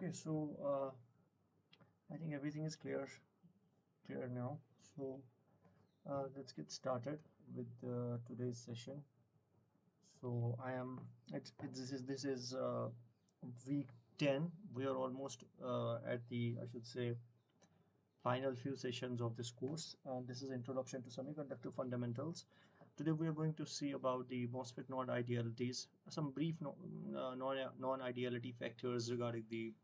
Okay, so I think everything is clear now. So let's get started with today's session. So I am this is week 10. We are almost at the, I should say, final few sessions of this course. This is Introduction to Semiconductor Fundamentals. Today we are going to see about the MOSFET non-idealities, some brief non-ideality factors regarding the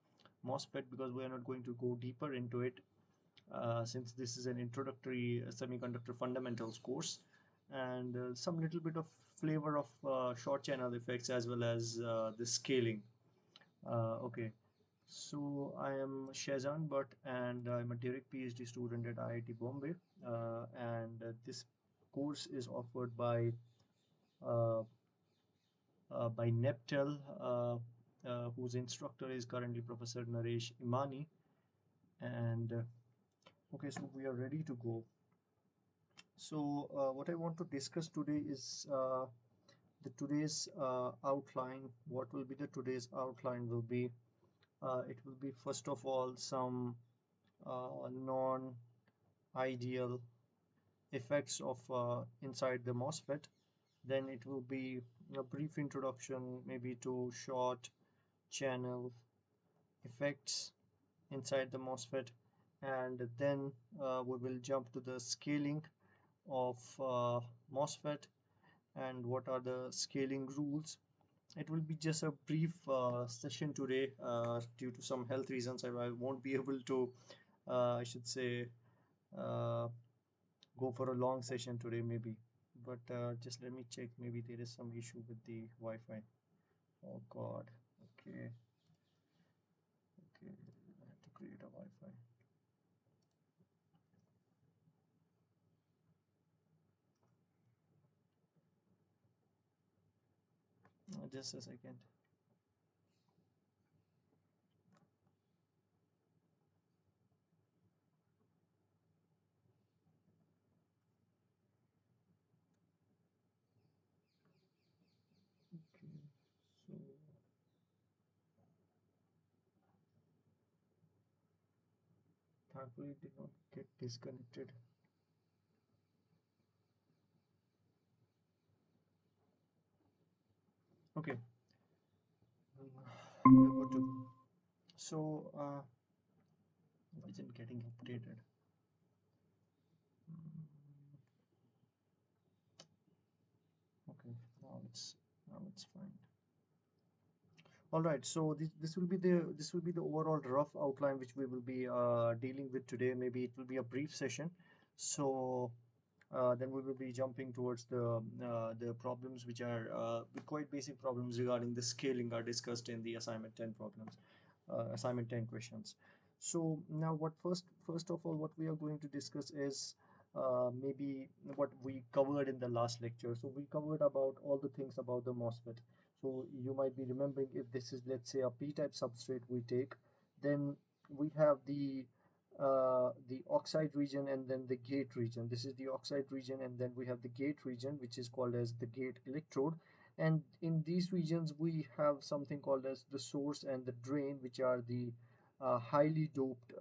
MOSFET, because we are not going to go deeper into it since this is an introductory semiconductor fundamentals course, and some little bit of flavor of short channel effects as well as the scaling. Okay, so I am Shazan Bhatt and I'm a direct PhD student at IIT Bombay, and this course is offered uh, by NPTEL, whose instructor is currently Professor Naresh Imani. And okay, so we are ready to go. So what I want to discuss today is the today's outline. What will be the today's outline will be it will be first of all some non-ideal effects of inside the MOSFET. Then it will be a brief introduction maybe to short channel effects inside the MOSFET, and then we will jump to the scaling of MOSFET and what are the scaling rules. It will be just a brief session today. Due to some health reasons, I won't be able to, I should say, uh, go for a long session today, maybe. But just let me check. Maybe there is some issue with the Wi-Fi. Oh God. Okay. Okay. I have to create a Wi-Fi. Just a second. Okay. So thankfully it did not get disconnected. Okay. We're good to go. So why isn't getting updated? Mm, okay, now it's fine. All right, so this will be the overall rough outline which we will be dealing with today. Maybe it will be a brief session. So then we will be jumping towards the problems which are the quite basic problems regarding the scaling are discussed in the assignment 10 problems, assignment 10 questions. So now first of all, what we are going to discuss is maybe what we covered in the last lecture. So we covered about all the things about the MOSFET. So you might be remembering, if this is, let's say, a p-type substrate we take, then we have the oxide region and then the gate region. This is the oxide region, and then we have the gate region, which is called as the gate electrode. And in these regions we have something called as the source and the drain, which are the highly doped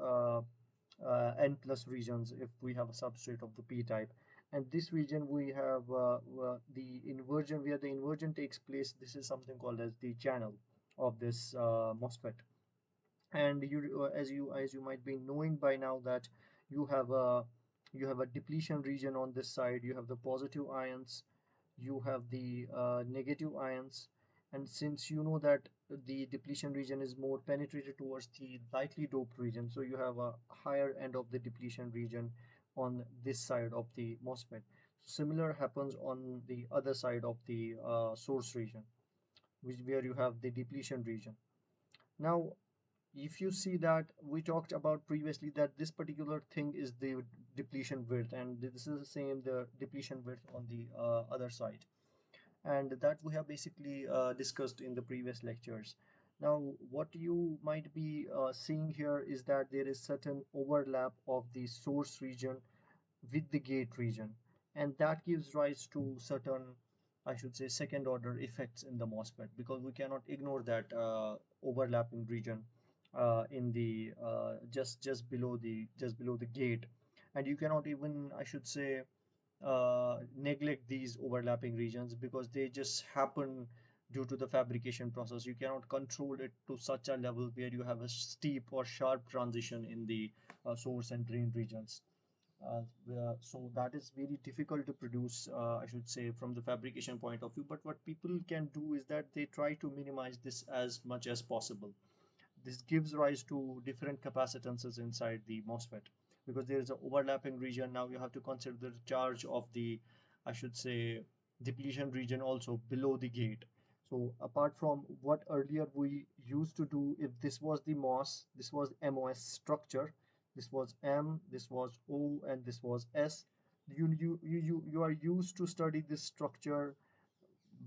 N plus regions if we have a substrate of the p-type. And this region we have the inversion, where the inversion takes place. This is something called as the channel of this MOSFET. And as you might be knowing by now, that you have a you have a depletion region on this side. You have the positive ions, you have the negative ions. And since you know that the depletion region is more penetrated towards the lightly doped region, so you have a higher end of the depletion region on this side of the MOSFET. Similar happens on the other side of the source region, where you have the depletion region. Now, if you see that we talked about previously that this particular thing is the depletion width, and this is the same, the depletion width on the other side, and that we have basically discussed in the previous lectures. Now what you might be seeing here is that there is certain overlap of the source region with the gate region, and that gives rise to certain, I should say, second order effects in the MOSFET, because we cannot ignore that overlapping region in the just below the gate, and you cannot even, I should say, neglect these overlapping regions because they just happen due to the fabrication process. You cannot control it to such a level where you have a steep or sharp transition in the source and drain regions. So that is very difficult to produce, I should say, from the fabrication point of view. But what people can do is that they try to minimize this as much as possible. This gives rise to different capacitances inside the MOSFET because there is an overlapping region. Now you have to consider the charge of the, I should say, depletion region also below the gate. So apart from what earlier we used to do, if this was the MOS, this was MOS structure, this was M, this was O, and this was S. You are used to study this structure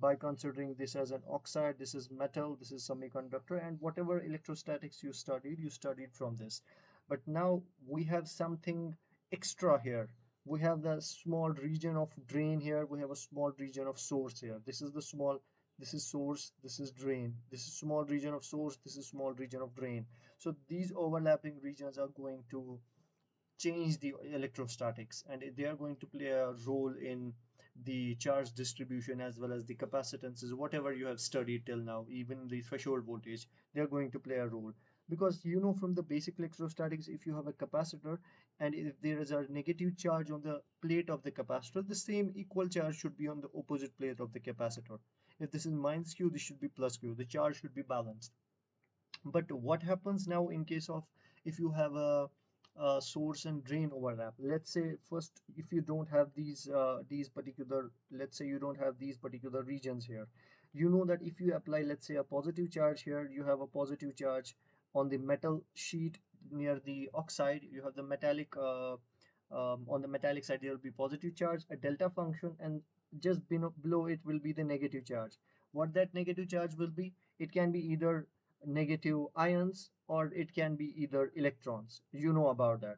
by considering this as an oxide, this is metal, this is semiconductor, and whatever electrostatics you studied from this. But now we have something extra here. We have the small region of drain here, we have a small region of source here. This is the small, this is source, this is drain, this is small region of source, this is small region of drain. So these overlapping regions are going to change the electrostatics, and they are going to play a role in the charge distribution as well as the capacitances, whatever you have studied till now, even the threshold voltage, they are going to play a role. Because you know from the basic electrostatics, if you have a capacitor and if there is a negative charge on the plate of the capacitor, the same equal charge should be on the opposite plate of the capacitor. If this is minus q, this should be plus q, the charge should be balanced. But what happens now in case of, if you have a source and drain overlap? Let's say first, if you don't have these particular, let's say you don't have these particular regions here, you know that if you apply, let's say, a positive charge here, you have a positive charge on the metal sheet near the oxide, you have the metallic on the metallic side there will be positive charge, a delta function, and just below it will be the negative charge. What that negative charge will be, it can be either negative ions or it can be either electrons. You know about that.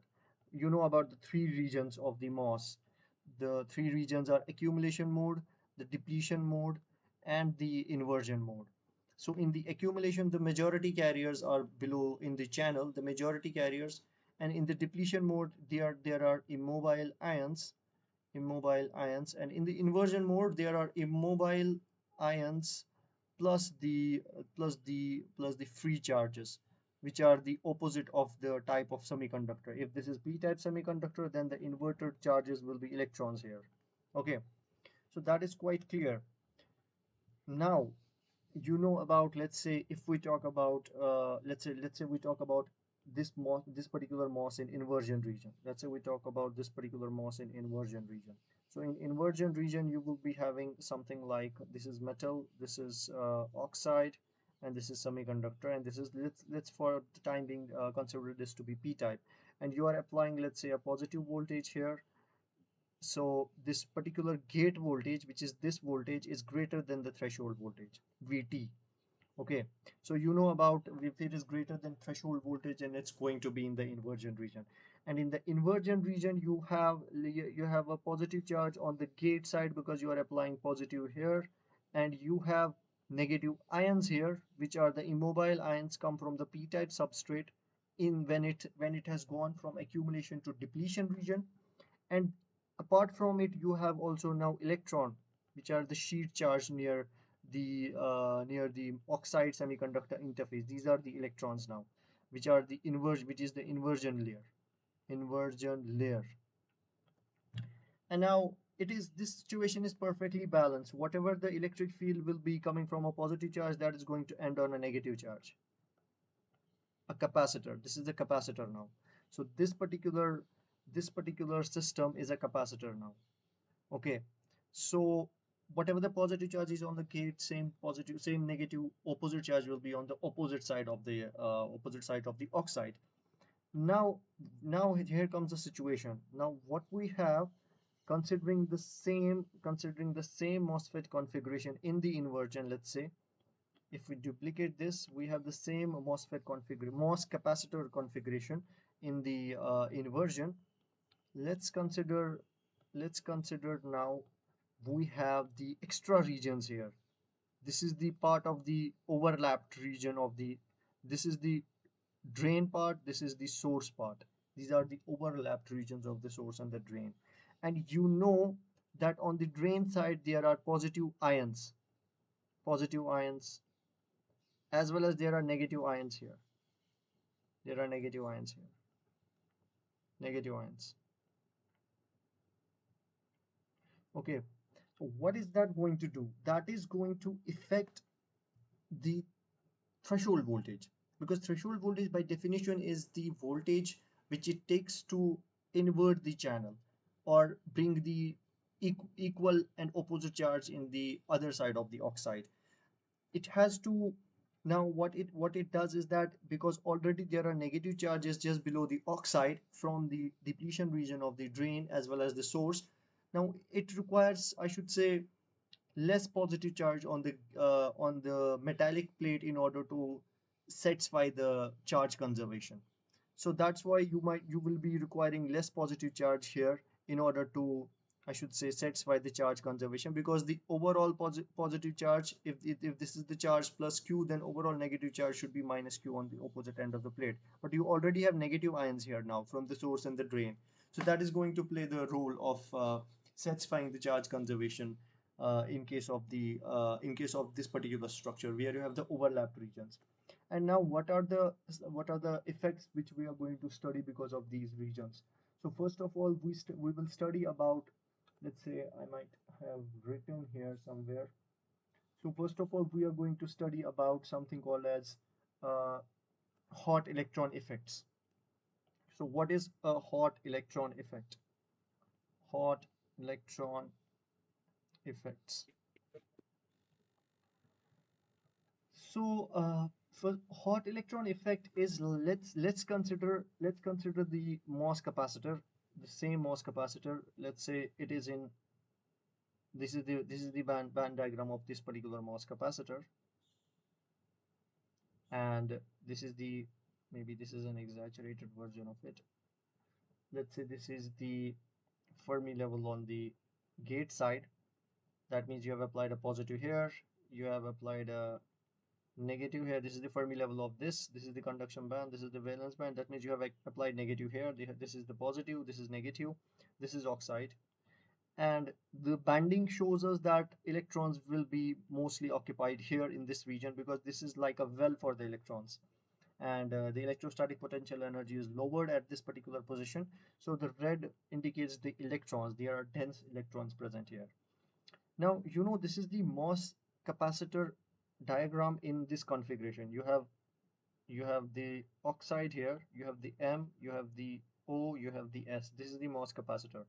You know about the three regions of the MOS. The three regions are accumulation mode, the depletion mode, and the inversion mode. So in the accumulation, the majority carriers are below in the channel, the majority carriers, and in the depletion mode, there are immobile ions, and in the inversion mode, there are immobile ions plus the free charges, which are the opposite of the type of semiconductor. If this is p-type semiconductor, then the inverted charges will be electrons here. Okay, so that is quite clear. Now you know about, let's say, if we talk about let's say we talk about this particular MOS in inversion region. Let's say we talk about this particular MOS in inversion region. So in inversion region, you will be having something like, this is metal, this is oxide, and this is semiconductor, and this is, let's for the time being consider this to be p-type, and you are applying, let's say, a positive voltage here. So this particular gate voltage, which is this voltage, is greater than the threshold voltage, Vt. Okay, so you know about, if it is greater than threshold voltage, and it's going to be in the inversion region. And in the inversion region, you have a positive charge on the gate side because you are applying positive here, and you have negative ions here, which are the immobile ions, come from the p-type substrate in when it has gone from accumulation to depletion region. And apart from it, you have also now electron, which are the sheet charge near the oxide semiconductor interface. These are the electrons now, which is the inversion layer. And now this situation is perfectly balanced. Whatever the electric field will be coming from a positive charge, that is going to end on a negative charge. A capacitor, this is the capacitor now. So this particular system is a capacitor now. Okay, so whatever the positive charge is on the gate, same positive, same negative, opposite charge will be on the opposite side of the oxide. Now here comes the situation. Now what we have, considering the same MOSFET configuration in the inversion, let's say, if we duplicate this, we have the same MOS capacitor configuration in the inversion. Let's consider now, we have the extra regions here. This is the part of the overlapped region of the, this is the drain part, this is the source part. These are the overlapped regions of the source and the drain. And you know that on the drain side there are positive ions, as well as there are negative ions here. There are negative ions here, negative ions. Okay, so what is that going to do? That is going to affect the threshold voltage, because threshold voltage by definition is the voltage which it takes to invert the channel or bring the equal and opposite charge in the other side of the oxide. It has to, now what it does is that because already there are negative charges just below the oxide from the depletion region of the drain as well as the source, now it requires, I should say, less positive charge on the metallic plate in order to satisfy the charge conservation. So that's why you will be requiring less positive charge here in order to, I should say, satisfy the charge conservation, because the overall positive charge, if this is the charge plus q, then overall negative charge should be minus q on the opposite end of the plate. But you already have negative ions here now from the source and the drain, so that is going to play the role of satisfying the charge conservation in case of this particular structure where you have the overlapped regions. And now what are the effects which we are going to study because of these regions? So first of all, we will study about, let's say, I might have written here somewhere. So first of all, we are going to study about something called as uh, hot electron effects. So what is a hot electron effect? Hot electron effects. So, for hot electron effect is, let's consider the MOS capacitor, the same MOS capacitor. Let's say it is in, this is the band diagram of this particular MOS capacitor, and this is the, maybe this is an exaggerated version of it. Let's say this is the Fermi level on the gate side. That means you have applied a positive here, you have applied a negative here. This is the Fermi level of this is the conduction band, this is the valence band. That means you have applied negative here, this is the positive, this is negative, this is oxide. And the banding shows us that electrons will be mostly occupied here in this region, because this is like a well for the electrons. And the electrostatic potential energy is lowered at this particular position. So the red indicates the electrons, there are dense electrons present here. Now, this is the MOS capacitor diagram in this configuration. You have the oxide here, you have the M, you have the O, you have the S. This is the MOS capacitor.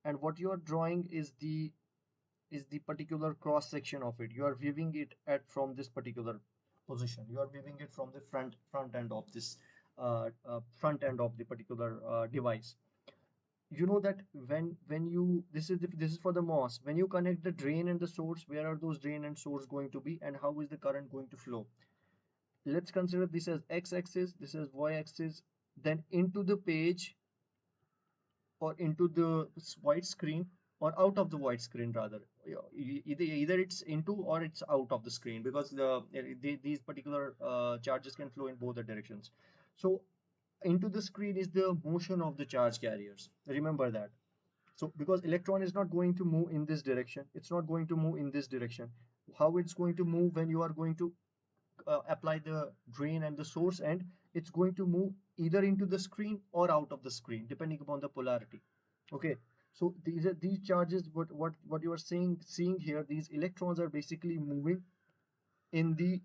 And what you are drawing is the particular cross section of it. You are viewing it at from this particular position. You are viewing it from the front end of this front end of the particular device. You know that when you this is for the MOS. When you connect the drain and the source, where are those drain and source going to be, and how is the current going to flow? Let's consider this as x-axis, this is y-axis. Then into the page, or into the white screen, or out of the white screen rather. Either it's into or it's out of the screen, because these particular charges can flow in both the directions. So into the screen is the motion of the charge carriers, remember that. So because electron is not going to move in this direction, it's not going to move in this direction. How it's going to move when you are going to apply the drain and the source end? It's going to move either into the screen or out of the screen, depending upon the polarity. Okay, so these charges, what you are seeing here, these electrons are basically moving in the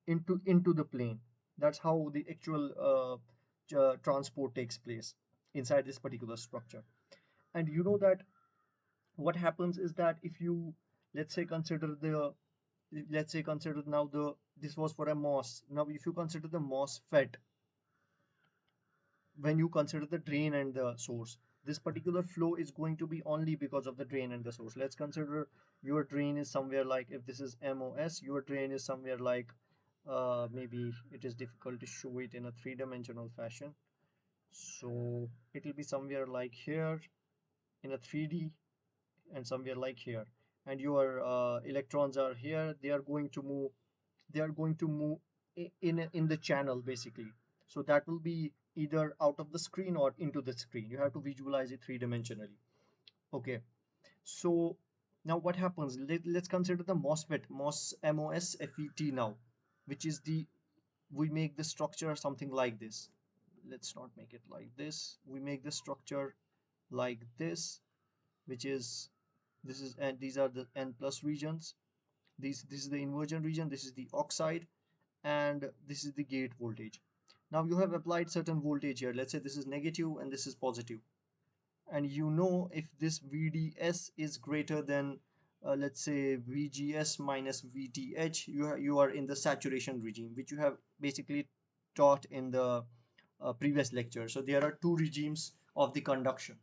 into the plane. That's how the actual transport takes place inside this particular structure. And you know that what happens is that if you, let's say, consider now this was for a MOS. Now if you consider the MOSFET, when you consider the drain and the source, this particular flow is going to be only because of the drain and the source. Let's consider your drain is somewhere like, if this is MOS, your drain is somewhere like, maybe it is difficult to show it in a three-dimensional fashion, so it will be somewhere like here in a 3D, and somewhere like here. And your electrons are here, they are going to move in the channel basically. So that will be either out of the screen or into the screen. You have to visualize it three-dimensionally. Okay. So now what happens? Let's consider the MOSFET, MOSFET now, which is we make the structure something like this. Let's not make it like this. We make the structure like this, which is and these are the N plus regions. This is the inversion region, this is the oxide, and this is the gate voltage. Now you have applied certain voltage here. Let's say this is negative and this is positive. And you know if this VDS is greater than let's say VGS minus VTH, you are in the saturation regime, which you have basically taught in the previous lecture. So there are two regimes of the conduction.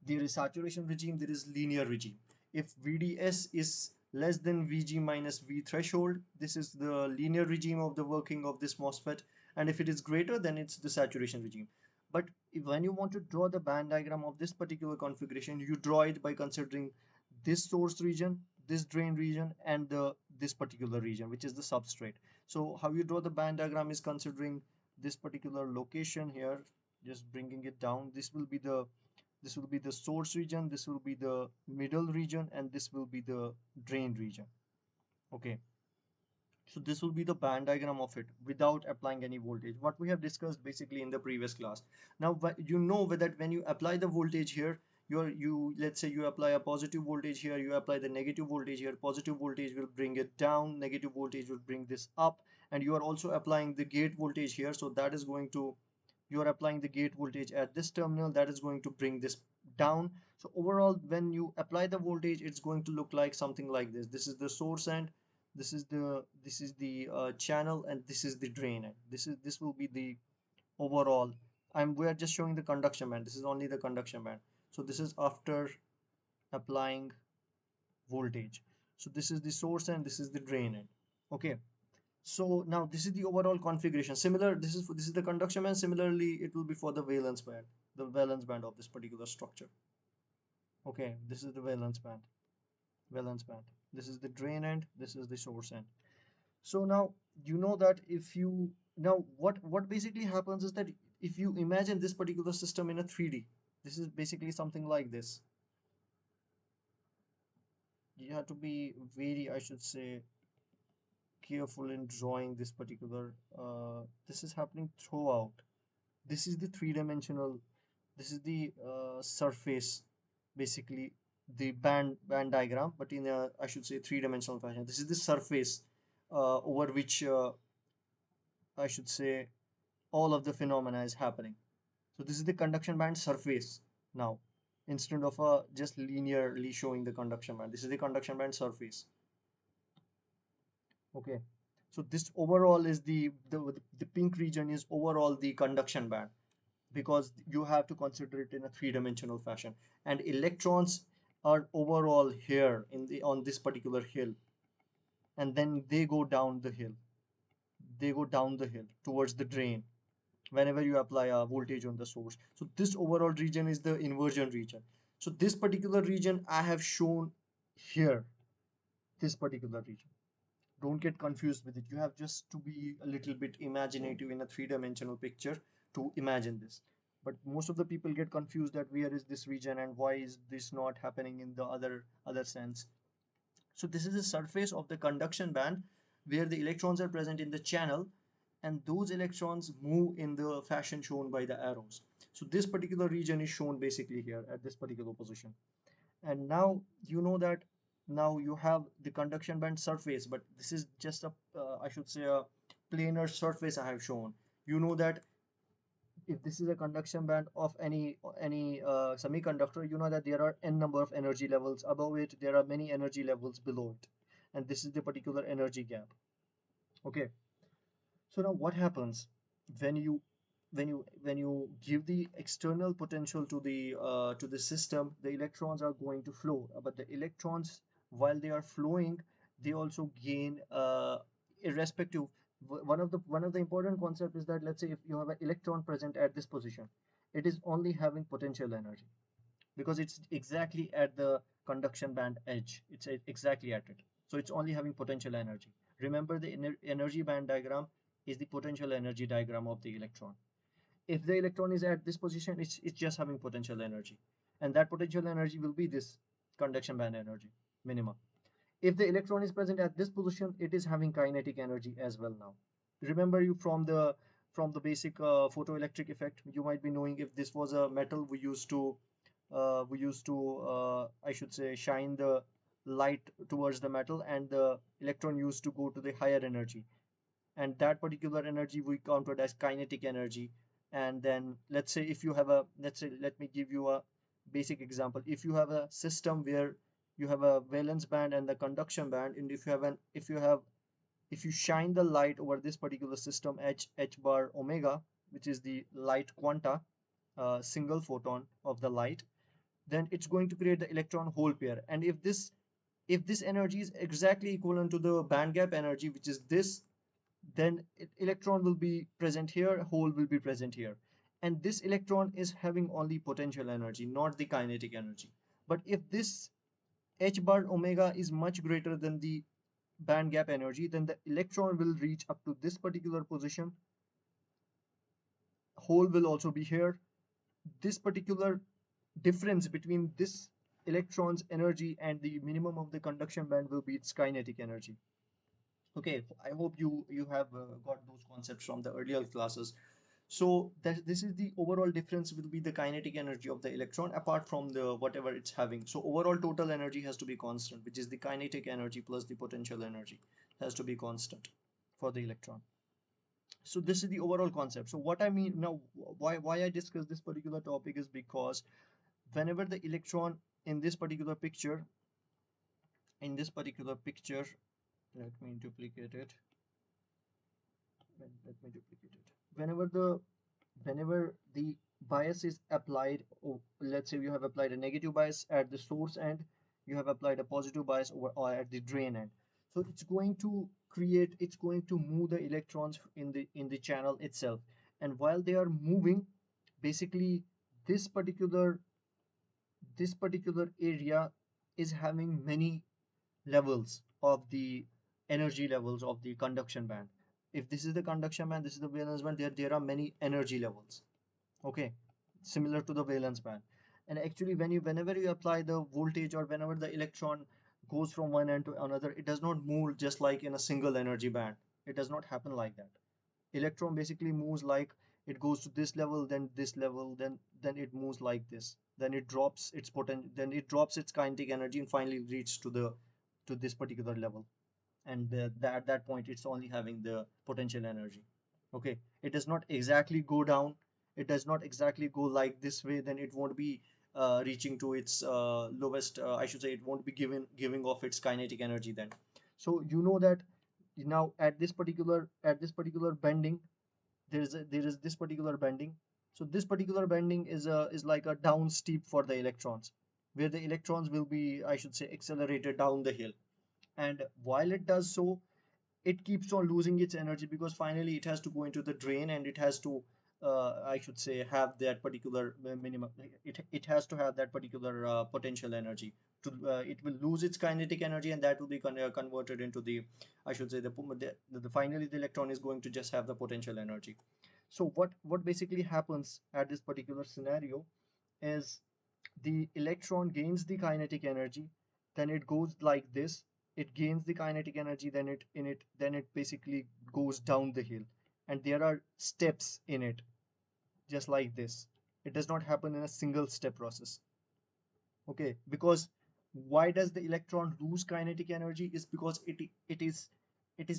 There is saturation regime, there is linear regime. If VDS is less than VG minus V threshold, this is the linear regime of the working of this MOSFET, and if it is greater, then it's the saturation regime. But when you want to draw the band diagram of this particular configuration, you draw it by considering this source region, this drain region, and this particular region, which is the substrate. So how you draw the band diagram is considering this particular location here, just bringing it down. This will be the source region, this will be the middle region, and this will be the drain region. Okay, so this will be the band diagram of it without applying any voltage, what we have discussed basically in the previous class. Now you know that when you apply the voltage here, let's say you apply a positive voltage here, you apply the negative voltage here. Positive voltage will bring it down, negative voltage will bring this up, and you are also applying the gate voltage here. So that is going to, you are applying the gate voltage at this terminal, that is going to bring this down. So overall, when you apply the voltage, it's going to look like something like this. This is the source end, this is the channel, and this is the drain end. This will be the overall. We are just showing the conduction band. This is only the conduction band. So this is after applying voltage. So this is the source end, this is the drain end. Okay, so now this is the overall configuration. Similar, this is the conduction band. Similarly, it will be for the valence band, the valence band of this particular structure. Okay, this is the valence band. This is the drain end, this is the source end. So now you know that if you now what basically happens is that if you imagine this particular system in a 3D, this is basically something like this. You have to be very, I should say, careful in drawing this particular this is happening throughout. This is the three-dimensional, this is the surface, basically the band diagram, but in a, I should say, three-dimensional fashion. This is the surface over which I should say all of the phenomena is happening. So this is the conduction band surface now, instead of just linearly showing the conduction band. This is the conduction band surface. Okay, so this overall is the pink region is overall the conduction band, because you have to consider it in a three-dimensional fashion, and electrons are overall here in the on this particular hill, and then they go down the hill towards the drain whenever you apply a voltage on the source. So this overall region is the inversion region. So this particular region I have shown here, this particular region. Don't get confused with it. You have just to be a little bit imaginative in a three-dimensional picture to imagine this. But most of the people get confused that where is this region and why is this not happening in the other sense. So this is the surface of the conduction band where the electrons are present in the channel, and those electrons move in the fashion shown by the arrows. So this particular region is shown basically here at this particular position. And now you know that now you have the conduction band surface, but this is just a I should say a planar surface I have shown. You know that if this is a conduction band of any semiconductor, you know that there are n number of energy levels above it, there are many energy levels below it, and this is the particular energy gap. Okay, so now what happens when you give the external potential to the system, the electrons are going to flow. But the electrons, while they are flowing, they also gain irrespective. One of the important concept is that, let's say if you have an electron present at this position, it is only having potential energy because it's exactly at the conduction band edge. It's exactly at it. So it's only having potential energy. Remember the energy band diagram. is the potential energy diagram of the electron. If the electron is at this position, it's just having potential energy, and that potential energy will be this conduction band energy minimum. If the electron is present at this position, it is having kinetic energy as well. Now remember, you from the basic photoelectric effect, you might be knowing, if this was a metal, we used to I should say, shine the light towards the metal, and the electron used to go to the higher energy, and that particular energy we counted as kinetic energy. And then let's say, if you have a let's say let me give you a basic example. If you have a system where you have a valence band and the conduction band, and if you shine the light over this particular system, h bar omega, which is the light quanta, single photon of the light, then it's going to create the electron hole pair. And if this energy is exactly equivalent to the band gap energy, which is this, then electron will be present here, hole will be present here, and this electron is having only potential energy, not the kinetic energy. But if this h bar omega is much greater than the band gap energy, then the electron will reach up to this particular position, hole will also be here. This particular difference between this electron's energy and the minimum of the conduction band will be its kinetic energy. Okay, I hope you have got those concepts from the earlier classes. So this is the overall difference, will be the kinetic energy of the electron apart from the whatever it's having. So overall total energy has to be constant, which is the kinetic energy plus the potential energy has to be constant for the electron. So this is the overall concept. So what I mean now, why I discuss this particular topic is because whenever the electron in this particular picture, let me duplicate it. Let me duplicate it. Whenever the bias is applied, or let's say you have applied a negative bias at the source end, you have applied a positive bias over or at the drain end. So it's going to move the electrons in the channel itself. And while they are moving, basically this particular this particular area is having many levels of the energy levels of the conduction band. If this is the conduction band, this is the valence band, there are many energy levels. Okay, similar to the valence band. And actually, whenever you apply the voltage, or whenever the electron goes from one end to another, it does not move just like in a single energy band. It does not happen like that. Electron basically moves like, it goes to this level, then this level, then it moves like this, then it drops its kinetic energy, and finally reaches to this particular level. And at that point, it's only having the potential energy. Okay, it does not exactly go down, it does not exactly go like this way, then it won't be reaching to its lowest, I should say, it won't be giving off its kinetic energy then. So you know that now at this particular bending, there is this particular bending. So this particular bending is like a down steep for the electrons, where the electrons will be, I should say, accelerated down the hill. And while it does so, it keeps on losing its energy, because finally it has to go into the drain, and it has to, I should say, have that particular minimum. It has to have that particular potential energy. It will lose its kinetic energy, and that will be converted into the, I should say, finally the electron is going to just have the potential energy. So what basically happens at this particular scenario is, the electron gains the kinetic energy, then it goes like this, it gains the kinetic energy, then it basically goes down the hill. And there are steps in it, just like this. It does not happen in a single step process. Okay, because why does the electron lose kinetic energy? Is because it is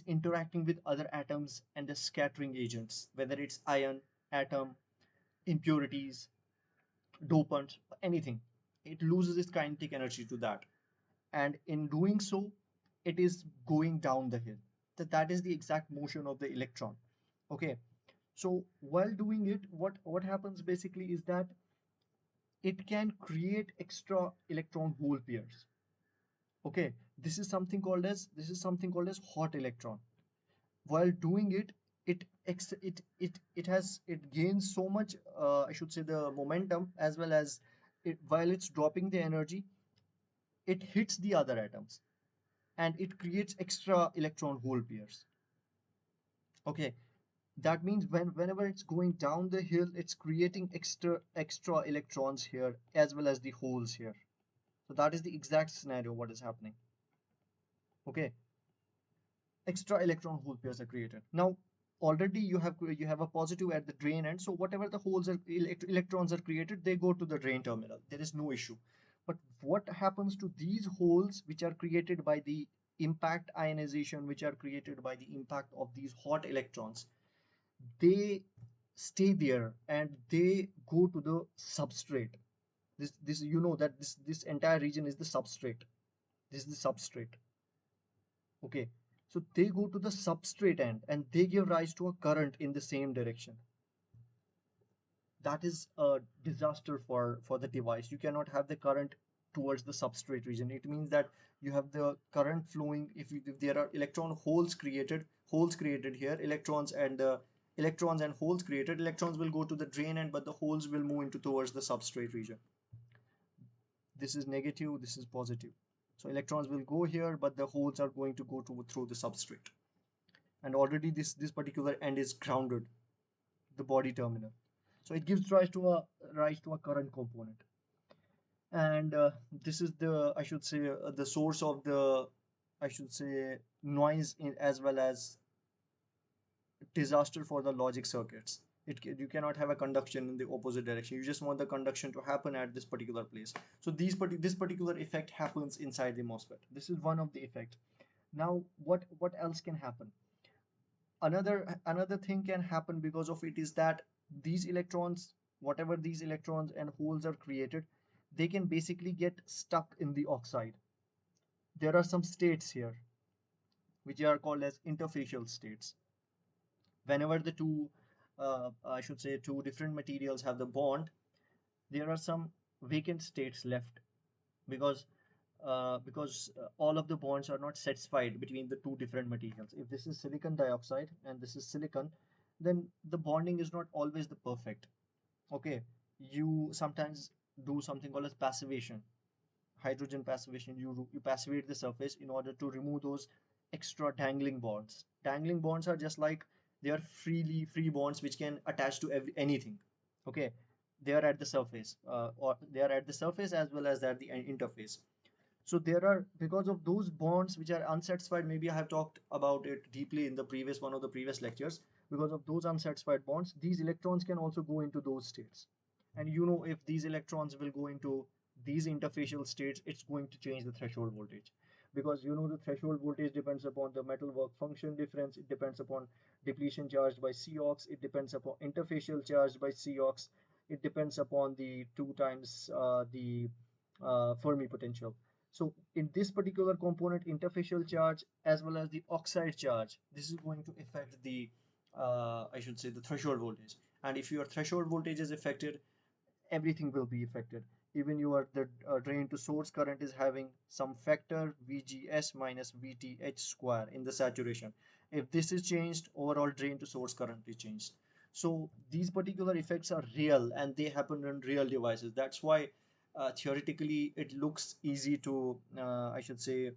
interacting with other atoms and the scattering agents, whether it's ion, atom, impurities, dopant, anything. It loses its kinetic energy to that. And in doing so, it is going down the hill. That is the exact motion of the electron. Okay. So while doing it, what happens basically is that it can create extra electron hole pairs. Okay. This is something called as hot electron. While doing it, it gains so much, I should say, the momentum, as well as while it's dropping the energy, it hits the other atoms, and it creates extra electron hole pairs. Okay, That means whenever it's going down the hill, it's creating extra electrons here as well as the holes here. So that is the exact scenario what is happening. Okay, extra electron hole pairs are created. Now already you have a positive at the drain end, so whatever the holes are electrons are created, they go to the drain terminal. There is no issue. But what happens to these holes which are created by the impact ionization, which are created by the impact of these hot electrons? They stay there and they go to the substrate. This you know that this entire region is the substrate. This is the substrate. Okay, so they go to the substrate end and they give rise to a current in the same direction. That is a disaster for the device. You cannot have the current towards the substrate region. It means that you have the current flowing. If there are electron holes created here, electrons and holes created, electrons will go to the drain end, but the holes will move into towards the substrate region. This is negative, this is positive. So electrons will go here, but the holes are going to go through the substrate. And already this particular end is grounded, the body terminal. So it gives rise to a current component. And this is the, I should say, the source of the, I should say, noise as well as disaster for the logic circuits. You cannot have a conduction in the opposite direction. You just want the conduction to happen at this particular place. So this particular effect happens inside the MOSFET. This is one of the effect. Now what else can happen? Another thing can happen because of it is that these electrons, whatever these electrons and holes are created, they can basically get stuck in the oxide. There are some states here which are called as interfacial states. Whenever the two, I should say, two different materials have the bond, there are some vacant states left because all of the bonds are not satisfied between the two different materials. If this is silicon dioxide and this is silicon, then the bonding is not always the perfect. Okay, you sometimes do something called as passivation, hydrogen passivation. You passivate the surface in order to remove those extra dangling bonds. Dangling bonds are just like, they are free bonds which can attach to anything. Okay, they are at the surface, or they are at the surface as well as at the interface. So there are, because of those bonds which are unsatisfied, maybe I have talked about it deeply in the previous one of the previous lectures. Because of those unsatisfied bonds, these electrons can also go into those states. And if these electrons will go into these interfacial states, it's going to change the threshold voltage. Because the threshold voltage depends upon the metal work function difference, it depends upon depletion charged by Cox, it depends upon interfacial charged by Cox, it depends upon the 2 times the Fermi potential. So in this particular component, interfacial charge as well as the oxide charge, this is going to affect the, I should say, the threshold voltage. And if your threshold voltage is affected, everything will be affected. Even the drain to source current is having some factor VGS minus VTH square in the saturation. If this is changed, overall drain to source current is changed. So these particular effects are real and they happen on real devices. That's why theoretically it looks easy to, I should say,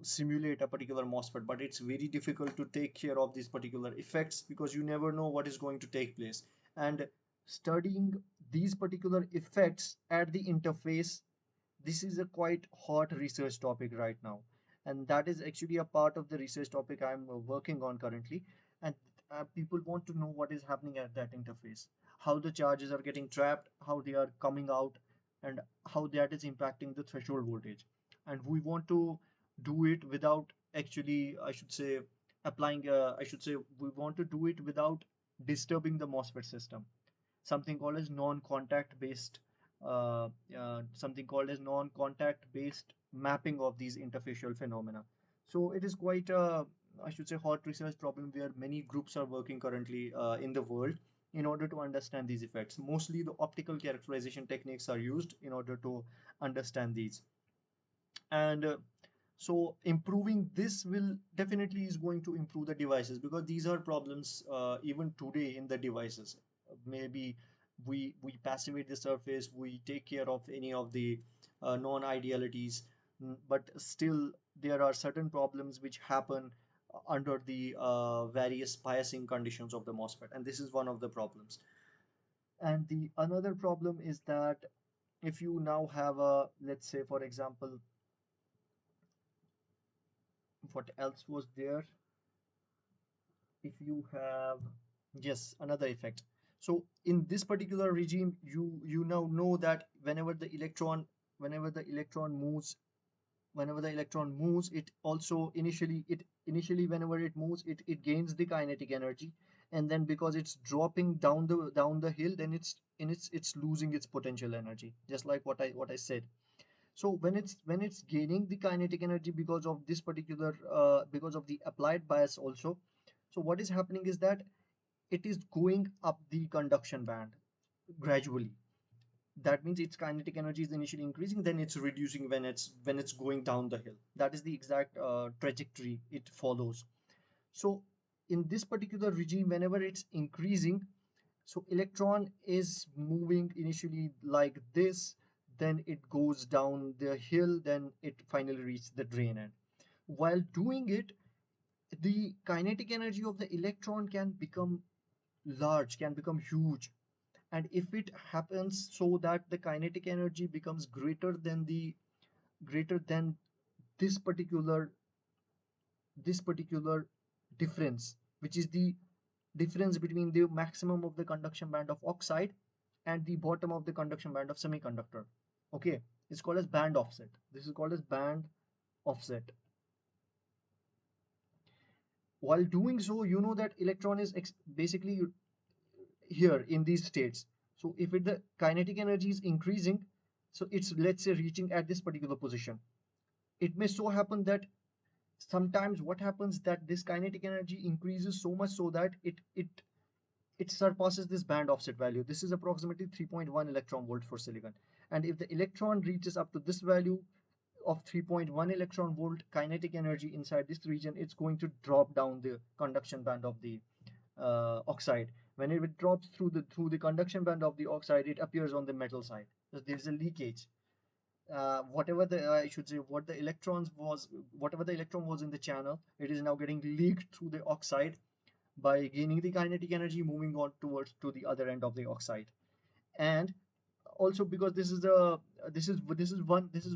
simulate a particular MOSFET, but it's very difficult to take care of these particular effects because you never know what is going to take place. And studying these particular effects at the interface, this is a quite hot research topic right now. And that is actually a part of the research topic I'm working on currently. And people want to know what is happening at that interface, how the charges are getting trapped, how they are coming out, and how that is impacting the threshold voltage. And we want to do it without actually, I should say, we want to do it without disturbing the MOSFET system. Something called as non-contact based something called as non-contact based mapping of these interfacial phenomena. So it is quite a, I should say, hot research problem where many groups are working currently in the world in order to understand these effects. Mostly the optical characterization techniques are used in order to understand these. And so improving this will definitely is going to improve the devices, because these are problems even today in the devices. Maybe we passivate the surface, we take care of any of the non-idealities, but still there are certain problems which happen under the various biasing conditions of the MOSFET, and this is one of the problems. And the another problem is that if you now have a, let's say for example, what else was there, if you have, yes, another effect. So in this particular regime, you now know that whenever the electron moves, it also initially whenever it moves, it gains the kinetic energy, and then because it's dropping down the hill, then it's losing its potential energy, just like what I said. So when it's gaining the kinetic energy because of this particular because of the applied bias also, so what is happening is that it is going up the conduction band gradually. That means its kinetic energy is initially increasing, then it's reducing when it's going down the hill. That is the exact trajectory it follows. So in this particular regime, whenever it's increasing, so electron is moving initially like this, then it goes down the hill, then it finally reaches the drain end. While doing it, the kinetic energy of the electron can become large, can become huge. And if it happens so that the kinetic energy becomes greater than this particular difference, which is the difference between the maximum of the conduction band of oxide and the bottom of the conduction band of semiconductor. Okay, it's called as band offset. This is called as band offset. While doing so, you know that electron is basically here in these states. So if the kinetic energy is increasing, so it's, let's say, reaching at this particular position. It may so happen that sometimes what happens that this kinetic energy increases so much so that it surpasses this band offset value. This is approximately 3.1 electron volt for silicon. And if the electron reaches up to this value of 3.1 electron volt kinetic energy inside this region, it's going to drop down the conduction band of the oxide. When it drops through the conduction band of the oxide, it appears on the metal side. So there's a leakage. Whatever the I should say, whatever the electron was in the channel, it is now getting leaked through the oxide by gaining the kinetic energy, moving on towards to the other end of the oxide. And also because this is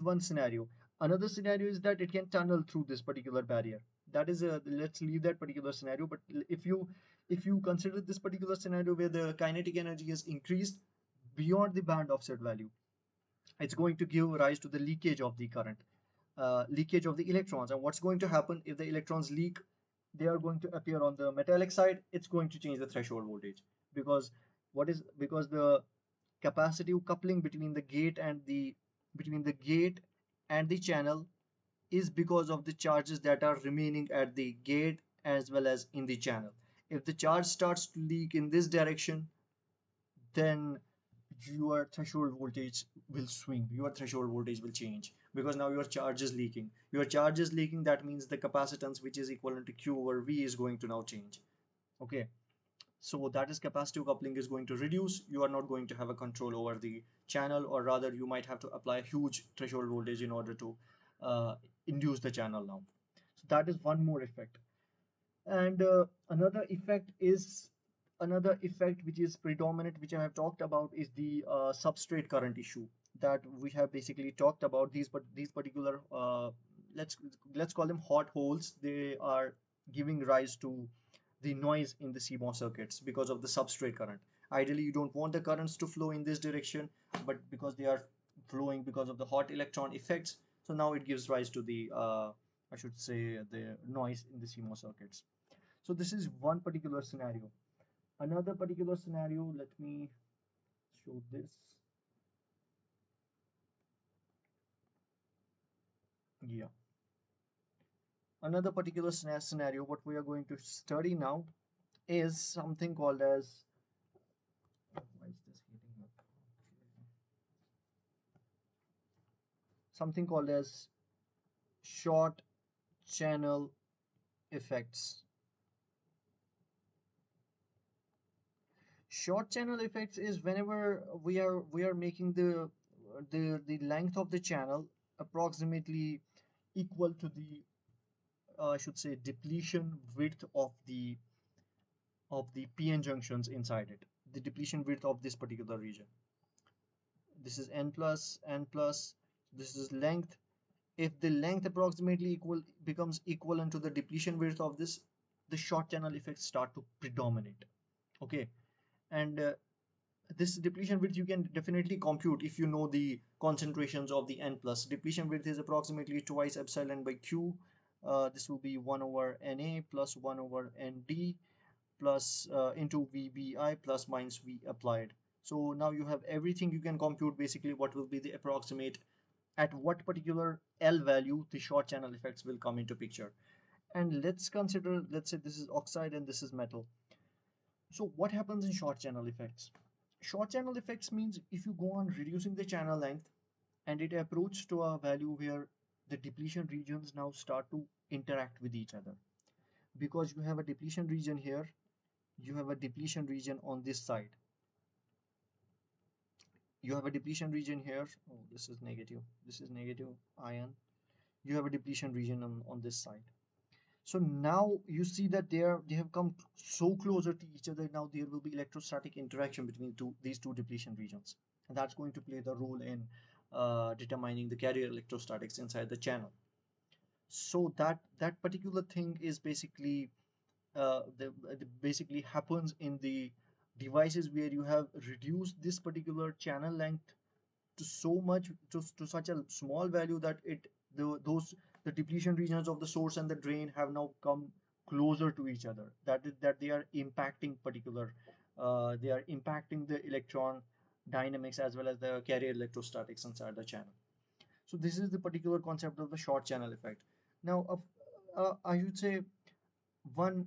one scenario. Another scenario is that it can tunnel through this particular barrier. That is a Let's leave that particular scenario. But if you consider this particular scenario where the kinetic energy is increased beyond the band offset value, it's going to give rise to the leakage of the current, leakage of the electrons. And what's going to happen if the electrons leak? They are going to appear on the metallic side. It's going to change the threshold voltage, because the capacitive coupling between the gate and the channel is because of the charges that are remaining at the gate as well as in the channel. If the charge starts to leak in this direction, then your threshold voltage will swing, your threshold voltage will change, because now your charge is leaking. That means the capacitance, which is equivalent to Q over V, is going to now change. Okay, so that is capacitive coupling is going to reduce. You are not going to have a control over the channel, or rather you might have to apply a huge threshold voltage in order to uh, induce the channel now. So that is one more effect. And another effect which is predominant, which I have talked about, is the substrate current issue that we have basically talked about. These particular let's call them hot holes. They are giving rise to the noise in the CMOS circuits because of the substrate current. Ideally, you don't want the currents to flow in this direction, but because they are flowing because of the hot electron effects, so now it gives rise to the I should say the noise in the CMOS circuits. So this is one particular scenario. Another particular scenario, let me show this. Yeah. Another particular scenario, what we are going to study now is something called as, why is this heating up? Something called as short channel effects. Short channel effects is whenever we are making the length of the channel approximately equal to the I should say, depletion width of the PN junctions inside it, the depletion width of this particular region. This is n plus, n plus, this is length. If the length approximately becomes equivalent to the depletion width of this, the short channel effects start to predominate. Okay, and this depletion width you can definitely compute if you know the concentrations of the n plus. Depletion width is approximately twice epsilon by q. This will be 1 over Na plus 1 over Nd plus into Vbi plus minus V applied. So now you have everything. You can compute basically what will be the approximate at what particular L value the short channel effects will come into picture. And let's consider, let's say this is oxide and this is metal. So what happens in short channel effects? Short channel effects means if you go on reducing the channel length and it approaches to a value where the depletion regions now start to interact with each other. Because you have a depletion region here, you have a depletion region on this side. You have a depletion region here. Oh, this is negative ion. You have a depletion region on this side. So now you see that they have come so closer to each other. Now there will be electrostatic interaction between these two depletion regions, and that's going to play the role in determining the carrier electrostatics inside the channel. So that particular thing is basically basically happens in the devices where you have reduced this particular channel length to so much to such a small value that the depletion regions of the source and the drain have now come closer to each other, that they are impacting particular they are impacting the electron dynamics as well as the carrier electrostatics inside the channel. So this is the particular concept of the short channel effect. Now I would say one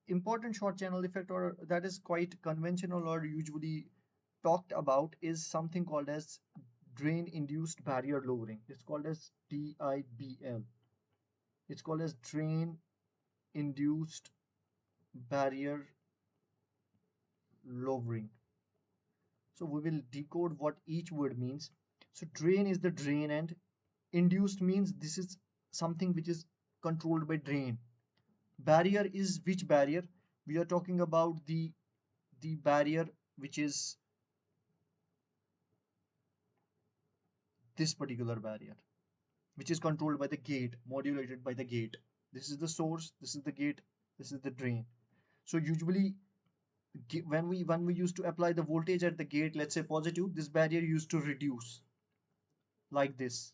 important short channel effect, or that is quite conventional or usually talked about, is something called as drain induced barrier lowering. It's called as DIBL. It's called as drain induced barrier lowering. So we will decode what each word means. So drain is the drain end. Induced means this is something which is controlled by drain. Barrier is which barrier? We are talking about the barrier which is this particular barrier, which is controlled by the gate, modulated by the gate. This is the source, this is the gate, this is the drain. So usually when we used to apply the voltage at the gate, let's say positive, this barrier used to reduce like this,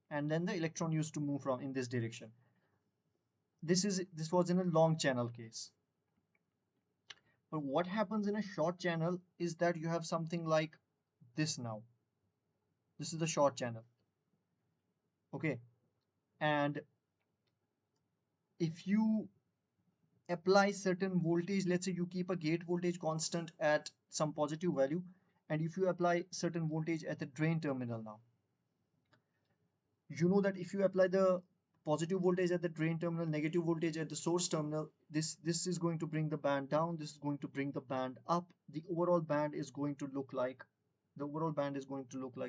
and then the electron used to move from in this direction. This was in a long channel case. But what happens in a short channel is that you have something like this now. This is the short channel. Okay. And if you apply certain voltage, let's say you keep a gate voltage constant at some positive value, and if you apply certain voltage at the drain terminal now, you know that if you apply the positive voltage at the drain terminal, negative voltage at the source terminal, this is going to bring the band down, this is going to bring the band up. The overall band is going to look like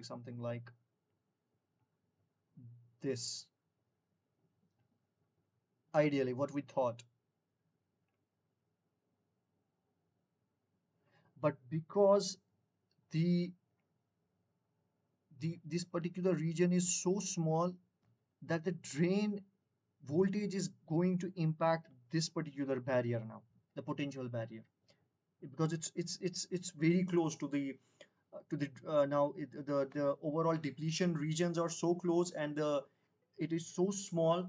something like this, ideally what we thought. But because the this particular region is so small that the drain voltage is going to impact this particular barrier now, the potential barrier, because it's very close to the now the overall depletion regions are so close, and it is so small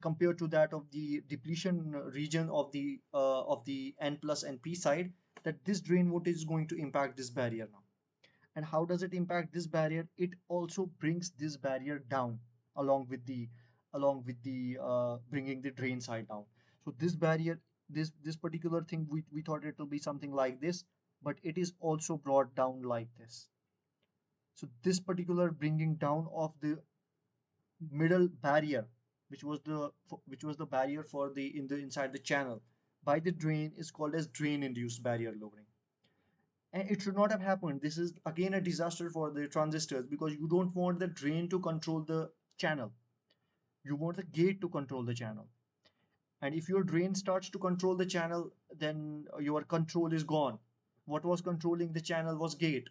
compared to that of the depletion region of the N plus and P side, that this drain voltage is going to impact this barrier now. And how does it impact this barrier? It also brings this barrier down along with the bringing the drain side down. So this barrier, this particular thing, we thought it will be something like this, but it is also brought down like this. So this particular bringing down of the middle barrier, which was the barrier for the inside the channel by the drain, is called as drain induced barrier lowering. And it should not have happened. This is again a disaster for the transistors, because you don't want the drain to control the channel. You want the gate to control the channel. And if your drain starts to control the channel, then your control is gone. What was controlling the channel was gate.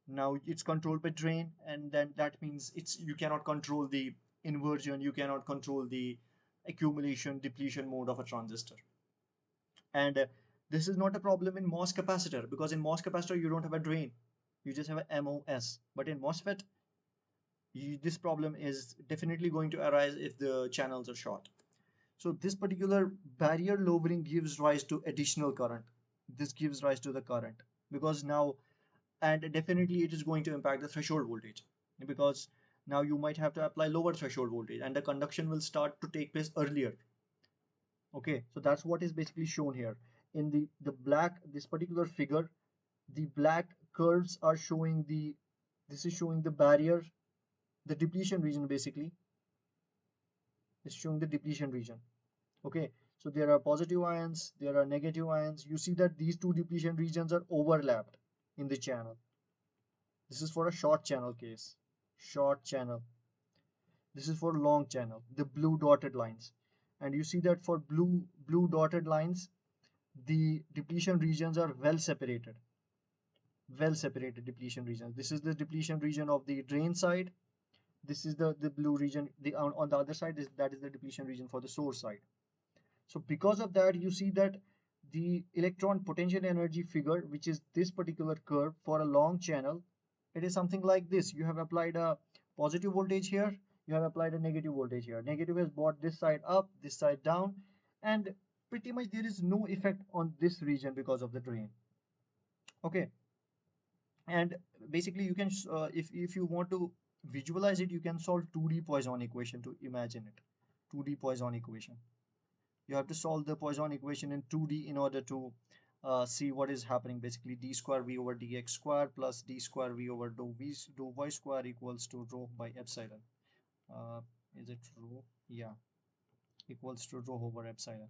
Now it's controlled by drain, and then that means it's you cannot control the inversion, you cannot control the accumulation depletion mode of a transistor. And this is not a problem in MOS capacitor, because in MOS capacitor you don't have a drain, you just have a MOS. But in MOSFET, this problem is definitely going to arise if the channels are short. So this particular barrier lowering gives rise to additional current. This gives rise to the current, because now, and definitely it is going to impact the threshold voltage, because now you might have to apply lower threshold voltage and the conduction will start to take place earlier. Okay, so that's what is basically shown here in the black, this particular figure. The black curves are showing the, this is showing the barrier, the depletion region basically is showing the depletion region. Okay, so there are positive ions, there are negative ions. You see that these two depletion regions are overlapped in the channel. This is for a short channel case, short channel. This is for long channel, the blue dotted lines. And you see that for blue dotted lines, the depletion regions are well separated depletion regions. This is the depletion region of the drain side. This is the blue region. The on the other side is, that is the depletion region for the source side. So because of that, you see that the electron potential energy figure, which is this particular curve for a long channel, it is something like this. You have applied a positive voltage here, you have applied a negative voltage here. Negative has brought this side up, this side down, and pretty much there is no effect on this region because of the drain. Okay, and basically you can, if you want to visualize it, you can solve 2D Poisson equation to imagine it. 2D Poisson equation. You have to solve the Poisson equation in 2D in order to see what is happening. Basically, d square v over dx square plus d square v over dou y square equals to rho by epsilon. Is it rho? Yeah, equals to rho over epsilon.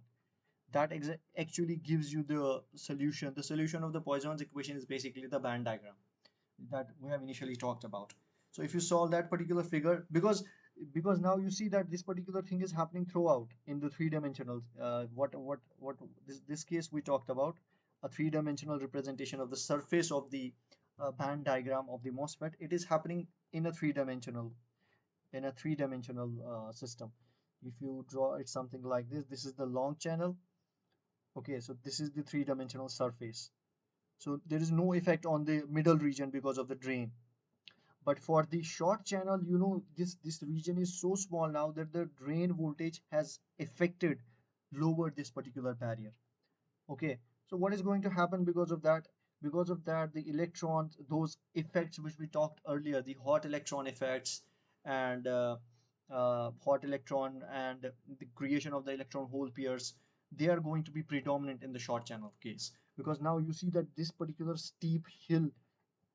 That actually gives you the solution. The solution of the Poisson's equation is basically the band diagram that we have initially talked about. So if you solve that particular figure, because now you see that this particular thing is happening throughout in the three-dimensional, what this case we talked about, a three-dimensional representation of the surface of the band diagram of the MOSFET. It is happening in a three-dimensional system. If you draw it something like this, this is the long channel. Okay, so this is the three-dimensional surface. So there is no effect on the middle region because of the drain. But for the short channel, you know, this region is so small now that the drain voltage has affected, lowered this particular barrier. Okay, so what is going to happen because of that? Because of that, the electrons, those effects which we talked earlier, the hot electron effects and hot electron and the creation of the electron hole pairs, they are going to be predominant in the short channel case. Because now you see that this particular steep hill,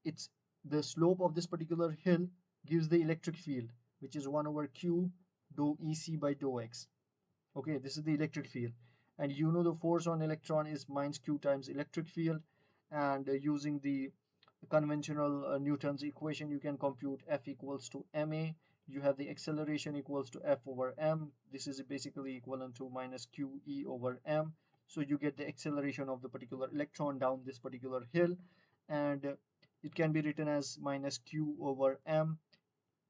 it's the slope of this particular hill gives the electric field, which is 1 over q dou ec by dou x. Okay, this is the electric field, and you know the force on electron is minus q times electric field. And using the conventional Newton's equation, you can compute F equals to ma. You have the acceleration equals to F over m. This is basically equivalent to minus qe over m. So you get the acceleration of the particular electron down this particular hill, and it can be written as minus q over m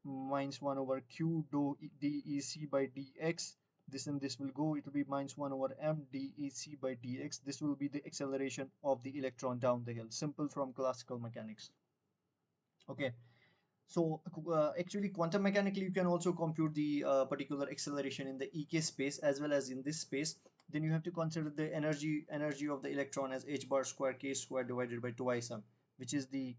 minus 1 over q dou dec by dx. This and this will go, it will be minus 1 over m dec by dx. This will be the acceleration of the electron down the hill, simple from classical mechanics. Okay, so actually quantum mechanically you can also compute the particular acceleration in the ek space as well as in this space. Then you have to consider the energy of the electron as h bar square k square divided by twice m, which is the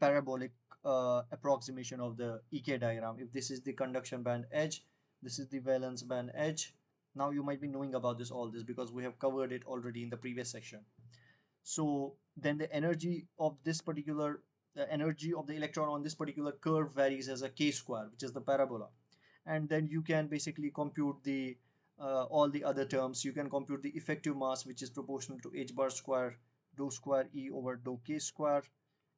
parabolic approximation of the ek diagram. If this is the conduction band edge, this is the valence band edge. Now you might be knowing about this, all this, because we have covered it already in the previous section. So then the energy of this particular, the energy of the electron on this particular curve varies as a k square, which is the parabola. And then you can basically compute the all the other terms. You can compute the effective mass, which is proportional to h bar square dou square e over dou k square.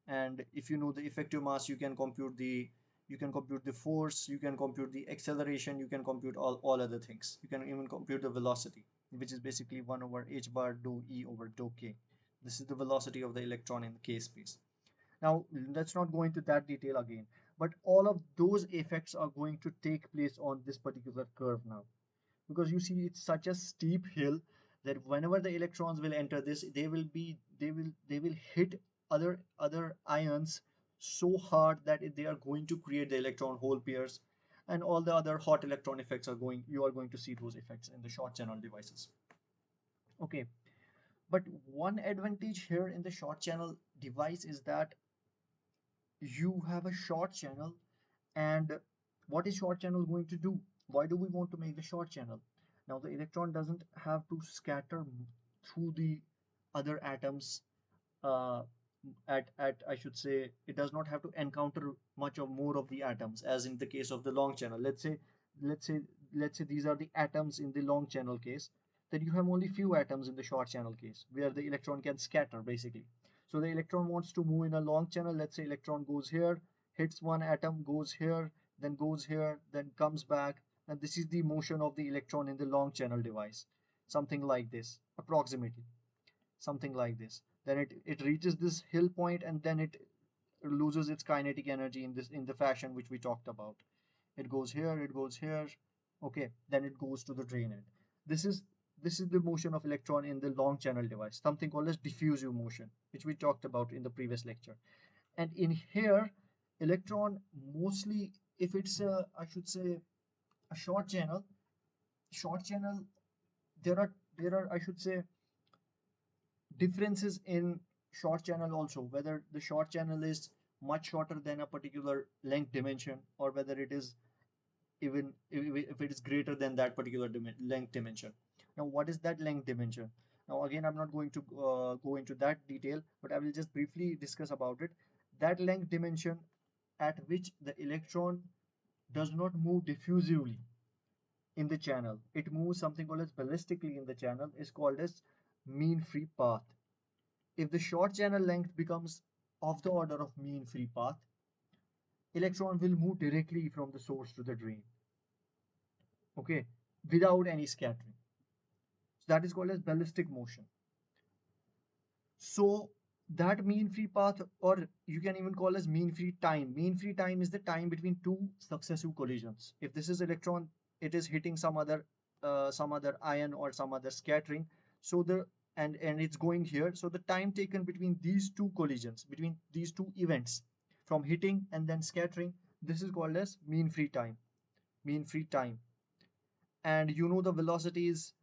And if you know the effective mass, you can compute the you can compute the force, you can compute the acceleration, you can compute all other things. You can even compute the velocity, which is basically 1 over h bar dou E over dou K. This is the velocity of the electron in the K space. Now, let's not go into that detail again, but all of those effects are going to take place on this particular curve now, because you see it's such a steep hill that whenever the electrons will enter this, they will hit other ions so hard that they are going to create the electron hole pairs, and all the other hot electron effects are going, you are going to see those effects in the short channel devices. Okay, but one advantage here in the short channel device is that you have a short channel. And what is short channel going to do? Why do we want to make the short channel? Now the electron doesn't have to scatter through the other atoms, uh, at I should say, it does not have to encounter much or more of the atoms as in the case of the long channel. Let's say let's say these are the atoms in the long channel case. Then you have only few atoms in the short channel case where the electron can scatter basically. So the electron wants to move in a long channel. Let's say electron goes here, hits one atom, goes here, then comes back, and this is the motion of the electron in the long channel device. Something like this, approximately something like this. Then it reaches this hill point, and then it loses its kinetic energy in the fashion which we talked about. It goes here, it goes here. Okay, then it goes to the drain end. This is the motion of electron in the long channel device, something called as diffusive motion, which we talked about in the previous lecture. And in here, electron mostly, if it's a, I should say, a short channel, there are I should say differences in short channel also, whether the short channel is much shorter than a particular length dimension, or whether it is even if it is greater than that particular length dimension. Now what is that length dimension? Now again, I'm not going to go into that detail, but I will just briefly discuss about it. That length dimension at which the electron does not move diffusively in the channel, it moves something called as ballistically in the channel, is called as mean free path. If the short channel length becomes of the order of mean free path, electron will move directly from the source to the drain, okay, without any scattering. So that is called as ballistic motion. So that mean free path, or you can even call as mean free time. Mean free time is the time between two successive collisions. If this is electron, it is hitting some other ion or some other scattering. So the and it's going here. So the time taken between these two collisions, between these two events, from hitting and then scattering, this is called as mean free time. Mean free time. And you know the velocity is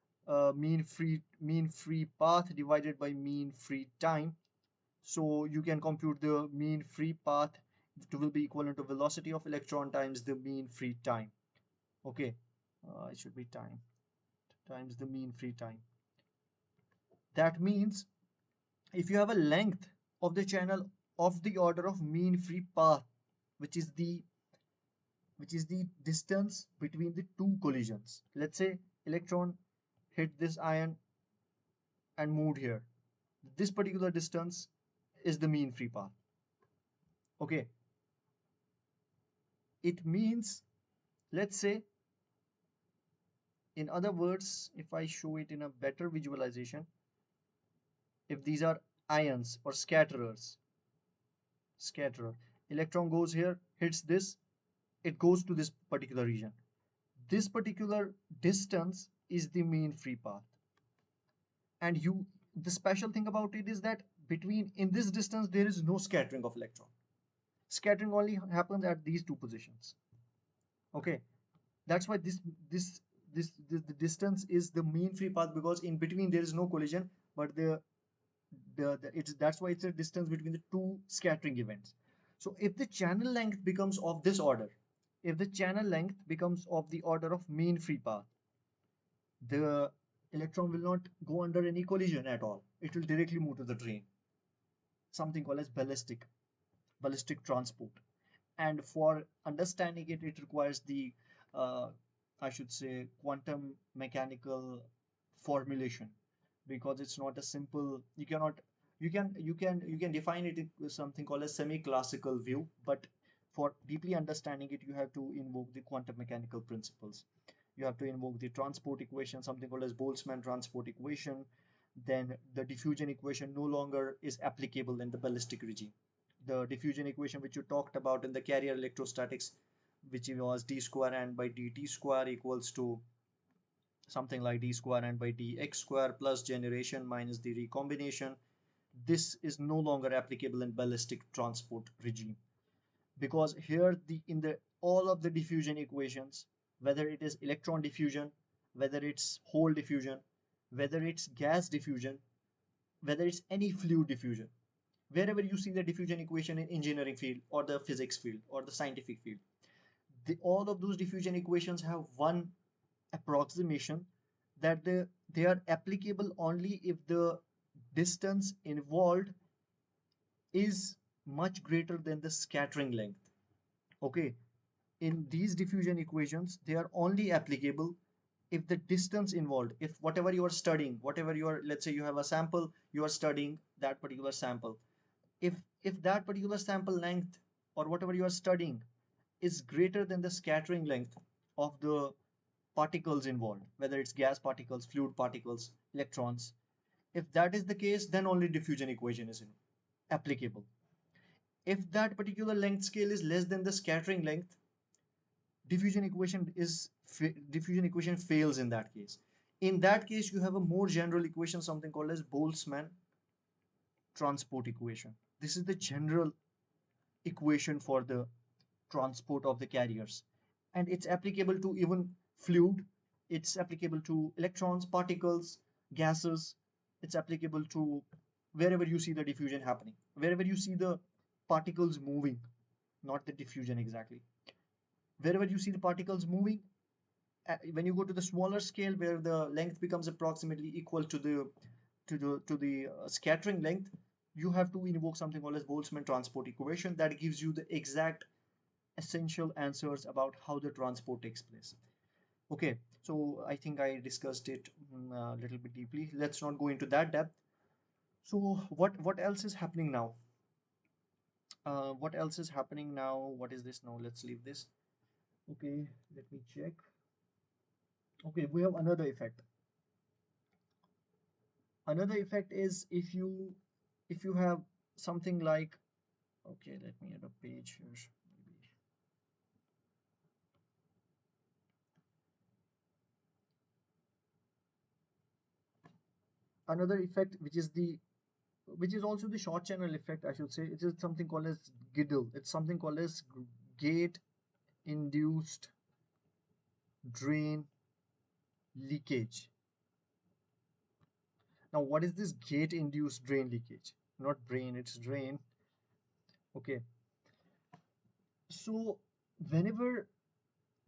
mean free path divided by mean free time. So you can compute the mean free path to will be equivalent to velocity of electron times the mean free time. Okay, it should be time times the mean free time. That means if you have a length of the channel of the order of mean free path, which is the distance between the two collisions. Let's say electron hit this ion and moved here. This particular distance is the mean free path. Okay, it means, let's say, in other words, if I show it in a better visualization, if these are ions or scatterer, electron goes here, hits this, it goes to this particular region. This particular distance is the mean free path. And the special thing about it is that between in this distance there is no scattering of electron. Scattering only happens at these two positions. Okay, that's why this the distance is the mean free path, because in between there is no collision, but it's that's why it's a distance between the two scattering events. So if the channel length becomes of this order, if the channel length becomes of the order of mean free path, the electron will not go under any collision at all. It will directly move to the drain, something called as ballistic transport. And for understanding it, it requires the uh, I should say quantum mechanical formulation, because it's not a simple, you cannot, you can define it with something called a semi-classical view, but for deeply understanding it, you have to invoke the quantum mechanical principles. You have to invoke the transport equation, something called as Boltzmann transport equation. Then the diffusion equation no longer is applicable in the ballistic regime. The diffusion equation which you talked about in the carrier electrostatics, which was d square n by dt square equals to something like d square n by dx square plus generation minus the recombination. This is no longer applicable in ballistic transport regime, because here the in the all of the diffusion equations, whether it is electron diffusion, whether it's hole diffusion, whether it's gas diffusion, whether it's any fluid diffusion, wherever you see the diffusion equation in engineering field or the physics field or the scientific field, all of those diffusion equations have one approximation, that they are applicable only if the distance involved is much greater than the scattering length. Okay, in these diffusion equations, they are only applicable if the distance involved, if whatever you are studying, whatever you are, let's say you have a sample, you are studying that particular sample, if that particular sample length or whatever you are studying is greater than the scattering length of the particles involved, whether it's gas particles, fluid particles, electrons, if that is the case, then only diffusion equation is applicable. If that particular length scale is less than the scattering length, diffusion equation fails in that case. In that case, you have a more general equation, something called as Boltzmann transport equation. This is the general equation for the transport of the carriers, and it's applicable to even fluid, it's applicable to electrons, particles, gases, it's applicable to wherever you see the diffusion happening, wherever you see the particles moving, not the diffusion exactly, wherever you see the particles moving, when you go to the smaller scale where the length becomes approximately equal to the scattering length, you have to invoke something called as Boltzmann transport equation that gives you the exact essential answers about how the transport takes place. Okay, so I think I discussed it a little bit deeply. Let's not go into that depth. So what else is happening now? What else is happening now? What is this now? Let's leave this. Okay, let me check. Okay, we have another effect. Another effect is if you have something like, okay, let me add a page here. Maybe. Another effect which is also the short channel effect, I should say, it is something called as GIDL. It's something called as gate induced drain leakage. Now, what is this gate induced drain leakage? Not brain, it's drain. Okay, so whenever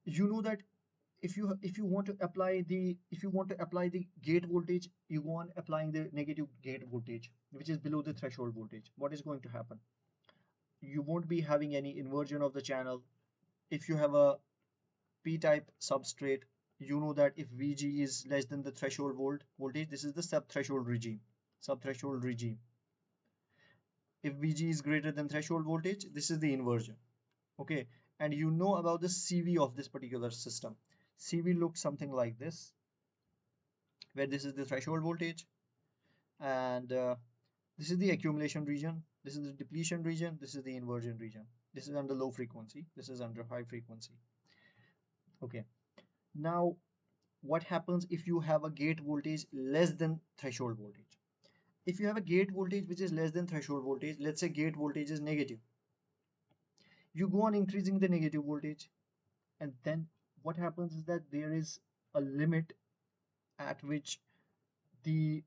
you know that if you want to apply the gate voltage, you go on applying the negative gate voltage, which is below the threshold voltage, what is going to happen? You won't be having any inversion of the channel. If you have a p-type substrate, you know that if Vg is less than the threshold voltage, this is the subthreshold regime. If Vg is greater than threshold voltage, this is the inversion. Okay, and you know about the CV of this particular system. CV looks something like this, where this is the threshold voltage, and this is the accumulation region, this is the depletion region, this is the inversion region. This is under low frequency, this is under high frequency. Okay, now what happens if you have a gate voltage less than threshold voltage? If you have a gate voltage which is less than threshold voltage, let's say gate voltage is negative, you go on increasing the negative voltage, and then what happens is that there is a limit at which the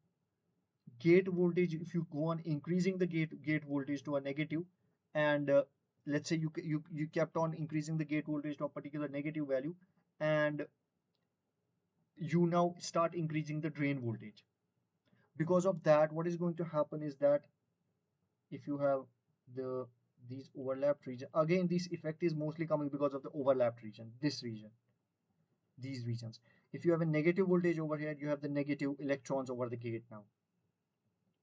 gate voltage, if you go on increasing the gate voltage to a negative, and let's say you kept on increasing the gate voltage to a particular negative value, and you now start increasing the drain voltage. Because of that, what is going to happen is that if you have these overlapped region, again this effect is mostly coming because of the overlapped region, this region, these regions. If you have a negative voltage over here, you have the negative electrons over the gate now.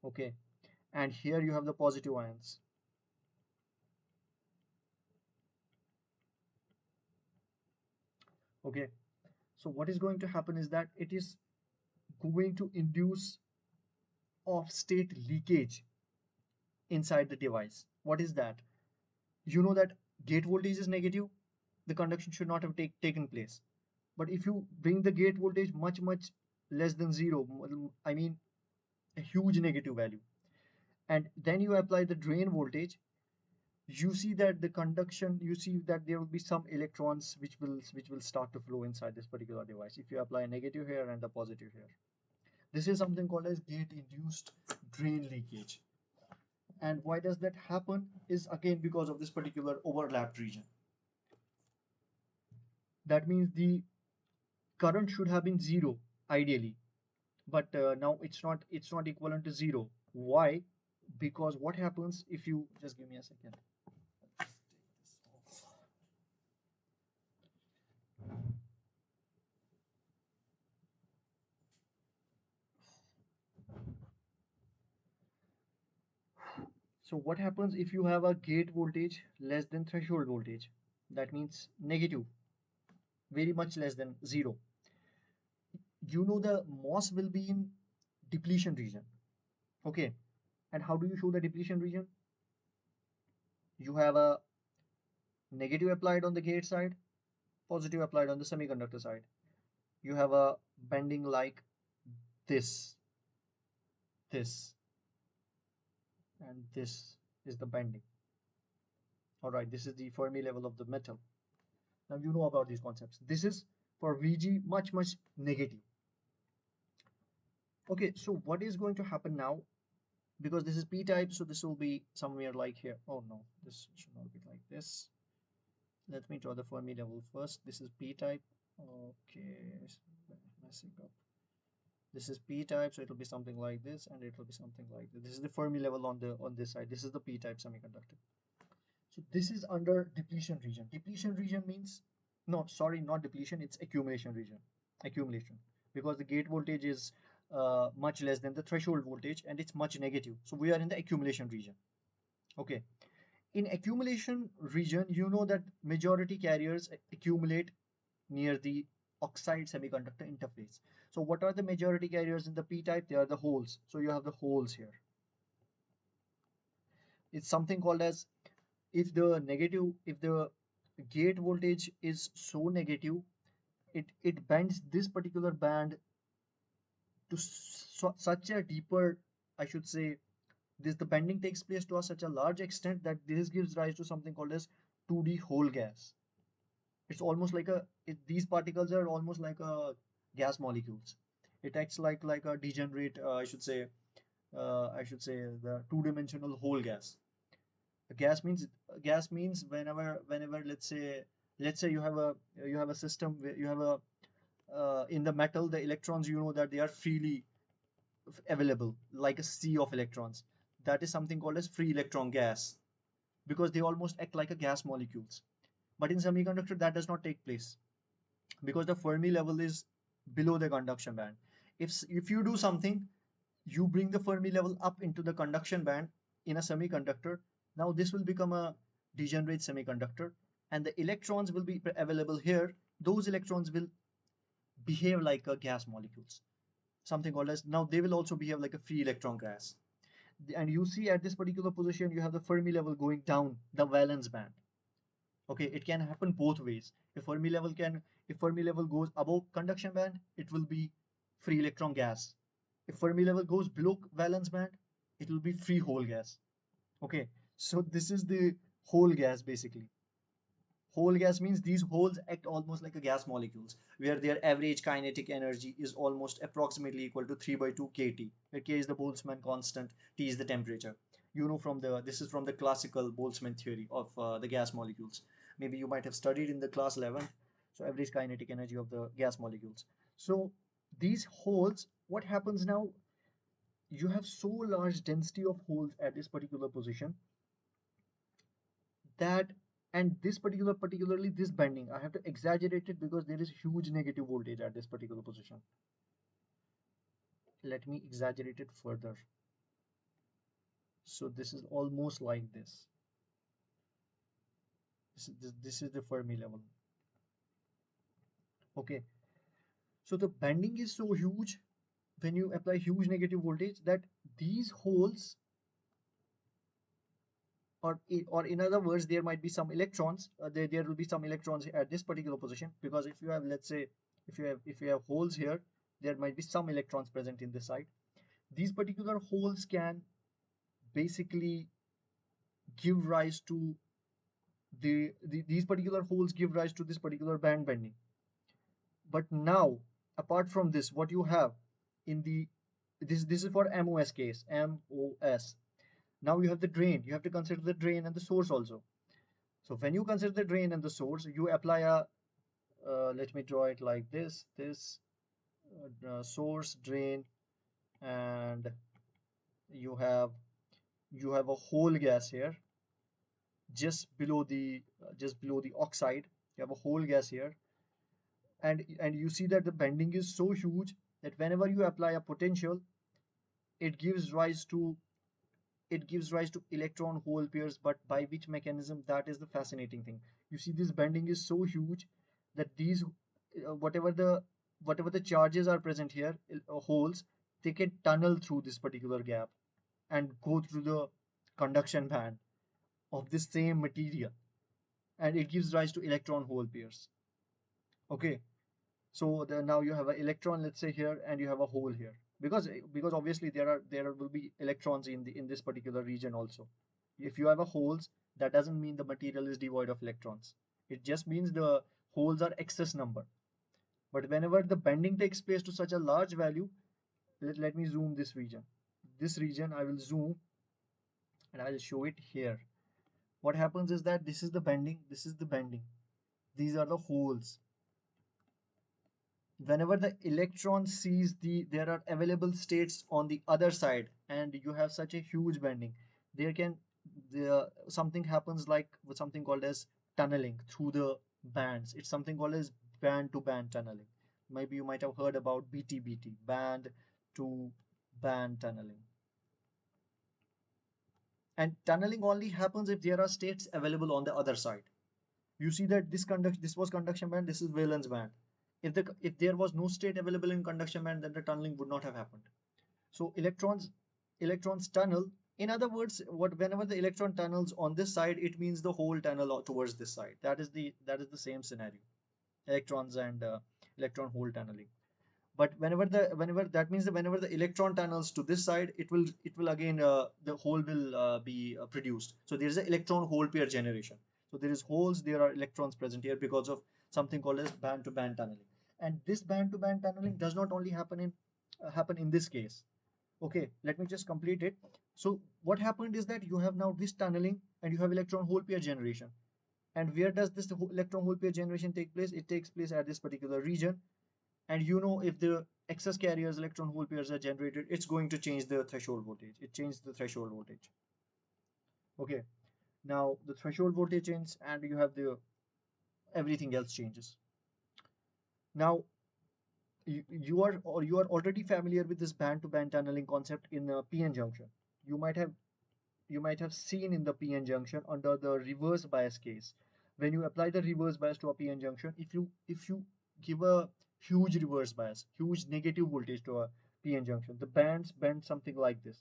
Okay, and here you have the positive ions. Okay, so what is going to happen is that it is going to induce off state leakage inside the device. What is that? You know that gate voltage is negative, the conduction should not have taken place. But if you bring the gate voltage much less than zero, I mean a huge negative value, and then you apply the drain voltage, you see that the conduction, you see that there will be some electrons which will start to flow inside this particular device if you apply a negative here and a positive here. This is something called as gate induced drain leakage. And why does that happen is again because of this particular overlapped region. That means the current should have been zero ideally, but now it's not equivalent to zero. Why? Because what happens if you just give me a second. So what happens if you have a gate voltage less than threshold voltage? That means negative, very much less than zero. You know the MOS will be in depletion region. Okay. And how do you show the depletion region? You have a negative applied on the gate side, positive applied on the semiconductor side. You have a bending like this, this, and this is the bending. All right, this is the Fermi level of the metal. Now you know about these concepts. This is for Vg much negative. Okay, so what is going to happen now? Because this is p-type, so this will be somewhere like here. Oh no, this should not be like this. Let me draw the Fermi level first. This is p-type. Okay, messing up. This is p-type, so it will be something like this, and it will be something like this. This is the Fermi level on this side. This is the p-type semiconductor. So this is under depletion region. Depletion region means, no, sorry, not depletion, it's accumulation region. Accumulation. Because the gate voltage is much less than the threshold voltage and it's much negative. So we are in the accumulation region. Okay. In accumulation region, you know that majority carriers accumulate near the oxide semiconductor interface. So what are the majority carriers in the p-type? They are the holes. So you have the holes here. It's something called as, if the gate voltage is so negative, it bends this particular band to such a deeper, I should say, this the bending takes place to a such a large extent that this gives rise to something called as 2D hole gas. It's almost like these particles are almost like a gas molecules. It acts like a degenerate, I should say the two-dimensional hole gas. Gas means whenever let's say you have a system where you have a in the metal, the electrons, you know that they are freely available like a sea of electrons. That is something called as free electron gas, because they almost act like a gas molecules. But in semiconductor that does not take place, because the Fermi level is below the conduction band. If you do something, you bring the Fermi level up into the conduction band in a semiconductor. Now this will become a degenerate semiconductor, and the electrons will be available here. Those electrons will behave like a gas molecules, something called as, now they will also behave like a free electron gas. And you see at this particular position you have the Fermi level going down the valence band. Okay, it can happen both ways. If Fermi level goes above conduction band, it will be free electron gas. If Fermi level goes below valence band, it will be free hole gas. Okay, so this is the hole gas basically. Hole gas means these holes act almost like a gas molecules, where their average kinetic energy is almost approximately equal to 3 by 2 kT, where K is the Boltzmann constant, T is the temperature. You know this is from the classical Boltzmann theory of the gas molecules. Maybe you might have studied in the class 11. So average kinetic energy of the gas molecules. So these holes, what happens now? You have so large density of holes at this particular position that, and this particularly this bending, I have to exaggerate it because there is huge negative voltage at this particular position. Let me exaggerate it further. So this is almost like this. This is the Fermi level. Okay, so the bending is so huge when you apply huge negative voltage that these holes, or in other words, there might be some electrons, there will be some electrons at this particular position, because if you have, let's say, if you have holes here, there might be some electrons present in this side. These particular holes can basically give rise to these particular holes give rise to this particular band bending. But now, apart from this, what you have in the this is for MOS case, MOS. Now you have the drain. You have to consider the drain and the source also. So when you consider the drain and the source, you apply a let me draw it like this source, drain, and you have a hole gas here just below the oxide. You have a hole gas here, and you see that the bending is so huge that whenever you apply a potential, it gives rise to electron hole pairs. But by which mechanism? That is the fascinating thing. You see, this bending is so huge that these whatever the charges are present here, holes, they can tunnel through this particular gap and go through the conduction band of this same material, and it gives rise to electron hole pairs. Okay, so now you have an electron, let's say, here, and you have a hole here, because obviously there will be electrons in this particular region also. If you have a holes, that doesn't mean the material is devoid of electrons. It just means the holes are excess number. But whenever the bending takes place to such a large value, let me zoom this region. This region I will zoom, and I will show it here. What happens is that this is the bending, this is the bending. These are the holes. Whenever the electron sees there are available states on the other side, and you have such a huge bending, there can something happens like with something called as tunneling through the bands. It's something called as band to band tunneling. Maybe you might have heard about BT, band to band tunneling. And tunneling only happens if there are states available on the other side. You see that this was conduction band, this is valence band. If there was no state available in conduction band, then the tunneling would not have happened. So electrons tunnel. In other words, whenever the electron tunnels on this side, it means the whole tunnel towards this side. That is the same scenario. Electrons and electron hole tunneling. But whenever that means that whenever the electron tunnels to this side, it will again the hole will be produced. So there is an electron hole pair generation. So there is holes, there are electrons present here because of something called as band to band tunneling. And this band to band tunneling does not only happen in this case. Okay, let me just complete it. So what happened is that you have now this tunneling and you have electron hole pair generation. And where does this electron hole pair generation take place? It takes place at this particular region. And if the excess carriers electron hole pairs are generated, it's going to change the threshold voltage. It changes the threshold voltage. Okay, now the threshold voltage changes, and you have the everything else changes. Now you are already familiar with this band to band tunneling concept in PN junction. You might have seen in the PN junction under the reverse bias case. When you apply the reverse bias to a PN junction, if you give a huge reverse bias, huge negative voltage to a PN junction, the bands bend something like this.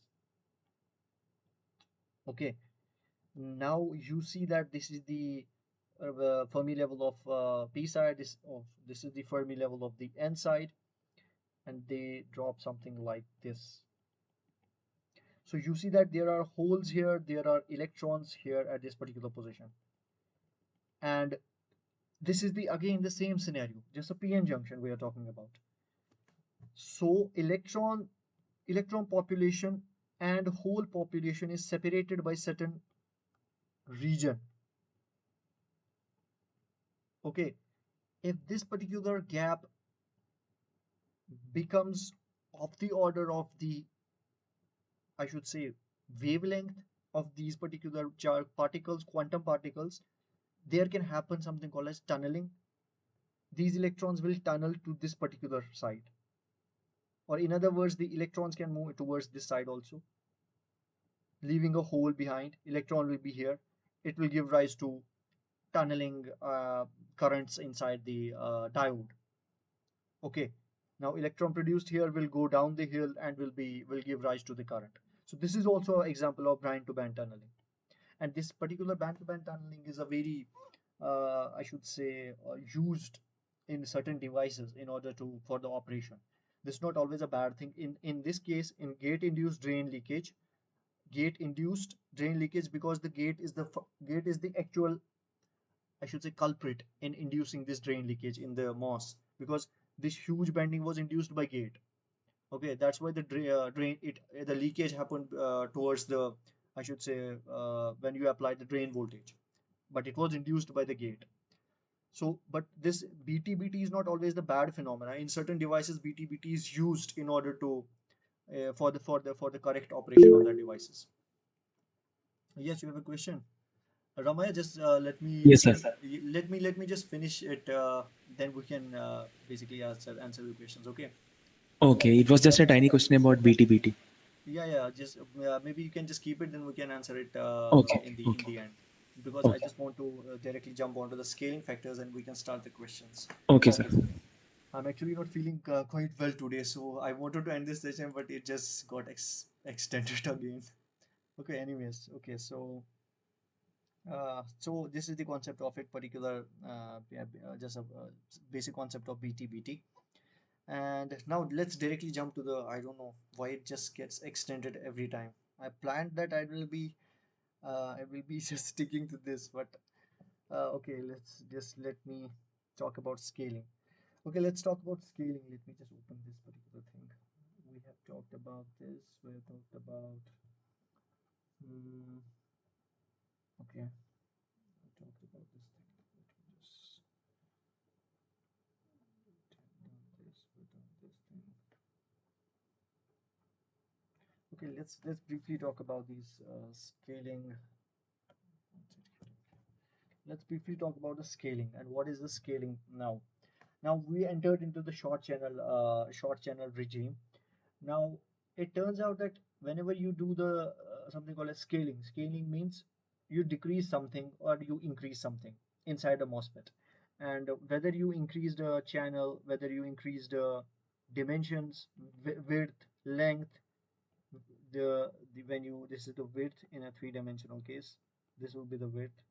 Okay, now you see that this is the Fermi level of P side. This is the Fermi level of the N side, and they drop something like this. So you see that there are holes here, there are electrons here at this particular position. And this is again the same scenario, just a PN junction we are talking about. So electron population and hole population is separated by certain region. Okay, if this particular gap becomes of the order of the, I should say, wavelength of these particular particles, quantum particles, there can happen something called as tunneling. These electrons will tunnel to this particular side, or in other words, the electrons can move towards this side also, leaving a hole behind. Electron will be here. It will give rise to tunneling currents inside the diode. Okay. Now electron produced here will go down the hill and will give rise to the current. So this is also an example of band to band tunneling. And this particular band to band tunneling is a very I should say used in certain devices in order to for the operation. This is not always a bad thing. In this case, in gate induced drain leakage, because the gate is the actual, I should say, culprit in inducing this drain leakage in the MOS, because this huge bending was induced by gate. Okay, that's why the drain it the leakage happened towards the, I should say, when you apply the drain voltage, but it was induced by the gate. So, but this BTBT is not always the bad phenomena. In certain devices, BTBT is used in order to for the correct operation of the devices. Yes, you have a question. Ramaya, just Yes, sir. let me just finish it. Then we can basically answer your questions. Okay. Okay, it was just a tiny question about BTBT. Yeah, yeah. Just maybe you can just keep it. Then we can answer it Okay, in okay, the end, because I okay, just want to directly jump onto the scaling factors and we can start the questions. okay, sir. I'm actually not feeling quite well today, so I wanted to end this session, but it just got extended again. Okay. Anyways. Okay. So this is the concept of it particular, yeah, just a basic concept of BT. And now let's directly jump to the, I don't know why it just gets extended every time. I planned that I will be just sticking to this, but okay, let me talk about scaling. Okay, let's talk about scaling. Let me just open this particular thing. We have talked about this. We have talked about. Hmm, okay, we talked about this thing. Let me just done this. We done this thing. Okay, let's briefly talk about these scaling. Let's briefly talk about the scaling and what is the scaling now. Now we entered into the short channel regime. Now it turns out that whenever you do the something called as scaling means you decrease something or you increase something inside a MOSFET, and whether you increase the channel, whether you increase the dimensions, width, length, the when you this is the width in a three-dimensional case. This will be the width.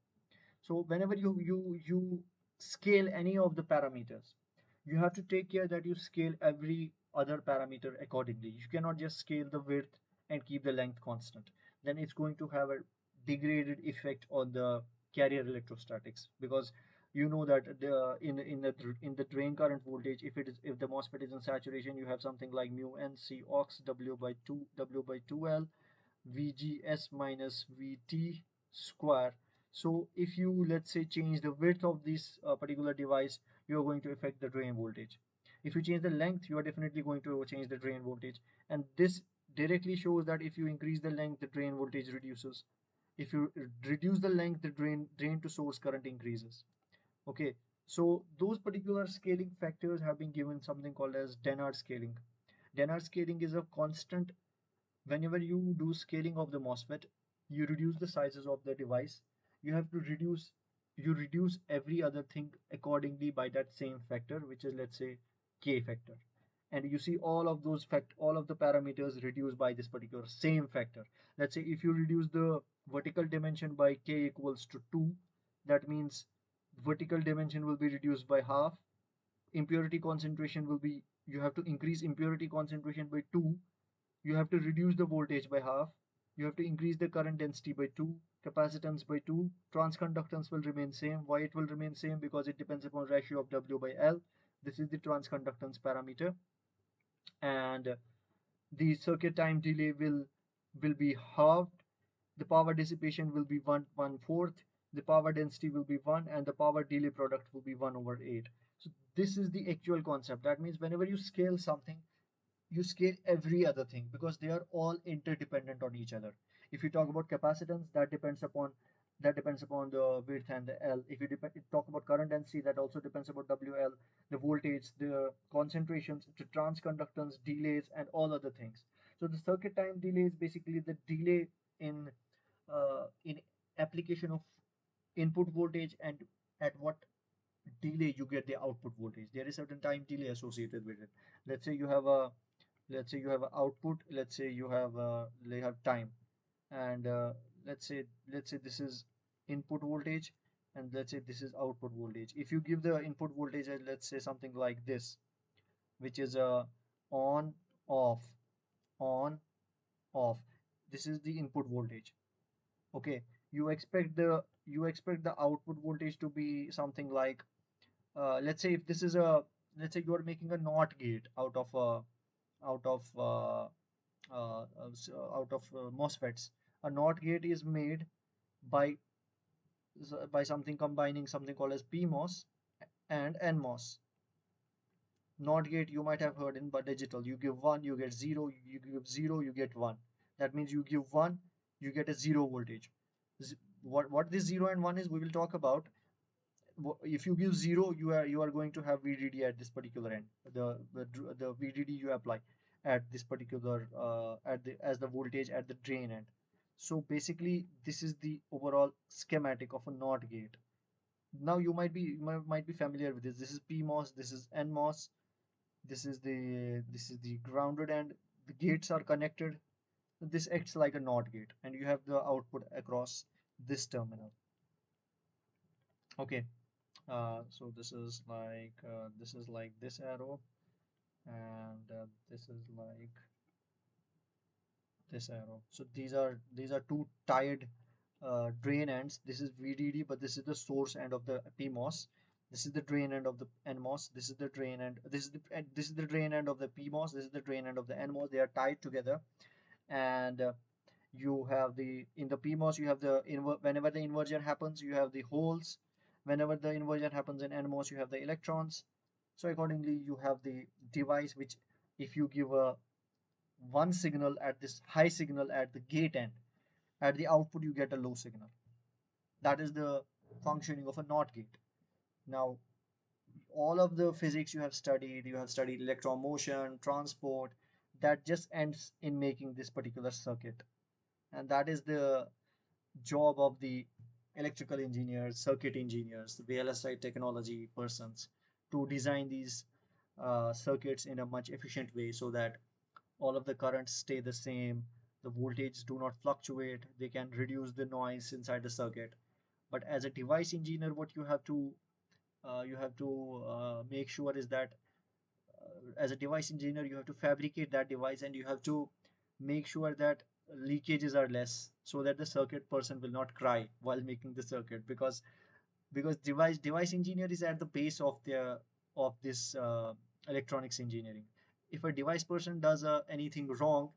So whenever you scale any of the parameters, you have to take care that you scale every other parameter accordingly. You cannot just scale the width and keep the length constant. Then it's going to have a degraded effect on the carrier electrostatics, because you know that in the drain current voltage, if the MOSFET is in saturation, you have something like mu NC ox W by 2L VGS minus VT square. So if you, let's say, change the width of this particular device, you are going to affect the drain voltage. If you change the length, you are definitely going to change the drain voltage. And this directly shows that if you increase the length, the drain voltage reduces. If you reduce the length, the drain to source current increases. Okay, so those particular scaling factors have been given something called as Dennard scaling. Dennard scaling is a constant. Whenever you do scaling of the MOSFET, you reduce the sizes of the device. You have to reduce every other thing accordingly by that same factor, which is, let's say, K factor. And you see all of the parameters reduced by this particular same factor. Let's say if you reduce the vertical dimension by K equals to 2, that means vertical dimension will be reduced by half. Impurity concentration will be, you have to increase impurity concentration by 2. You have to reduce the voltage by half. You have to increase the current density by 2, capacitance by 2. Transconductance will remain same. Why it will remain same? Because it depends upon ratio of W by L. This is the transconductance parameter. And the circuit time delay will be halved. The power dissipation will be one fourth. The power density will be 1, and the power delay product will be 1 over 8. So this is the actual concept. That means whenever you scale something, you scale every other thing, because they are all interdependent on each other. If you talk about capacitance, that depends upon the width and the L. If you talk about current density, that also depends upon WL, the voltage, the concentrations, the transconductance, delays, and all other things. So the circuit time delay is basically the delay in application of input voltage and at what delay you get the output voltage. There is certain time delay associated with it. Let's say you have a output. Let's say you have time, and let's say this is input voltage, and let's say this is output voltage. If you give the input voltage as, let's say, something like this, which is a on off on off, this is the input voltage. Okay, you expect the output voltage to be something like, let's say if this is a let's say you are making a NOT gate out of MOSFETs. A NOT gate is made by something combining something called as PMOS and NMOS. NOT gate you might have heard in but digital. You give one, you get zero. You give zero, you get one. That means you give one, you get a zero voltage. What this zero and one is, we will talk about. If you give zero, you are going to have VDD at this particular end. The VDD you apply at this particular at the as the voltage at the drain end. So basically, this is the overall schematic of a NOT gate. Now you might be familiar with this. This is PMOS. This is NMOS. This is the grounded end. The gates are connected. This acts like a NOT gate, and you have the output across this terminal. Okay. So this is like this arrow, and this is like this arrow. So these are two tied drain ends. This is VDD, but this is the source end of the PMOS. This is the drain end of the NMOS. This is the drain end. This is the drain end of the PMOS. This is the drain end of the NMOS. They are tied together, and you have in the PMOS you have whenever the inversion happens, you have the holes. Whenever the inversion happens in NMOS, you have the electrons. So accordingly, you have the device which, if you give a one signal at this high signal at the gate end, at the output you get a low signal. That is the functioning of a NOT gate. Now, all of the physics you have studied electron motion, transport, that just ends in making this particular circuit. And that is the job of the electrical engineers, circuit engineers, the VLSI technology persons, to design these circuits in a much efficient way, so that all of the currents stay the same, the voltage do not fluctuate, they can reduce the noise inside the circuit. But as a device engineer, what you have to make sure is that, as a device engineer, you have to fabricate that device, and you have to make sure that leakages are less, so that the circuit person will not cry while making the circuit, because device engineer is at the base of this electronics engineering. If a device person does anything wrong,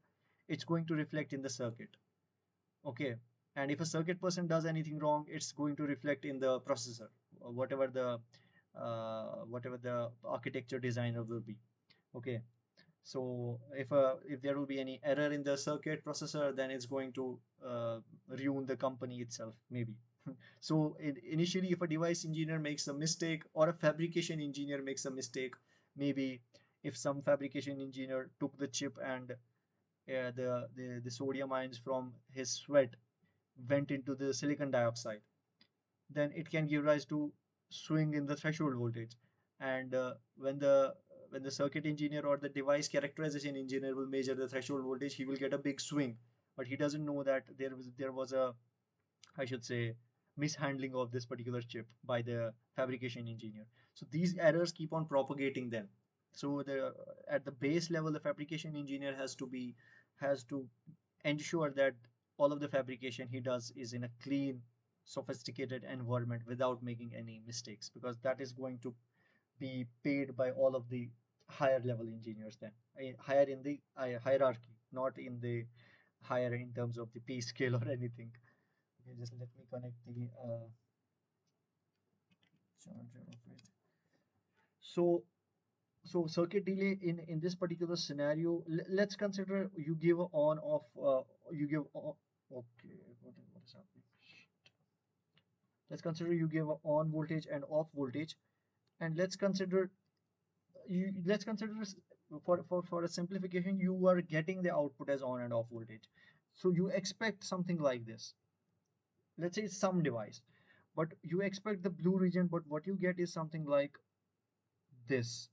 it's going to reflect in the circuit. Okay. And if a circuit person does anything wrong, it's going to reflect in the processor, or whatever the architecture designer will be. Okay. So if there will be any error in the circuit processor, then it's going to ruin the company itself, maybe. So initially, if a device engineer makes a mistake, or a fabrication engineer makes a mistake, maybe if some fabrication engineer took the chip, and the sodium ions from his sweat went into the silicon dioxide, then it can give rise to swing in the threshold voltage. And when the circuit engineer or the device characterization engineer will measure the threshold voltage, he will get a big swing, but he doesn't know that there was a, I should say, mishandling of this particular chip by the fabrication engineer. So these errors keep on propagating then. So at the base level, the fabrication engineer has to ensure that all of the fabrication he does is in a clean, sophisticated environment without making any mistakes, because that is going to be paid by all of the higher level engineers then, higher in the hierarchy, not in the higher in terms of the pay scale or anything. Okay, just let me connect the charger of it. So, circuit delay in this particular scenario, let's consider you give a on off. You give okay. What is happening? Let's consider you give a on voltage and off voltage, and let's consider for a simplification, you are getting the output as on and off voltage. So you expect something like this. Let's say it's some device. but you expect the blue region, but what you get is something like this,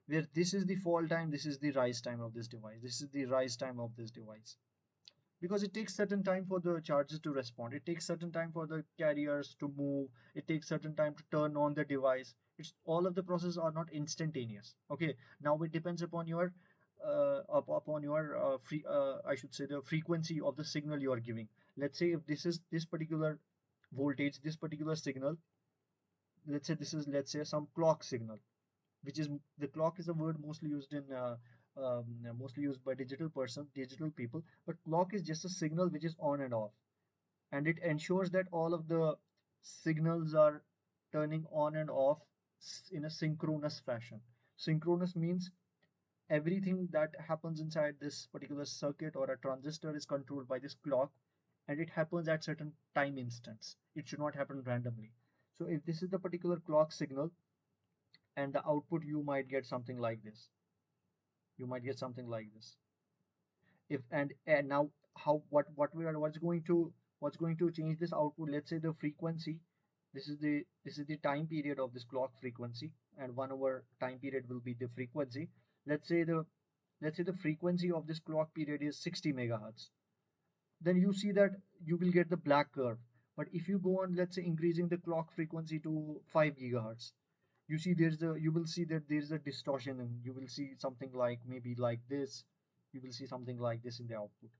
where this is the fall time, this is the rise time of this device, this is the rise time of this device. Because it takes certain time for the charges to respond, it takes certain time for the carriers to move, it takes certain time to turn on the device. It's all of the processes are not instantaneous. Okay, now it depends upon your upon your I should say the frequency of the signal you are giving. Let's say if this is this particular voltage, this particular signal, let's say this is, let's say, some clock signal, which is, the clock is a word mostly used in mostly used by digital people, but clock is just a signal which is on and off, and it ensures that all of the signals are turning on and off in a synchronous fashion. Synchronous means everything that happens inside this particular circuit or a transistor is controlled by this clock, and it happens at certain time instants. It should not happen randomly. So if this is the particular clock signal, and the output, you might get something like this. You might get something like this. If and now how what we are what's going to change this output? Let's say the frequency. This is the time period of this clock frequency, and 1 over time period will be the frequency. Let's say the let's say the frequency of this clock period is 60 megahertz. Then you see that you will get the black curve. But if you go on, let's say, increasing the clock frequency to 5 gigahertz, you will see that there's a distortion, and you will see something like maybe like this. You will see something like this in the output.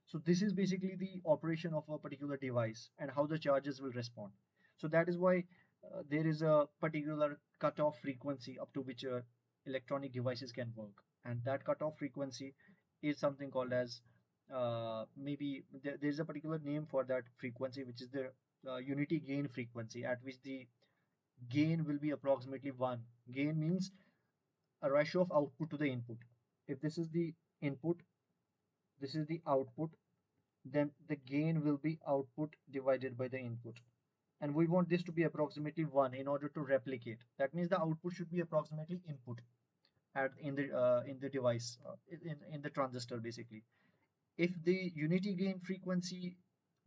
So this is basically the operation of a particular device and how the charges will respond. So that is why there is a particular cutoff frequency up to which electronic devices can work, and that cutoff frequency is something called as maybe there's a particular name for that frequency, which is the unity gain frequency, at which the gain will be approximately 1. Gain means a ratio of output to the input. If this is the input, this is the output, then the gain will be output divided by the input. And we want this to be approximately 1 in order to replicate. That means the output should be approximately input at in the device, in the transistor basically. If the unity gain frequency,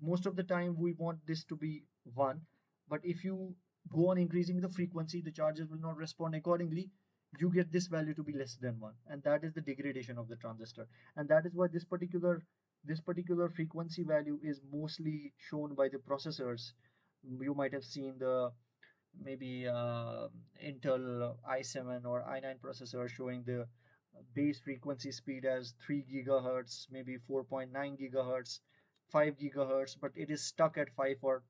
most of the time we want this to be 1, but if you go on increasing the frequency, the charges will not respond accordingly. You get this value to be less than 1, and that is the degradation of the transistor. And that is why this particular frequency value is mostly shown by the processors. You might have seen the maybe Intel i7 or i9 processor showing the base frequency speed as 3 gigahertz, maybe 4.9 gigahertz, 5 gigahertz, but it is stuck at 5 or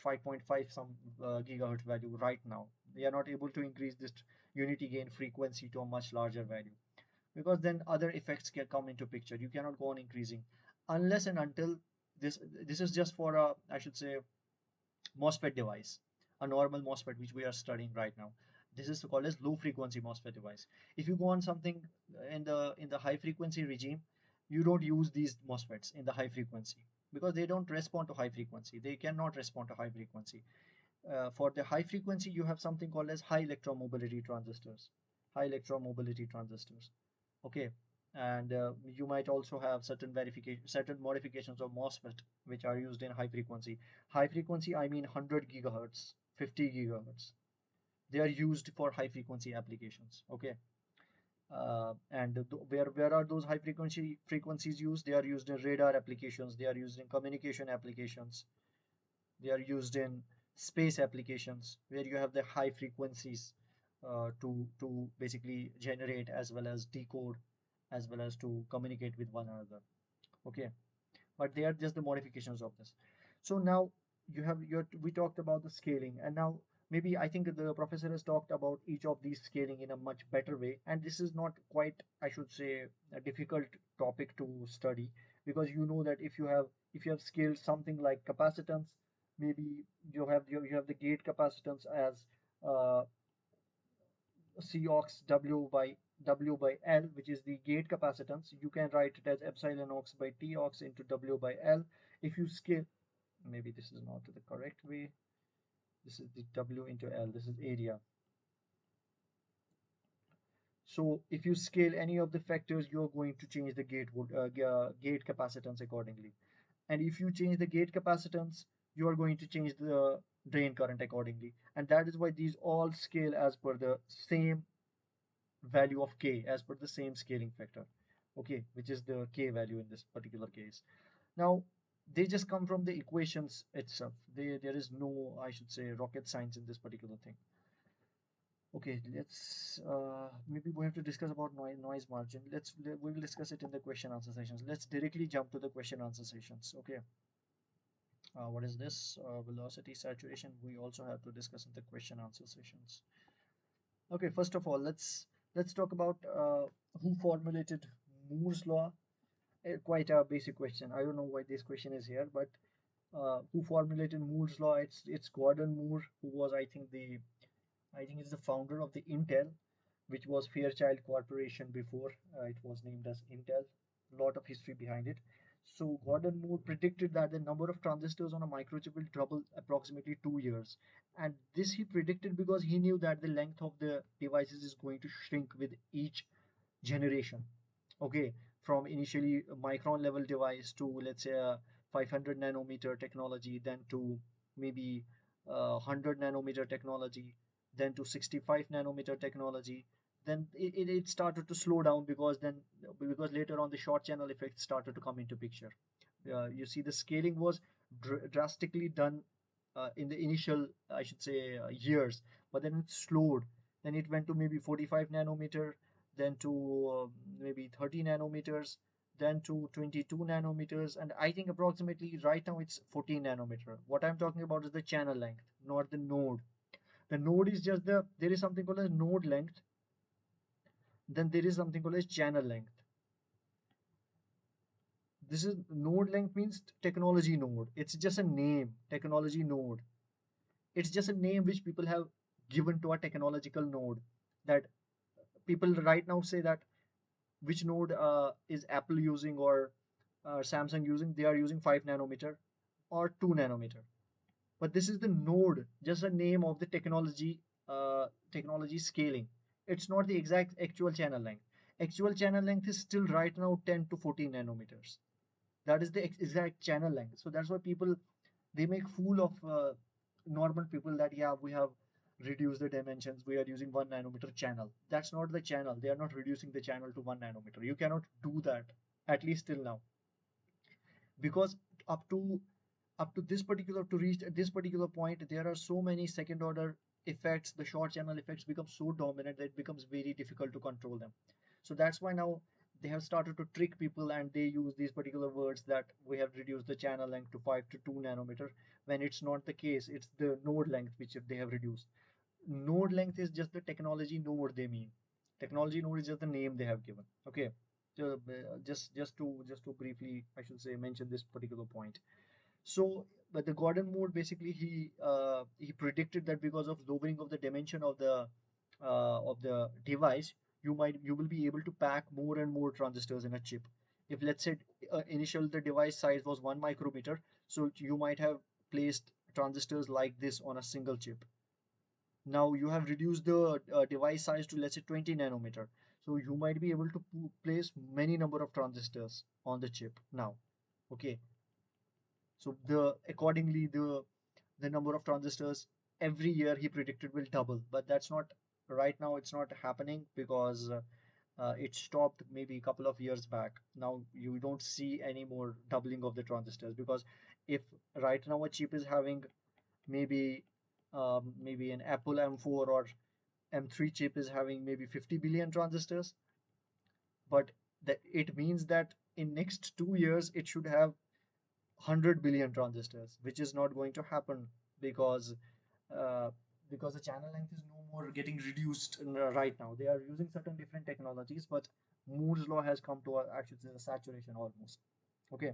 5.5 some gigahertz value right now. They are not able to increase this unity gain frequency to a much larger value, because then other effects can come into picture. You cannot go on increasing unless and until this is just for a, I should say, MOSFET device, a normal MOSFET which we are studying right now. This is called as low frequency MOSFET device. If you go on something in the high frequency regime, you don't use these MOSFETs in the high frequency, because they don't respond to high frequency. They cannot respond to high frequency. For the high frequency, you have something called as high electromobility transistors. High electromobility transistors. Okay, and you might also have certain modifications of MOSFET which are used in high frequency. High frequency, I mean 100 gigahertz, 50 gigahertz. They are used for high frequency applications. Okay, and where are those high frequencies used? They are used in radar applications. They are used in communication applications. They are used in space applications where you have the high frequencies to basically generate as well as decode as well as to communicate with one another. Okay, but they are just the modifications of this. So now we talked about the scaling, and now maybe I think the professor has talked about each of these scaling in a much better way, and this is not quite, I should say, a difficult topic to study, because you know that if you have scaled something like capacitance, maybe you have the gate capacitance as uh, Cox W by L, which is the gate capacitance. You can write it as epsilon ox by T ox into W by L. If you scale, maybe this is not the correct way. This is the W into L. This is area. So if you scale any of the factors, you're going to change the gate capacitance accordingly. And if you change the gate capacitance, you are going to change the drain current accordingly. And that is why these all scale as per the same value of K, as per the same scaling factor, okay, which is the K value in this particular case. Now, they just come from the equations itself. There is no, I should say, rocket science in this particular thing. Okay, let's maybe we have to discuss about noise margin. We will discuss it in the question answer sessions. Let's directly jump to the question answer sessions. Okay, what is this? Velocity saturation. We also have to discuss in the question answer sessions. Okay, first of all, let's talk about who formulated Moore's law. Quite a basic question. I don't know why this question is here, but who formulated Moore's law? It's Gordon Moore, who was I think it's the founder of the Intel, which was Fairchild Corporation before it was named as Intel. A lot of history behind it. So Gordon Moore predicted that the number of transistors on a microchip will double approximately 2 years. And this he predicted because he knew that the length of the devices is going to shrink with each generation. Okay, from initially a micron level device to let's say a 500 nanometer technology, then to maybe 100 nanometer technology, then to 65 nanometer technology. Then it started to slow down because later on the short channel effect started to come into picture. You see the scaling was drastically done in the initial, I should say, years, but then it slowed. Then it went to maybe 45 nanometer, then to maybe 30 nanometers, then to 22 nanometers, and I think approximately right now it's 14 nanometer. What I'm talking about is the channel length, not the node. The node is just there is something called as node length, then there is something called as channel length. This is node length means technology node. It's just a name, technology node. It's just a name which people have given to a technological node. That people right now say that which node is Apple using or Samsung using. They are using 5 nanometer or 2 nanometer. But this is the node, just a name of the technology scaling. It's not the exact actual channel length. Actual channel length is still right now 10 to 14 nanometers. That is the exact channel length. So that's why people they make fool of normal people that yeah, we have reduced the dimensions, we are using 1 nanometer channel. That's not the channel. They are not reducing the channel to 1 nanometer. You cannot do that, at least till now, because up to this particular to reach at this particular point there are so many second order effects. The short channel effects become so dominant that it becomes very difficult to control them. So that's why now they have started to trick people and they use these particular words that we have reduced the channel length to 5 to 2 nanometer, when it's not the case. It's the node length which they have reduced. Node length is just the technology node they mean. Technology node is just the name they have given. Okay, so just to briefly, I should say, mention this particular point. So, but the Gordon Moore basically he predicted that because of lowering of the dimension of the device, you will be able to pack more and more transistors in a chip. If let's say initial the device size was 1 micrometer, so you might have placed transistors like this on a single chip. Now you have reduced the device size to let's say 20 nanometer, so you might be able to place many number of transistors on the chip now. Okay, so the accordingly the number of transistors every year he predicted will double, but that's not right now. It's not happening because it stopped maybe a couple of years back. Now you don't see any more doubling of the transistors because if right now a chip is having maybe maybe an Apple M4 or M3 chip is having maybe 50 billion transistors, but that it means that in next 2 years it should have 100 billion transistors, which is not going to happen because uh, because the channel length is no more getting reduced right now. They are using certain different technologies, but Moore's law has come to actually a saturation almost. Okay,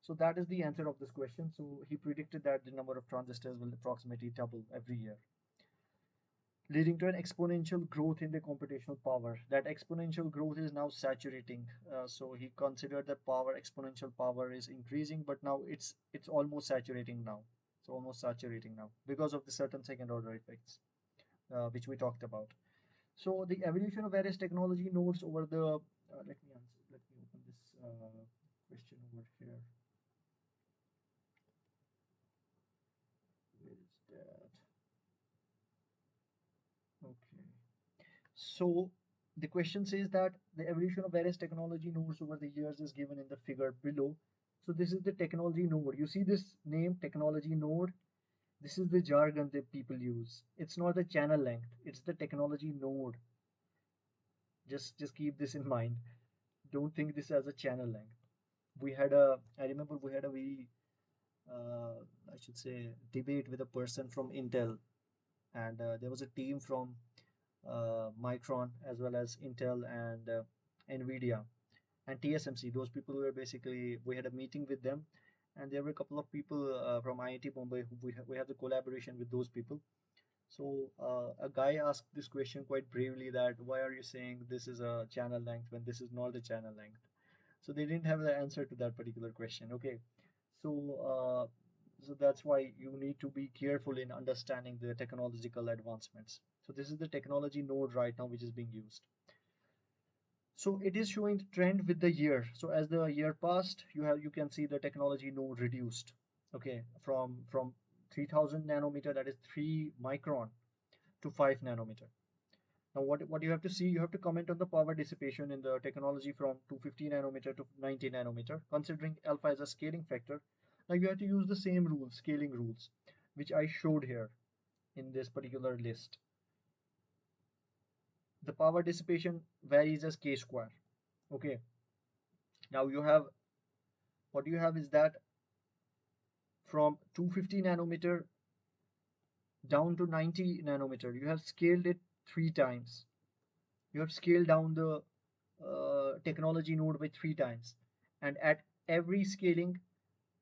so that is the answer of this question. So he predicted that the number of transistors will approximately double every year, leading to an exponential growth in the computational power. That exponential growth is now saturating. So he considered that power exponential power is increasing, but now it's almost saturating now. It's almost saturating now because of the certain second order effects, which we talked about. So the evolution of various technology nodes over the let me open this question over here. So the question says that the evolution of various technology nodes over the years is given in the figure below. So this is the technology node. You see this name, technology node. This is the jargon that people use. It's not the channel length. It's the technology node. Just keep this in mind. Don't think this as a channel length. I remember we had a very, I should say, debate with a person from Intel, and there was a team from Micron as well as Intel and Nvidia and TSMC. Those people were basically, we had a meeting with them, and there were a couple of people from IIT Bombay who we have the collaboration with those people. So a guy asked this question quite bravely that why are you saying this is a channel length when this is not the channel length? So they didn't have the answer to that particular question. Okay, so so that's why you need to be careful in understanding the technological advancements. So this is the technology node right now which is being used. So it is showing the trend with the year. So as the year passed, you can see the technology node reduced. Okay, from 3000 nanometer, that is 3 micron, to 5 nanometer. Now what you have to see, you have to comment on the power dissipation in the technology from 250 nanometer to 90 nanometer, considering alpha as a scaling factor. Now you have to use the same rules, scaling rules, which I showed here in this particular list. The power dissipation varies as k square. Okay, now what you have is that from 250 nanometer down to 90 nanometer, you have scaled it 3 times. You have scaled down the technology node by 3 times, and at every scaling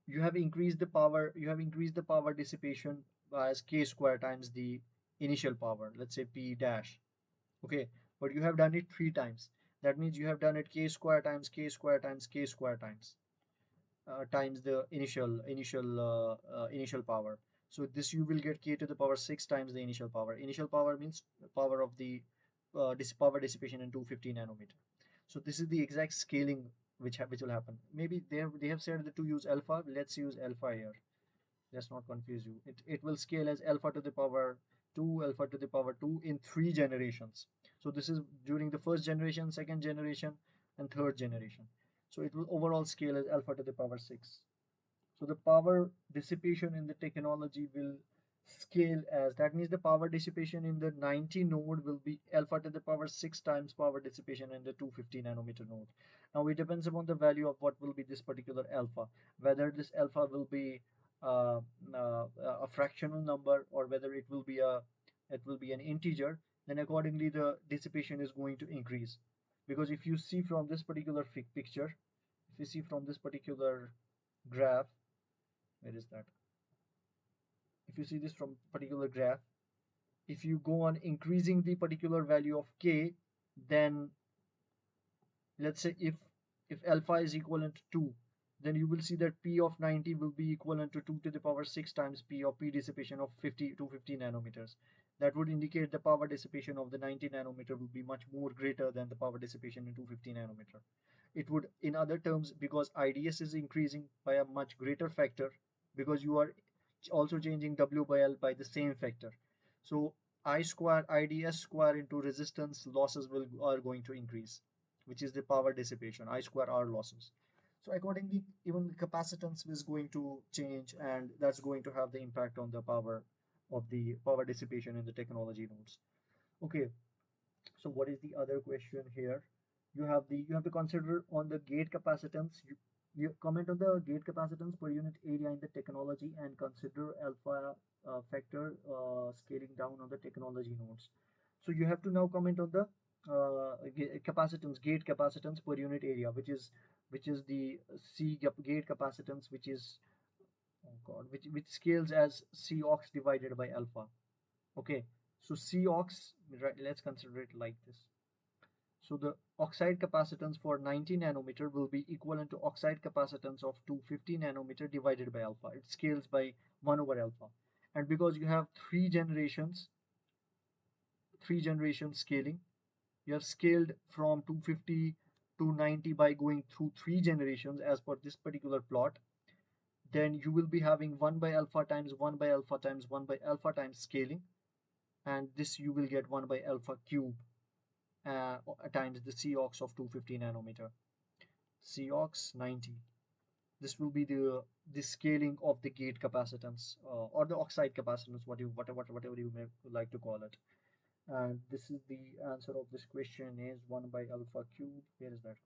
you have increased the power dissipation by as k square times the initial power, let's say p dash. Okay, but you have done it 3 times. That means you have done it k square times k square times k square times the initial power. So this you will get k to the power 6 times the initial power. Initial power means power of the power dissipation in 250 nanometer. So this is the exact scaling which will happen. Maybe they have said that to use alpha. Let's use alpha here. Let's not confuse you. It will scale as alpha to the power 2, alpha to the power 2 in 3 generations. So this is during the first generation, second generation, and third generation. So it will overall scale as alpha to the power 6. So the power dissipation in the technology will scale as, that means the power dissipation in the 90 node will be alpha to the power 6 times power dissipation in the 250 nanometer node. Now it depends upon the value of what will be this particular alpha, whether this alpha will be uh, a fractional number or whether it will be an integer. Then accordingly the dissipation is going to increase, because if you see from this particular picture, if you see from this particular graph, where is that? If you see this from particular graph, if you go on increasing the particular value of k, then let's say if alpha is equivalent to 2, then you will see that p of 90 will be equivalent to 2 to the power 6 times p, or p dissipation of 50 nanometers. That would indicate the power dissipation of the 90 nanometer will be much more greater than the power dissipation in 250 nanometer. It would, in other terms, because IDS is increasing by a much greater factor, because you are also changing W by L by the same factor. So I square IDS square into resistance losses are going to increase, which is the power dissipation, I square R losses. So accordingly, even the capacitance is going to change, and that's going to have the impact on the power dissipation in the technology nodes. Okay, so what is the other question here? You have to consider on the gate capacitance. You comment on the gate capacitance per unit area in the technology, and consider alpha factor scaling down on the technology nodes. So you have to now comment on the gate capacitance per unit area, which is the gate capacitance, which is, oh god, which scales as C ox divided by alpha. Okay, so C ox, right, let's consider it like this. So the oxide capacitance for 90 nanometer will be equivalent to oxide capacitance of 250 nanometer divided by alpha. It scales by 1 over alpha. And because you have three generations scaling, you have scaled from 250 to 90 by going through 3 generations as per this particular plot, then you will be having 1 by alpha times 1 by alpha times 1 by alpha times scaling, and this you will get 1 by alpha cube. times the COX of 250 nanometer. COX 90. This will be the scaling of the gate capacitance or the oxide capacitance, whatever you may like to call it. And this is the answer of this question is 1 by alpha cube. Where is that?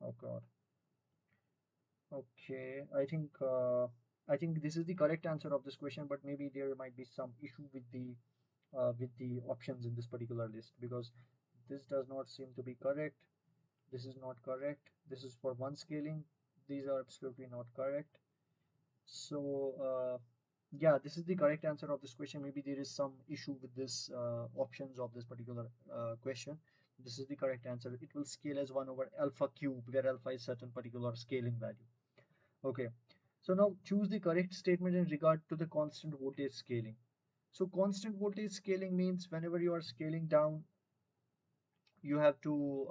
Oh God. Okay, I think this is the correct answer of this question, but maybe there might be some issue with the options in this particular list, because this does not seem to be correct. This is not correct. This is for one scaling. These are absolutely not correct. So yeah, this is the correct answer of this question. Maybe there is some issue with this options of this particular question. This is the correct answer. It will scale as 1 over alpha cube, where alpha is certain particular scaling value. Okay, so now choose the correct statement in regard to the constant voltage scaling. So constant voltage scaling means whenever you are scaling down, you have to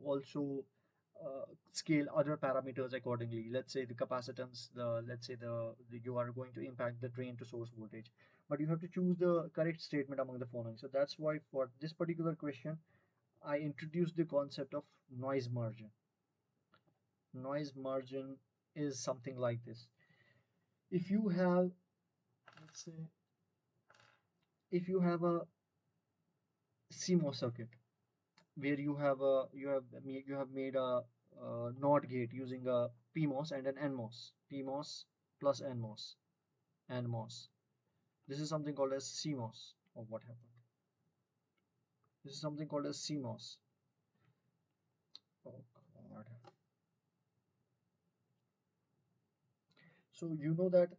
also scale other parameters accordingly. Let's say the capacitance, let's say you are going to impact the drain to source voltage, but you have to choose the correct statement among the following. So that's why for this particular question, I introduced the concept of noise margin. Noise margin is something like this. If you have, let's say, if you have a CMOS circuit where you have made a NOT gate using a PMOS and an NMOS, PMOS plus NMOS. This is something called as CMOS. Or what happened? This is something called as CMOS. Oh God. So you know that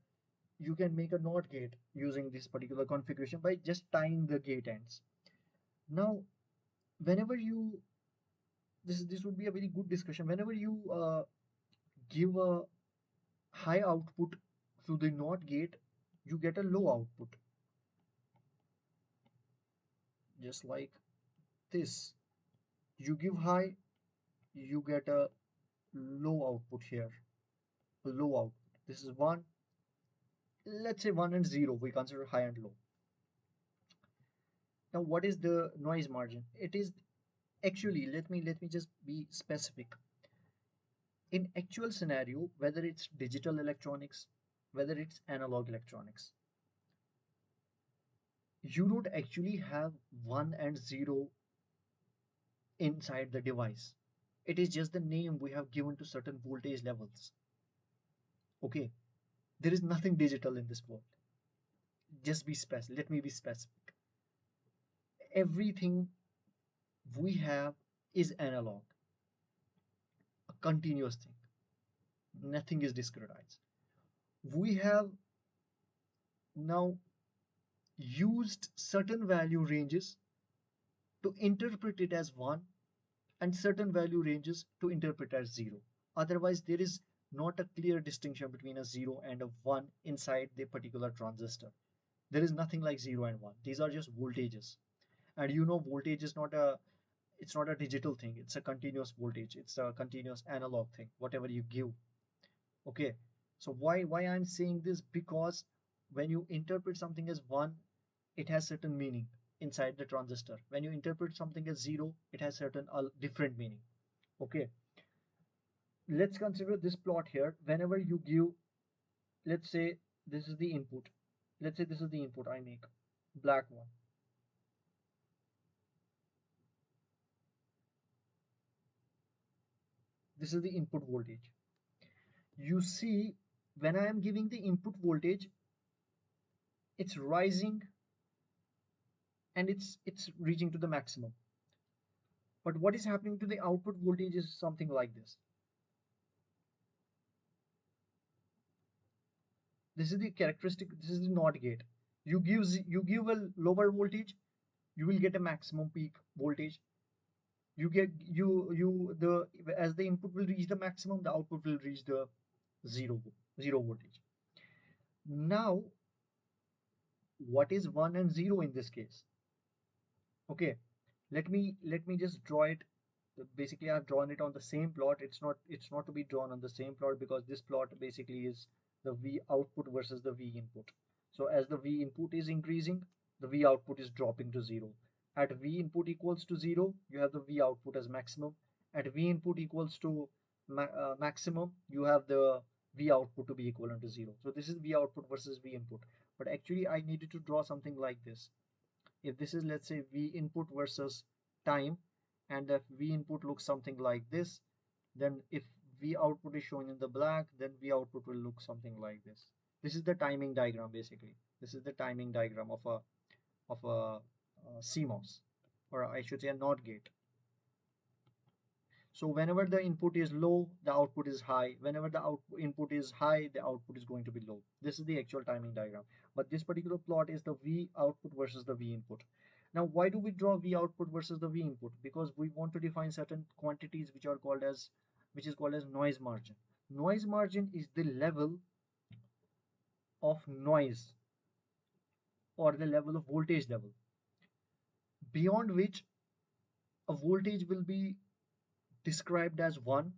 you can make a NOT gate using this particular configuration by just tying the gate ends. Now, whenever you this would be a very good discussion. Whenever you give a high output through the NOT gate, you get a low output, just like this. You give high, you get a low output here, a low output. This is 1, let's say 1 and 0, we consider high and low. Now, what is the noise margin? It is actually, let me just be specific. In actual scenario, whether it's digital electronics, whether it's analog electronics, you don't actually have 1 and 0 inside the device. It is just the name we have given to certain voltage levels. Okay, there is nothing digital in this world. Just be specific. Let me be specific. Everything we have is analog, a continuous thing. Nothing is discretized. We have now used certain value ranges to interpret it as 1 and certain value ranges to interpret as 0. Otherwise, there is not a clear distinction between a 0 and a 1 inside the particular transistor. There is nothing like 0 and 1. These are just voltages. And you know, voltage is not a it's not a digital thing. It's a continuous voltage. It's a continuous analog thing, whatever you give. Okay. So why I'm saying this? Because when you interpret something as 1, it has certain meaning inside the transistor. When you interpret something as 0, it has certain different meaning. Okay. Let's consider this plot here. Whenever you give, let's say this is the input. Let's say this is the input I make, black one. This is the input voltage. You see, when I am giving the input voltage, it's rising and it's reaching to the maximum. But what is happening to the output voltage is something like this. This is the characteristic. This is the NOT gate. You give a lower voltage, you will get a maximum peak voltage. You get you the as the input will reach the maximum, the output will reach the zero zero voltage. Now, what is 1 and 0 in this case? Okay, let me just draw it. Basically, I've drawn it on the same plot. It's not to be drawn on the same plot because this plot basically is the V output versus the V input. So as the V input is increasing, the V output is dropping to 0. At V input equals to 0, you have the V output as maximum. At V input equals to maximum, you have the V output to be equivalent to 0. So this is V output versus V input. But actually, I needed to draw something like this. If this is, let's say, V input versus time, and if V input looks something like this, then if V output is shown in the black, then V output will look something like this. This is the timing diagram basically. This is the timing diagram of a CMOS, or I should say a NOT gate. So whenever the input is low, the output is high. Whenever the input is high, the output is going to be low. This is the actual timing diagram. But this particular plot is the V output versus the V input. Now, why do we draw V output versus the V input? Because we want to define certain quantities which is called as noise margin. Noise margin is the level of noise, or the level of voltage level, beyond which a voltage will be described as 1,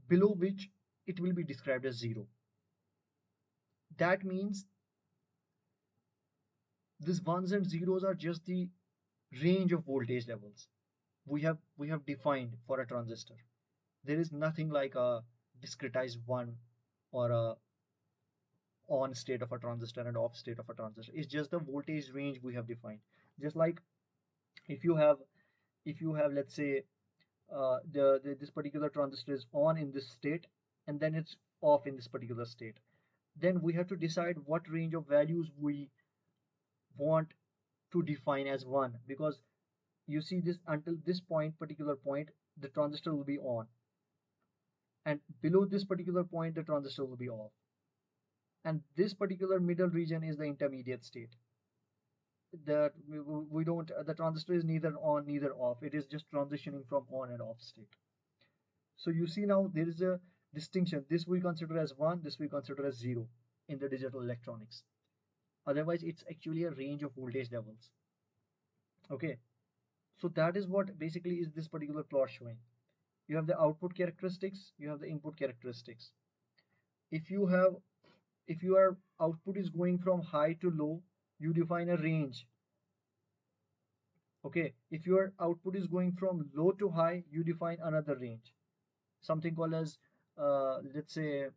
below which it will be described as 0. That means these ones and zeros are just the range of voltage levels we have defined for a transistor. There is nothing like a discretized one, or a on state of a transistor and off state of a transistor. It's just the voltage range we have defined. Just like if you have let's say this particular transistor is on in this state, and then it's off in this particular state, then we have to decide what range of values we want to define as 1, because you see this, until this particular point, the transistor will be on, and below this particular point the transistor will be off, and this particular middle region is the intermediate state. That we don't the transistor is neither on neither off, it is just transitioning from on and off state. So you see now there is a distinction. This we consider as 1, this we consider as 0 in the digital electronics. Otherwise it's actually a range of voltage levels. Okay, so that is what basically is this particular plot showing. You have the output characteristics, you have the input characteristics. If you have if your output is going from high to low, you define a range. Okay, if your output is going from low to high, you define another range, something called as let's say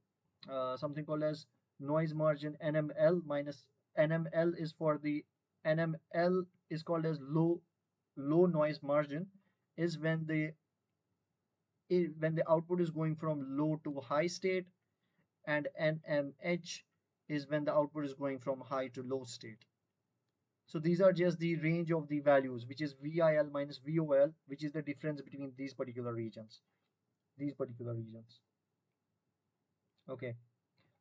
something called as noise margin NML minus. NML is for the NML is called as low noise margin, is when the output is going from low to high state, and NMH is when the output is going from high to low state. So these are just the range of the values, which is VIL minus VOL, which is the difference between these particular regions. Okay,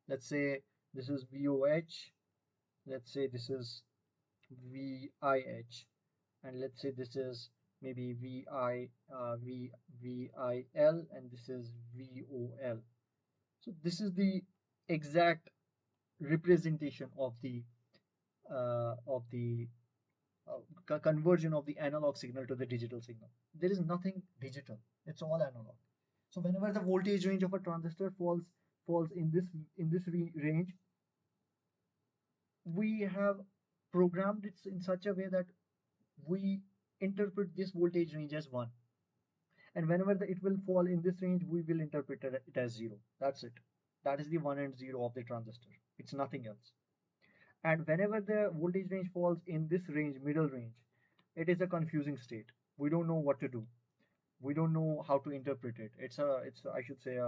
let's say this is VOH, let's say this is VIH, and let's say this is maybe VIL, and this is VOL. So this is the exact representation of the conversion of the analog signal to the digital signal. There is nothing digital; it's all analog. So whenever the voltage range of a transistor falls in this range, we have programmed it in such a way that we interpret this voltage range as 1, and whenever it will fall in this range, we will interpret it as 0. That's it. That is the 1 and 0 of the transistor. It's nothing else. And whenever the voltage range falls in this range, middle range, it is a confusing state. We don't know what to do. We don't know how to interpret it. It's I should say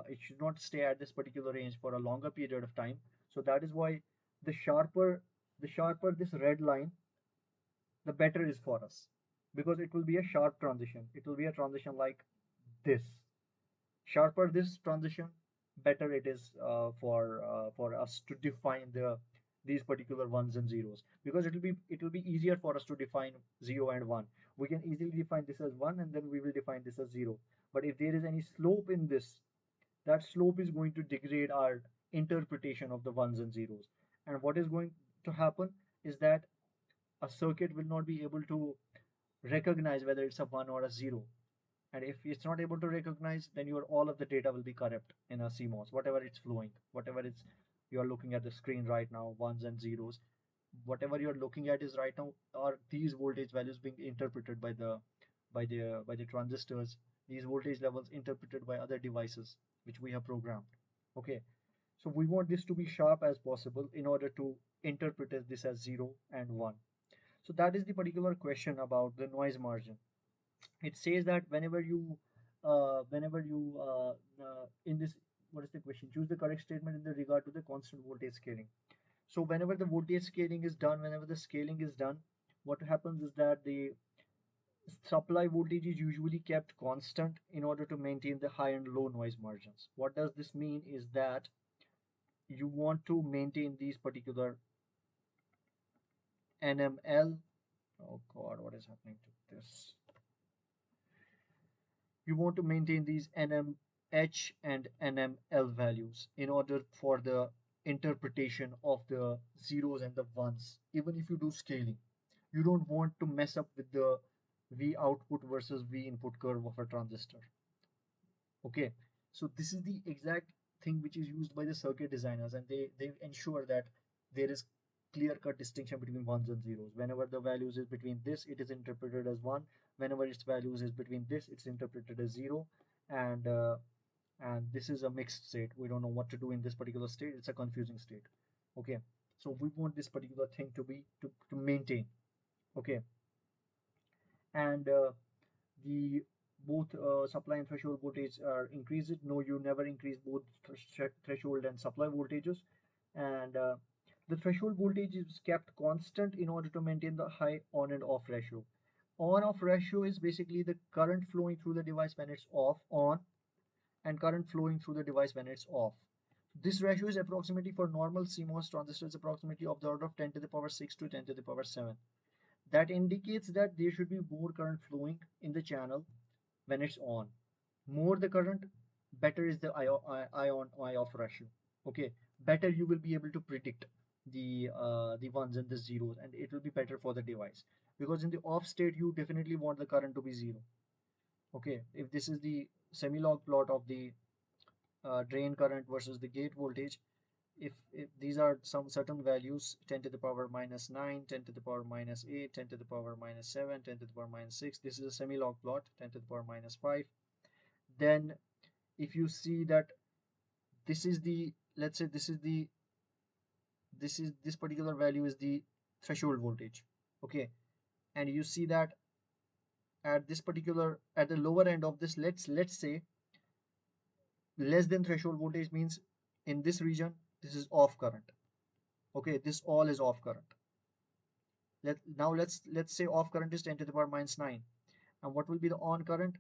it should not stay at this particular range for a longer period of time. So that is why the sharper this red line, the better is for us, because it will be a sharp transition. It will be a transition like this. Sharper this transition, better it is for us to define these particular ones and zeros, because it will be easier for us to define 0 and 1. We can easily define this as 1, and then we will define this as 0. But if there is any slope in this, that slope is going to degrade our interpretation of the ones and zeros. And what is going to happen is that a circuit will not be able to recognize whether it's a 1 or a 0. And if it's not able to recognize, then your all of the data will be corrupt in a CMOS, whatever it's flowing, whatever it's, you are looking at the screen right now, ones and zeros. whatever you're looking at is right now are these voltage values being interpreted by the transistors, these voltage levels interpreted by other devices which we have programmed. Okay, so we want this to be sharp as possible in order to interpret this as 0 and 1. So that is the particular question about the noise margin. It says that in this, what is the question, choose the correct statement in the regard to the constant voltage scaling. So whenever the voltage scaling is done, whenever the scaling is done, what happens is that the supply voltage is usually kept constant in order to maintain the high and low noise margins. What does this mean is that you want to maintain these particular NML. Oh God, what is happening to this? You want to maintain these NMH and NML values in order for the interpretation of the zeros and the ones. Even if you do scaling, you don't want to mess up with the V output versus V input curve of a transistor. Okay, so this is the exact thing which is used by the circuit designers, and they ensure that there is clear cut distinction between ones and zeros. Whenever the values is between this, it is interpreted as one. Whenever its values is between this, it's interpreted as zero. And and this is a mixed state. We don't know what to do in this particular state. It's a confusing state. Okay, so we want this particular thing to be to maintain. Okay, and the both supply and threshold voltage are increased. No, you never increase both threshold and supply voltages. And the threshold voltage is kept constant in order to maintain the high on and off ratio. On off ratio is basically the current flowing through the device when it's off on, and current flowing through the device when it's off. This ratio is approximately for normal CMOS transistors approximately of the order of 10 to the power 6 to 10 to the power 7. That indicates that there should be more current flowing in the channel when it's on. More the current, better is the ion off ratio. Okay, better you will be able to predict the ones and the zeros, and it will be better for the device, because in the off state you definitely want the current to be zero. Okay, if this is the semi-log plot of the drain current versus the gate voltage, if these are some certain values, 10 to the power minus 9, 10 to the power minus 8, 10 to the power minus 7, 10 to the power minus 6, this is a semi-log plot, 10 to the power minus 5. Then if you see that this is the, let's say this particular value is the threshold voltage. Okay, and you see that at this particular, at the lower end of this, let's say less than threshold voltage means in this region this is off current. Okay, this all is off current. Let's say off current is 10 to the power minus 9, and what will be the on current?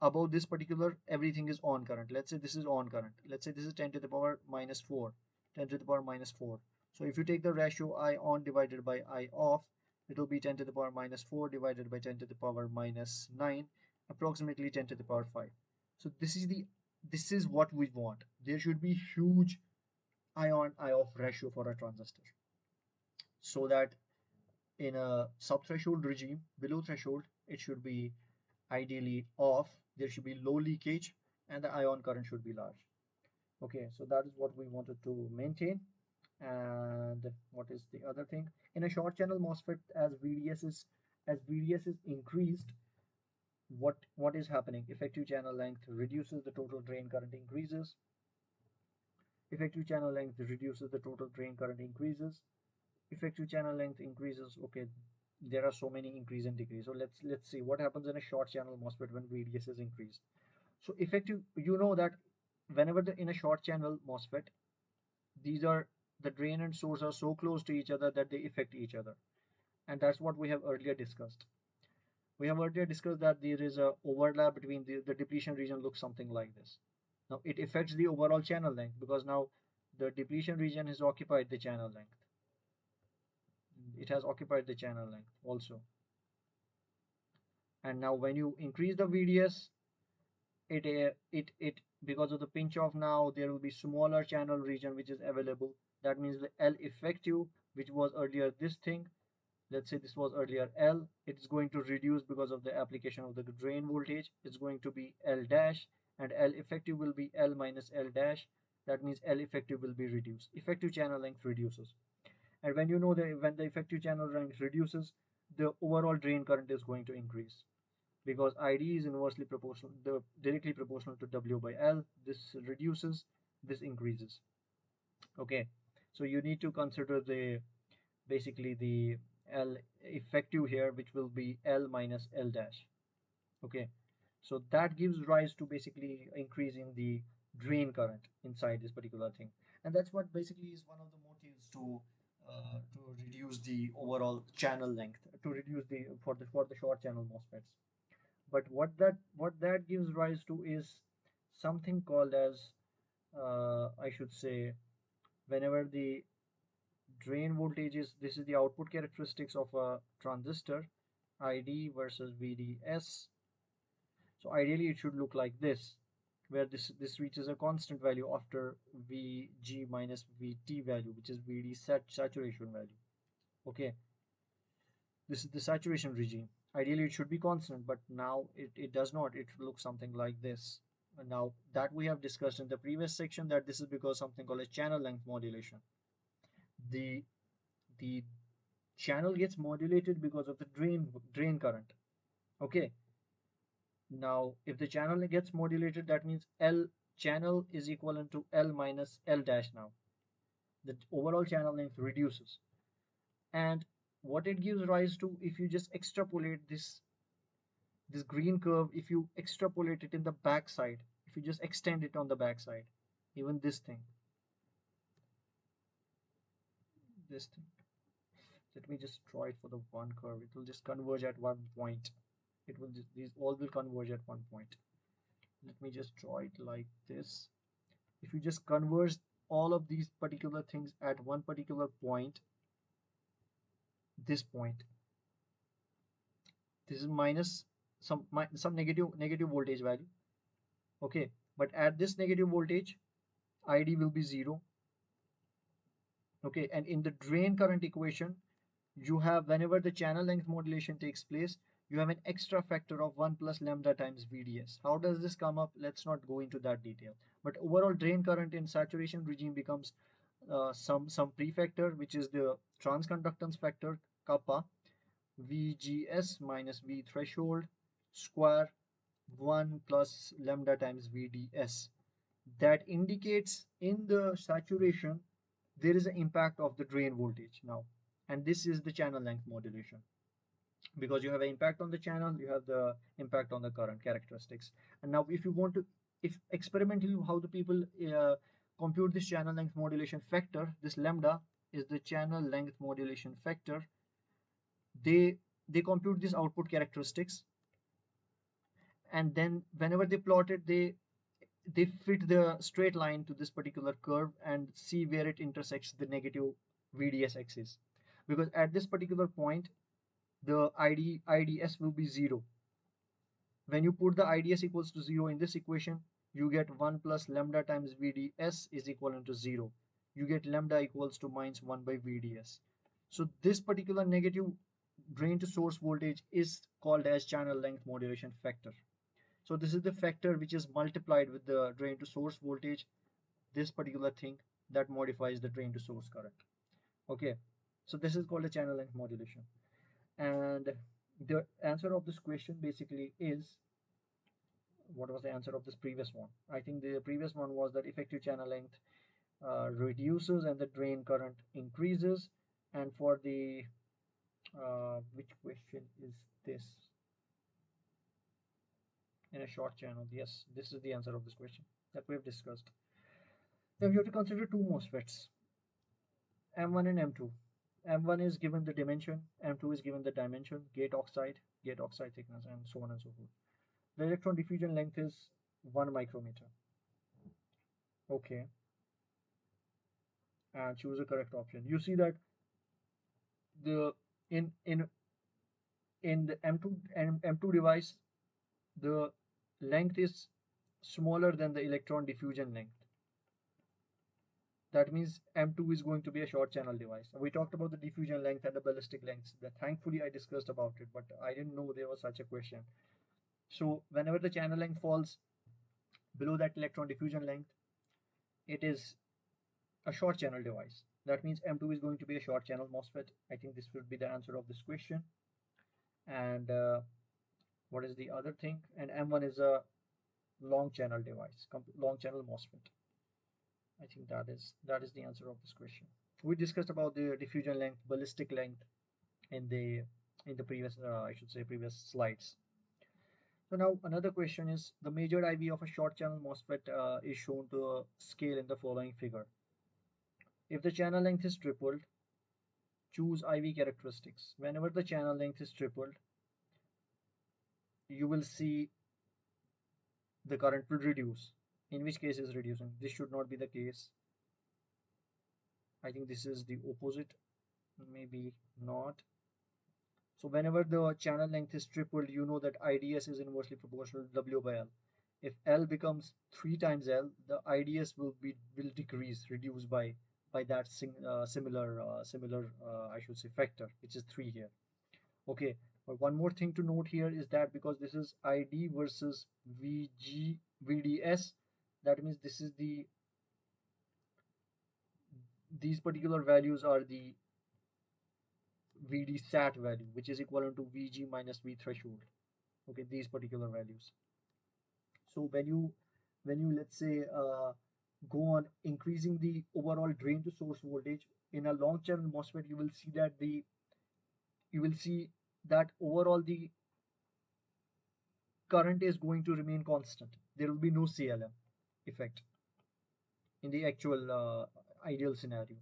Above this particular, everything is on current. Let's say this is on current. Let's say this is 10 to the power minus 4, 10 to the power minus 4. So if you take the ratio I on divided by I off, it will be 10 to the power minus 4 divided by 10 to the power minus 9, approximately 10 to the power 5. So this is what we want. There should be huge I on I off ratio for a transistor, so that in a sub-threshold regime, below threshold, it should be ideally off. There should be low leakage, and the ion current should be large. Okay, so that is what we wanted to maintain. And what is the other thing? In a short channel MOSFET, as VDS is increased, what is happening? Effective channel length reduces, the total drain current increases. Effective channel length reduces, the total drain current increases. Effective channel length increases. Okay, there are so many increase and decrease. So let's see what happens in a short channel MOSFET when VDS is increased. So effective, you know that whenever in a short channel MOSFET, these are the drain and source are so close to each other that they affect each other, and that's what we have earlier discussed. We have earlier discussed that there is a overlap between the depletion region looks something like this. Now it affects the overall channel length because now the depletion region has occupied the channel length. It has occupied the channel length also. And now when you increase the VDS, it because of the pinch off, now there will be smaller channel region which is available. That means the L effective, which was earlier this thing, let's say this was earlier L, it's going to reduce because of the application of the drain voltage. It's going to be L dash, and L effective will be L minus L dash. That means L effective will be reduced. Effective channel length reduces. And when you know that when the effective channel length reduces, the overall drain current is going to increase because ID is inversely proportional, directly proportional to W by L. This reduces, this increases. Okay, so you need to consider the basically the L effective here, which will be L minus L dash. Okay, so that gives rise to basically increasing the drain current inside this particular thing, and that's what basically is one of the motives to reduce the overall channel length, to reduce the for the short channel MOSFETs. But what that gives rise to is something called as I should say, whenever the drain voltage is, this is the output characteristics of a transistor, ID versus VDS. So ideally it should look like this, where this reaches a constant value after Vg minus Vt value, which is Vd saturation value. Okay, this is the saturation regime. Ideally it should be constant, but now it does not. It looks something like this. And now that we have discussed in the previous section, that this is because something called a channel length modulation. The channel gets modulated because of the drain current. Okay, now if the channel gets modulated, that means L channel is equivalent to L minus L dash. Now the overall channel length reduces, and what it gives rise to, if you just extrapolate this green curve, if you extrapolate it in the back side, if you just extend it on the back side, even this thing, let me just draw it for the one curve. It will just converge at one point. It will just, these all will converge at one point. Let me just draw it like this. If you just converge all of these particular things at one particular point, this point, this is minus some negative voltage value. Okay, but at this negative voltage, ID will be 0. Okay, and in the drain current equation, you have, whenever the channel length modulation takes place, you have an extra factor of 1 plus lambda times VDS. How does this come up? Let's not go into that detail. But overall drain current in saturation regime becomes some prefactor, which is the transconductance factor kappa, VGS minus V threshold square 1 plus lambda times VDS. That indicates in the saturation there is an impact of the drain voltage now, and this is the channel length modulation. Because you have an impact on the channel, you have the impact on the current characteristics. And now if you want to, if experimentally how the people compute this channel length modulation factor, this lambda is the channel length modulation factor. They compute these output characteristics, and then whenever they plot it, they fit the straight line to this particular curve and see where it intersects the negative VDS axis. Because at this particular point, the IDS will be 0. When you put the IDS equals to 0 in this equation, you get 1 plus lambda times VDS is equivalent to 0. You get lambda equals to minus 1 by VDS. So this particular negative drain to source voltage is called as channel length modulation factor. So this is the factor which is multiplied with the drain to source voltage, this particular thing that modifies the drain to source current. Okay, so this is called a channel length modulation. And the answer of this question basically is, what was the answer of this previous one? I think the previous one was that effective channel length reduces and the drain current increases. And for the which question is this? In a short channel, yes, this is the answer of this question that we have discussed. Now we have to consider two MOSFETs, M1 and M2. M1 is given the dimension, M2 is given the dimension, gate oxide thickness, and so on and so forth. The electron diffusion length is 1 micrometer. Okay, and choose a correct option. You see that the in the M2 device, the length is smaller than the electron diffusion length. That means M2 is going to be a short channel device. We talked about the diffusion length and the ballistic lengths. That thankfully I discussed about it, but I didn't know there was such a question. So whenever the channel length falls below that electron diffusion length, it is a short channel device. That means M2 is going to be a short channel MOSFET. I think this would be the answer of this question. And what is the other thing? And M1 is a long channel device, long channel MOSFET. I think that is the answer of this question. We discussed about the diffusion length, ballistic length in the previous, I should say, previous slides. So now another question is the measured IV of a short channel MOSFET is shown to scale in the following figure. If the channel length is tripled, choose IV characteristics. Whenever the channel length is tripled, you will see the current will reduce. In which case is reducing? This should not be the case. I think this is the opposite. Maybe not. So whenever the channel length is tripled, you know that IDS is inversely proportional to W by L. If L becomes 3 times L, the IDS will decrease, reduce by that similar I should say factor, which is 3 here. Okay, but one more thing to note here is that because this is ID versus VDS, that means these particular values are the VD sat value, which is equivalent to VG minus V threshold. Okay, these particular values. So when you let's say go on increasing the overall drain to source voltage in a long channel MOSFET, you will see that overall the current is going to remain constant. There will be no CLM effect in the actual ideal scenario.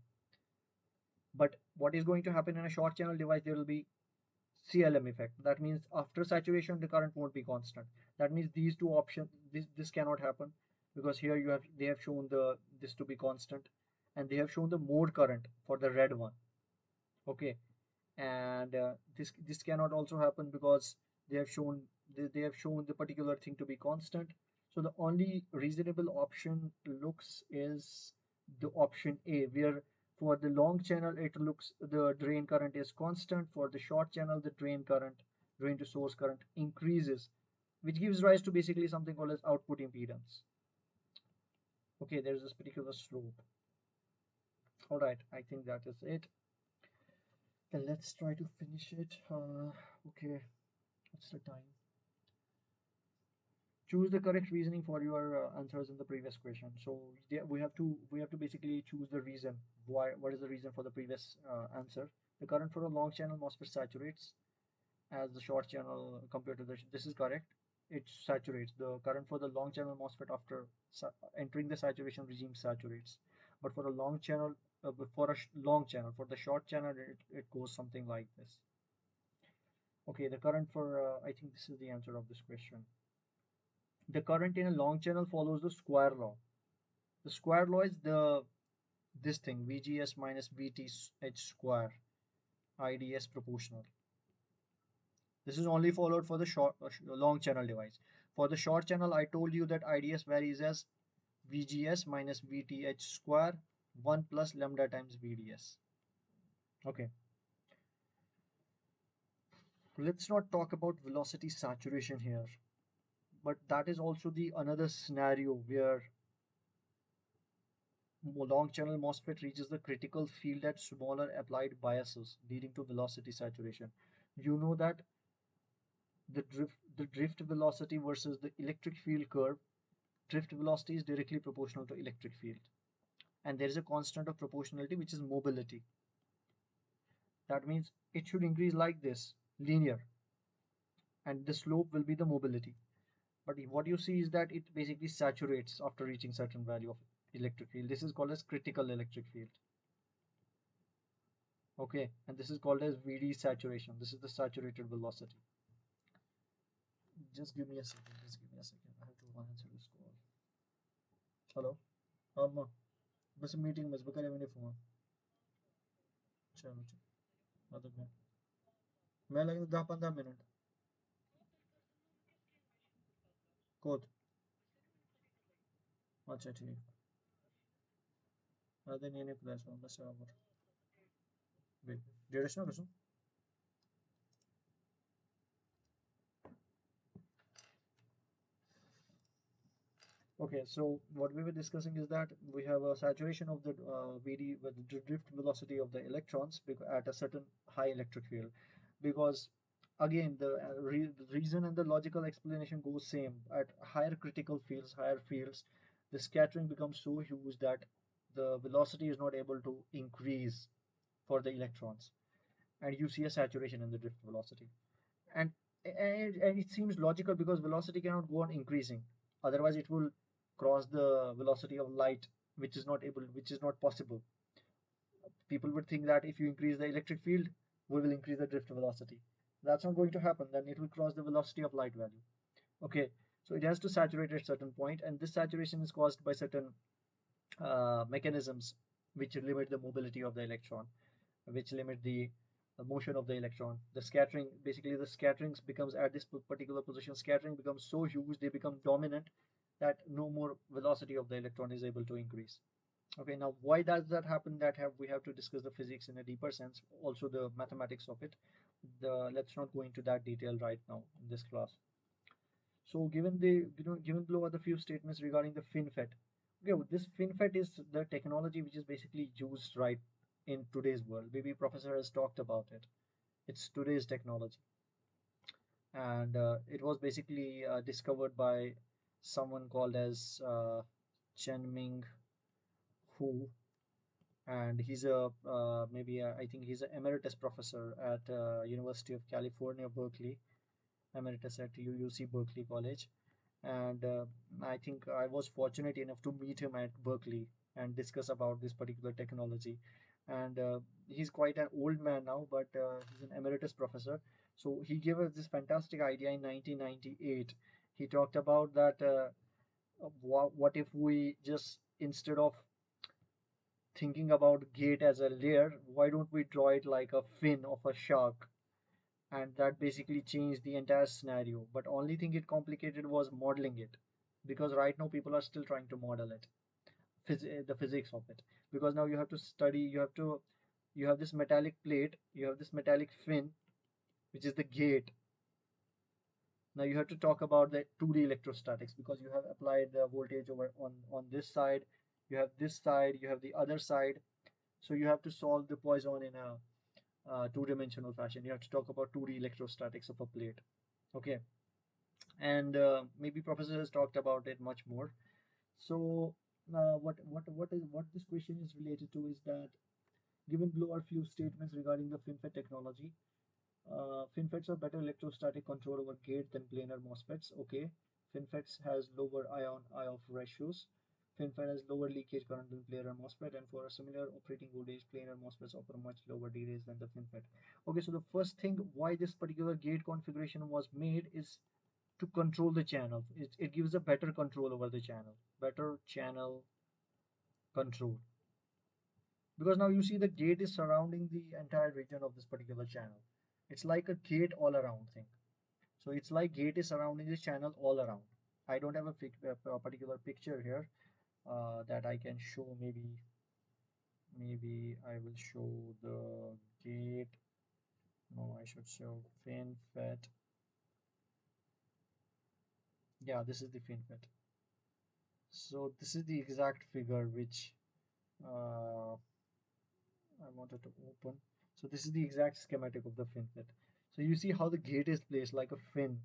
But what is going to happen in a short channel device? There will be CLM effect. That means after saturation, the current won't be constant. That means these two options, this cannot happen because here they have shown this to be constant, and they have shown the mode current for the red one. Okay, and this cannot also happen because they have shown the particular thing to be constant. So the only reasonable option looks is the option A, where for the long channel it looks the drain current is constant. For the short channel, the drain to source current increases, which gives rise to basically something called as output impedance. Okay, there's this particular slope. All right, I think that is it. Then let's try to finish it. Okay, what's the time? Choose the correct reasoning for your answers in the previous question. So we have to basically choose the reason. What is the reason for the previous answer? The current for a long channel MOSFET saturates as the short channel compared to this is correct. It saturates. The current for the long channel MOSFET after entering the saturation regime saturates. But for a long channel, long channel, for the short channel, it goes something like this. Okay, the current for I think this is the answer of this question. The current in a long channel follows the square law. The square law is this thing VGS minus VTH square, IDS proportional. This is only followed for the long channel device. For the short channel, I told you that IDS varies as VGS minus VTH square 1 plus lambda times VDS. Okay. Let's not talk about velocity saturation here, but that is also the another scenario where long channel MOSFET reaches the critical field at smaller applied biases, leading to velocity saturation. You know that the drift velocity versus the electric field curve, drift velocity is directly proportional to electric field. And there is a constant of proportionality, which is mobility. That means it should increase like this, linear, and the slope will be the mobility. But what you see is that it basically saturates after reaching certain value of electric field. This is called as critical electric field. Okay, and this is called as VD saturation. This is the saturated velocity. Just give me a second. Just give me a second. I have to answer this call. Hello. अम्मा बस meeting में बकरे मैंने phone चलो चलो मतलब मैं लगे 10-15 मिनट कोत अच्छा ठीक هذا نيني بلاش بس أمر بيت جريش نقصه Okay, so what we were discussing is that we have a saturation of the VD with the drift velocity of the electrons at a certain high electric field, because again the reason and the logical explanation goes same. At higher critical fields, higher fields, the scattering becomes so huge that the velocity is not able to increase for the electrons, and you see a saturation in the drift velocity. and and it seems logical because velocity cannot go on increasing, otherwise it will cross the velocity of light, which is not possible. People would think that if you increase the electric field, we will increase the drift velocity. That's not going to happen, then it will cross the velocity of light value. Okay, so it has to saturate at a certain point, and this saturation is caused by certain mechanisms which limit the mobility of the electron, which limit the motion of the electron. The scattering, basically the scattering becomes at this particular position, scattering becomes so huge, they become dominant, that no more velocity of the electron is able to increase. Okay, now why does that happen? That have we have to discuss the physics in a deeper sense, also the mathematics of it. Let's not go into that detail right now in this class. So given below are the few statements regarding the FinFET. Okay, well, this FinFET is the technology which is basically used right in today's world. Maybe Professor has talked about it. It's today's technology, and it was basically discovered by someone called as Chen Ming Hu, and he's a I think he's an emeritus professor at University of California, Berkeley, emeritus at UC Berkeley College. And I think I was fortunate enough to meet him at Berkeley and discuss about this particular technology. And he's quite an old man now, but he's an emeritus professor. So he gave us this fantastic idea in 1998. He talked about that what if we just, instead of thinking about gate as a layer, why don't we draw it like a fin of a shark? And that basically changed the entire scenario. But only thing it complicated was modeling it, because right now people are still trying to model it, the physics of it. Because now you have to study, you have this metallic plate, you have this metallic fin, which is the gate. Now you have to talk about the 2D electrostatics, because you have applied the voltage over on this side, you have this side, you have the other side. So you have to solve the Poisson in a two-dimensional fashion. You have to talk about 2D electrostatics of a plate. Okay, and maybe professor has talked about it much more. So what this question is related to is that given below are few statements regarding the FinFET technology. FinFETs are better electrostatic control over gate than planar MOSFETs. Okay, FinFETs has lower ion-off ratios. FinFET has lower leakage current than planar MOSFET, and for a similar operating voltage, planar MOSFETs offer much lower delays than the FinFET. Okay, so the first thing why this particular gate configuration was made is to control the channel. It gives a better control over the channel, better channel control. Because now you see the gate is surrounding the entire region of this particular channel. It's like a gate all around thing. So it's like gate is surrounding the channel all around. I don't have a particular picture here that I can show. Maybe I will show the gate. No, I should show FinFET. Yeah, this is the FinFET. So this is the exact figure which uh, I wanted to open. So this is the exact schematic of the FinFET. So you see how the gate is placed like a fin,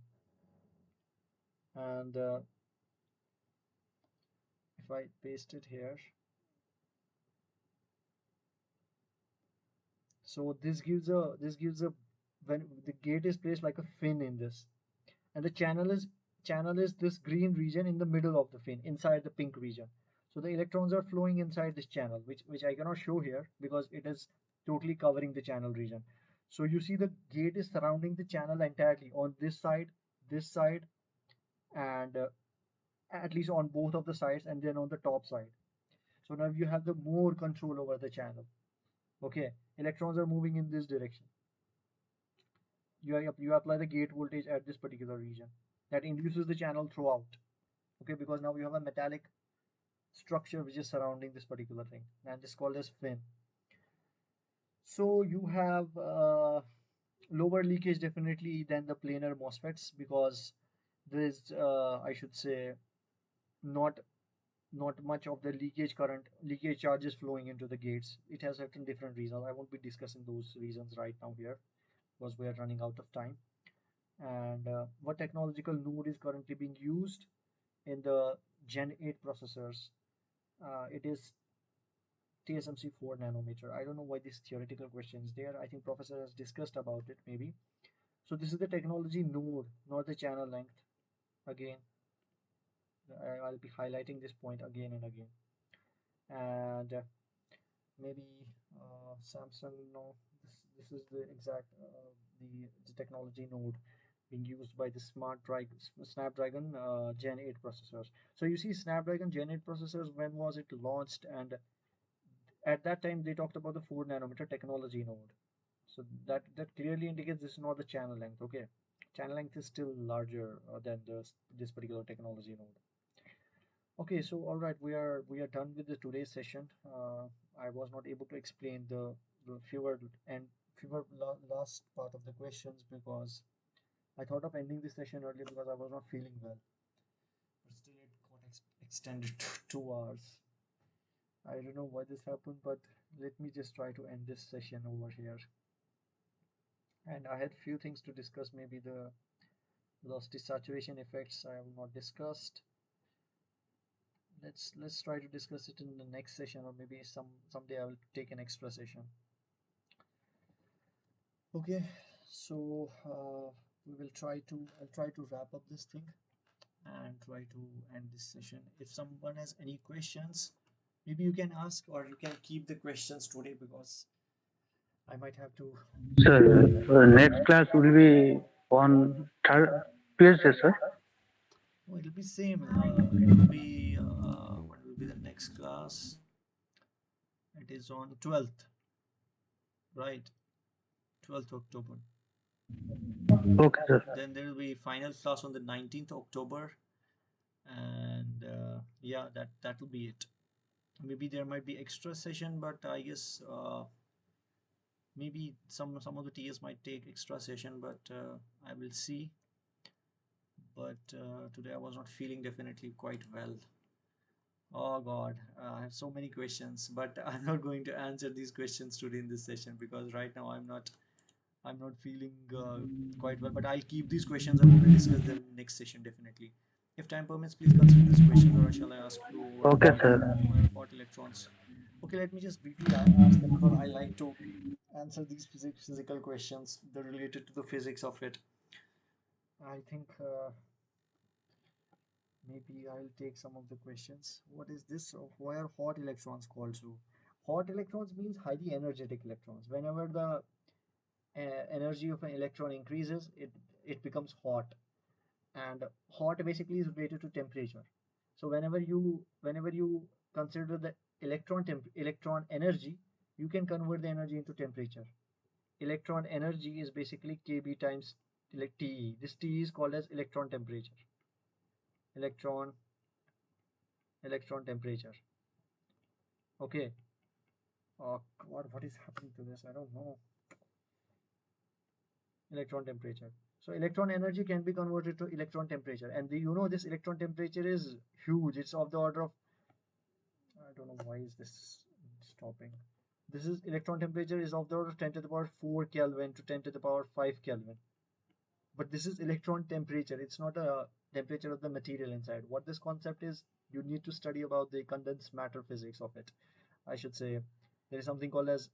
and if I paste it here, so this gives a when the gate is placed like a fin in this, and the channel is this green region in the middle of the fin, inside the pink region. So the electrons are flowing inside this channel, which I cannot show here because it is totally covering the channel region. So you see the gate is surrounding the channel entirely on this side, and at least on both of the sides, and then on the top side. So now you have the more control over the channel. Okay, electrons are moving in this direction. You apply the gate voltage at this particular region that induces the channel throughout. Okay, because now you have a metallic structure which is surrounding this particular thing, and this is called as fin. So you have lower leakage definitely than the planar MOSFETs, because there is I should say not not much of the leakage charges flowing into the gates. It has certain different reasons. I won't be discussing those reasons right now here because we are running out of time. And what technological node is currently being used in the Gen 8 processors? It is TSMC 4 nanometer. I don't know why this theoretical question is there. I think professor has discussed about it maybe. So this is the technology node, not the channel length. Again, I'll be highlighting this point again and again. And maybe Samsung, no, this is the exact the technology node being used by the Snapdragon Gen 8 processors. So you see Snapdragon Gen 8 processors, when was it launched? And at that time they talked about the 4 nanometer technology node. So that clearly indicates this is not the channel length. Okay, channel length is still larger than this particular technology node. Okay, so all right, we are done with the today's session. I was not able to explain the fewer last part of the questions because I thought of ending this session earlier because I was not feeling well, but still it got extended to 2 hours. I don't know why this happened, but let me just try to end this session over here. And I had few things to discuss. Maybe the velocity saturation effects I have not discussed. Let's try to discuss it in the next session, or maybe someday I will take an extra session. Okay, so we will I'll try to wrap up this thing and try to end this session. If someone has any questions, maybe you can ask, or you can keep the questions today because I might have to. Sir, next class will be on Tuesday, sir. Oh, it'll be same. It will be what will be the next class? It is on 12th, right? 12th October. Okay, sir. Then there will be final class on the 19th October, and yeah, that will be it. Maybe there might be extra session, but I guess maybe some of the TS might take extra session, but I will see. But today I was not feeling definitely quite well. Oh God, I have so many questions, but I'm not going to answer these questions today in this session because right now I'm not feeling quite well. But I'll keep these questions. I want to discuss them next session definitely. If time permits, please consider these questions, or shall I ask you Okay, sir. why are hot electrons? Okay, let me just briefly ask them because I like to answer these physical questions. They're related to the physics of it. I think maybe I'll take some of the questions. What is this? Why are hot electrons called so? Hot electrons means highly energetic electrons. Whenever the energy of an electron increases, it becomes hot, and hot basically is related to temperature. So whenever you consider the electron energy, you can convert the energy into temperature. Electron energy is basically kb times TE. This TE is called as electron temperature. Electron electron temperature. Okay. Oh God, what is happening to this? I don't know. Electron temperature. So electron energy can be converted to electron temperature, and this electron temperature is huge. It's of the order of, I don't know why is this stopping. This is electron temperature is of the order of 10 to the power 4 Kelvin to 10 to the power 5 Kelvin. But this is electron temperature. It's not a temperature of the material inside. What this concept is, you need to study about the condensed matter physics of it. I should say there is something called as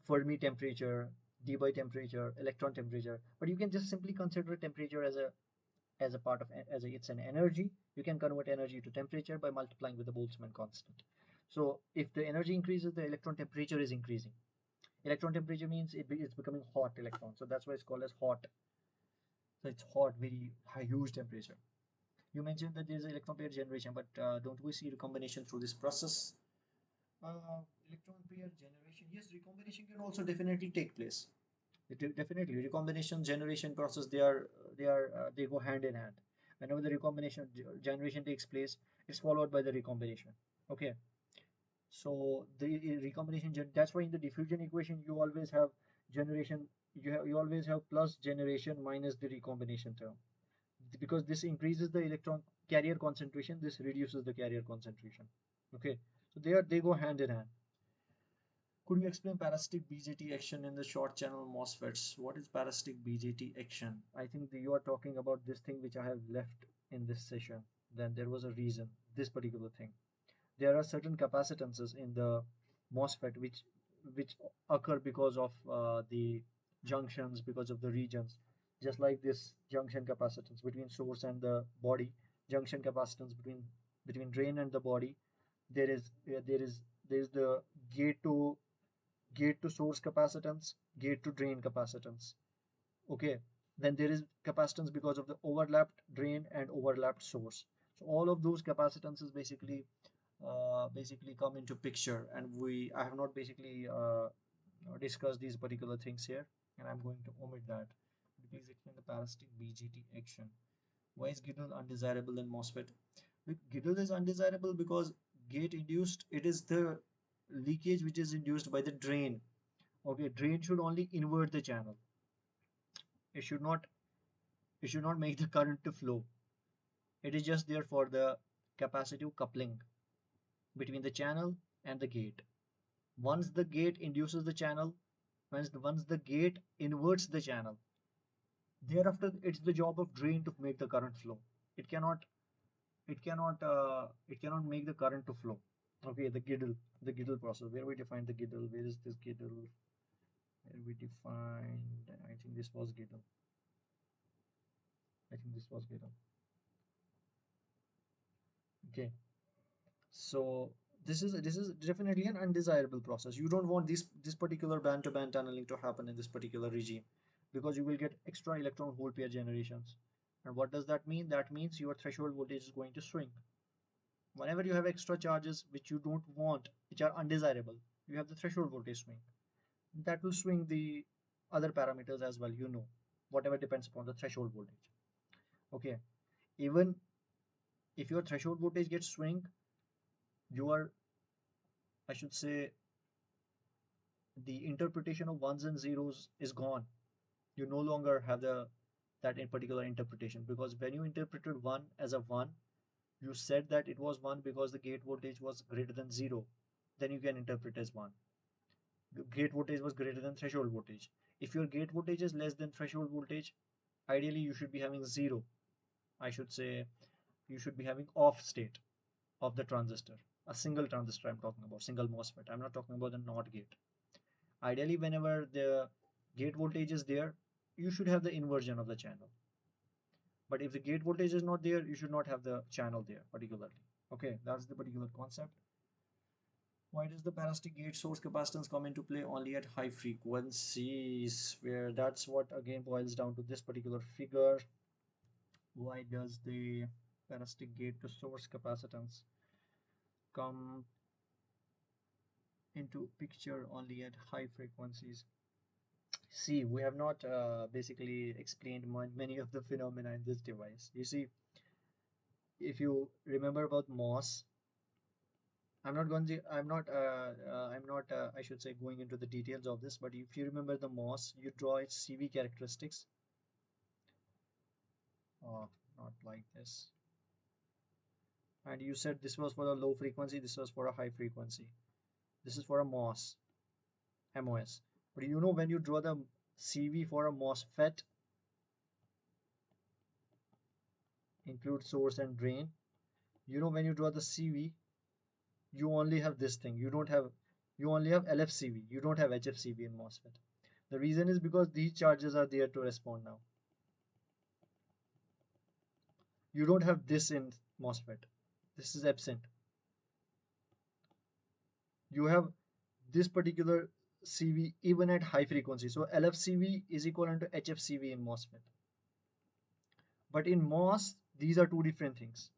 Fermi temperature, Debye temperature, electron temperature. But you can just simply consider temperature as a part of it's an energy. You can convert energy to temperature by multiplying with the Boltzmann constant. So if the energy increases, the electron temperature is increasing. Electron temperature means it's becoming hot electron. So that's why it's called as hot. So it's hot, very high, huge temperature. You mentioned that there is electron pair generation, but don't we see recombination through this process? Electron pair generation. Yes, recombination can also definitely take place. Definitely, recombination generation process. They go hand in hand. Whenever the recombination generation takes place, it's followed by the recombination. Okay, so the recombination. That's why in the diffusion equation you always have generation. You always have plus generation minus the recombination term. because this increases the electron carrier concentration, this reduces the carrier concentration. Okay, so they go hand in hand. Could you explain parasitic BJT action in the short channel MOSFETs? What is parasitic BJT action? I think that you are talking about this thing which I have left in this session. Then there was a reason, this particular thing. There are certain capacitances in the MOSFET which occur because of the junctions, because of the regions. Just like this junction capacitance between source and the body, junction capacitance between drain and the body. There is the gate to source capacitance, gate to drain capacitance. Okay, then there is capacitance because of the overlapped drain and overlapped source. So all of those capacitances basically come into picture, and I have not basically discussed these particular things here, and I'm going to omit that. Please explain the parasitic BGT action. Why is Giddle undesirable in MOSFET? Giddle is undesirable because gate induced, it is the leakage which is induced by the drain. Okay, drain should only invert the channel. It should not make the current to flow. It is just there for the capacitive coupling between the channel and the gate. Once the gate induces the channel, once the gate inverts the channel, thereafter it's the job of drain to make the current flow. It cannot it cannot make the current to flow. Okay, the Giddle process. Where we define the Giddle? Where is this Giddle? Where we defined? I think this was Giddle. I think this was Giddle. Okay, so this is definitely an undesirable process. You don't want this particular band-to-band tunneling to happen in this particular regime, because you will get extra electron hole pair generations. And what does that mean? That means your threshold voltage is going to swing. Whenever you have extra charges which you don't want, which are undesirable, you have the threshold voltage swing. That will swing the other parameters as well, whatever depends upon the threshold voltage. Okay, even if your threshold voltage gets swing, your, I should say, the interpretation of ones and zeros is gone. You no longer have that in particular interpretation, because when you interpreted 1 as a 1, you said that it was 1 because the gate voltage was greater than 0. Then you can interpret as 1. The gate voltage was greater than threshold voltage. If your gate voltage is less than threshold voltage, ideally you should be having 0. I should say you should be having off state of the transistor. A single transistor I'm talking about, single MOSFET. I'm not talking about the NOT gate. Ideally, whenever the gate voltage is there, you should have the inversion of the channel. But if the gate voltage is not there, you should not have the channel there particularly. Okay, that's the particular concept. Why does the parasitic gate source capacitance come into play only at high frequencies? Where that's what again boils down to this particular figure. Why does the parasitic gate to source capacitance come into picture only at high frequencies? See, we have not basically explained many of the phenomena in this device. You see, if you remember about MOS, I should say, going into the details of this, but if you remember the MOS, you draw its CV characteristics. Oh, not like this. And you said this was for a low frequency, this was for a high frequency. This is for a MOS. But when you draw the CV for a MOSFET, include source and drain, when you draw the CV, you only have this thing. You only have LFCV. You don't have HFCV in MOSFET. The reason is because these charges are there to respond now. You don't have this in MOSFET. This is absent. You have this particular CV even at high frequency. So LFCV is equivalent to HFCV in MOSFET. But in MOS, these are two different things.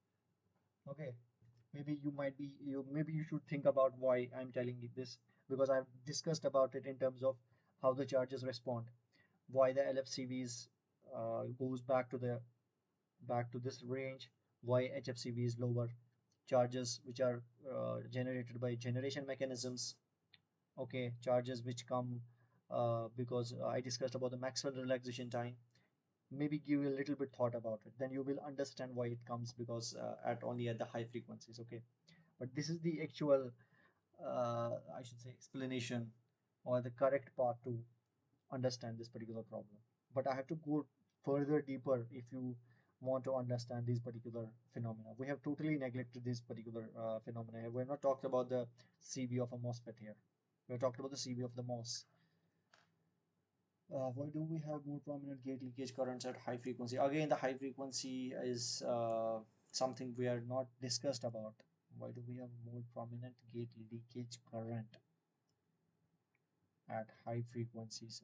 Okay. Maybe you should think about why I'm telling you this, because I've discussed about it in terms of how the charges respond, why the LFCVs goes back to this range, why HFCV is lower, charges which are generated by generation mechanisms. Okay, charges which come because I discussed about the Maxwell relaxation time. maybe give you a little bit thought about it, then you will understand why it comes, because at only at the high frequencies. Okay, but this is the actual I should say explanation, or the correct path to understand this particular problem. But I have to go further deeper if you want to understand these particular phenomena. We have totally neglected this particular phenomena. We have not talked about the CV of a MOSFET here. We have talked about the CV of the MOS. Why do we have more prominent gate leakage currents at high frequency? Again, the high frequency is something we are not discussed about. Why do we have more prominent gate leakage current at high frequencies?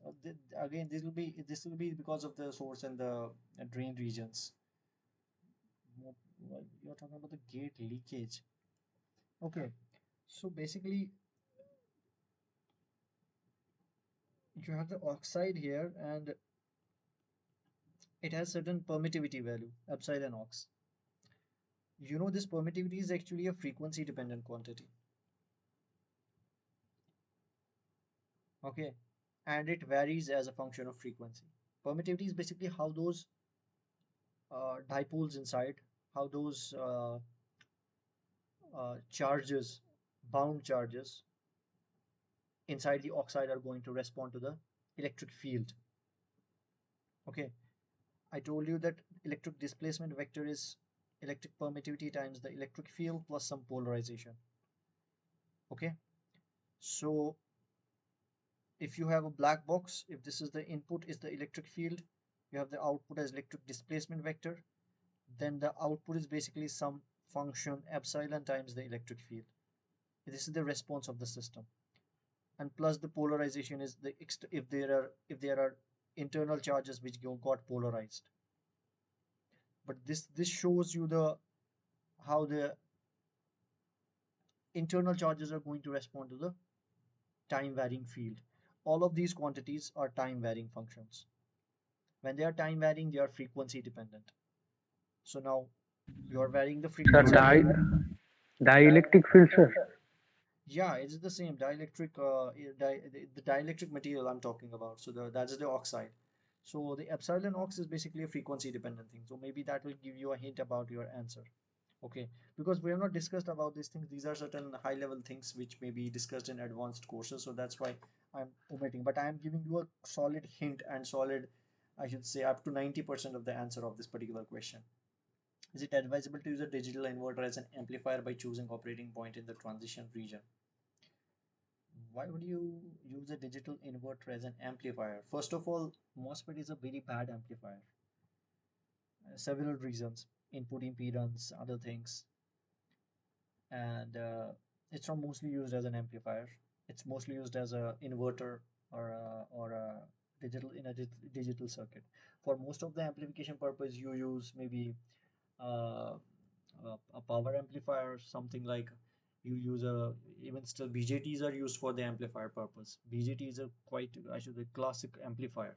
Again, this will be because of the source and the drain regions. Well, you're talking about the gate leakage. Okay, so basically you have the oxide here, and it has certain permittivity value, epsilon ox. You know, this permittivity is actually a frequency dependent quantity. Okay, and it varies as a function of frequency. Permittivity is basically how those dipoles inside, how those charges, bound charges inside the oxide are going to respond to the electric field. Okay, I told you that electric displacement vector is electric permittivity times the electric field plus some polarization. Okay, so if you have a black box, if this is the input is the electric field, you have the output as electric displacement vector, then the output is basically some function epsilon times the electric field. This is the response of the system, and plus the polarization is the if there are internal charges which got polarized. But this shows you the how the internal charges are going to respond to the time varying field. All of these quantities are time varying functions. When they are time varying, they are frequency dependent. So now you are varying the Sir, frequency. dielectric field, sir. Yeah, it's the same dielectric, the dielectric material I'm talking about. So that's the oxide. So the epsilon ox is basically a frequency dependent thing. So maybe that will give you a hint about your answer. Okay, because we have not discussed about these things. These are certain high level things which may be discussed in advanced courses. So that's why I'm omitting. But I am giving you a solid hint and solid, I should say, up to 90% of the answer of this particular question. Is it advisable to use a digital inverter as an amplifier by choosing operating point in the transition region? Why would you use a digital inverter as an amplifier? First of all, MOSFET is a very bad amplifier. Several reasons: input impedance, other things, and it's not mostly used as an amplifier. It's mostly used as a inverter or a digital in a digital circuit. For most of the amplification purpose, you use maybe uh, a power amplifier, something like you use a even still BJTs are used for the amplifier purpose. BJT is a quite I should say classic amplifier.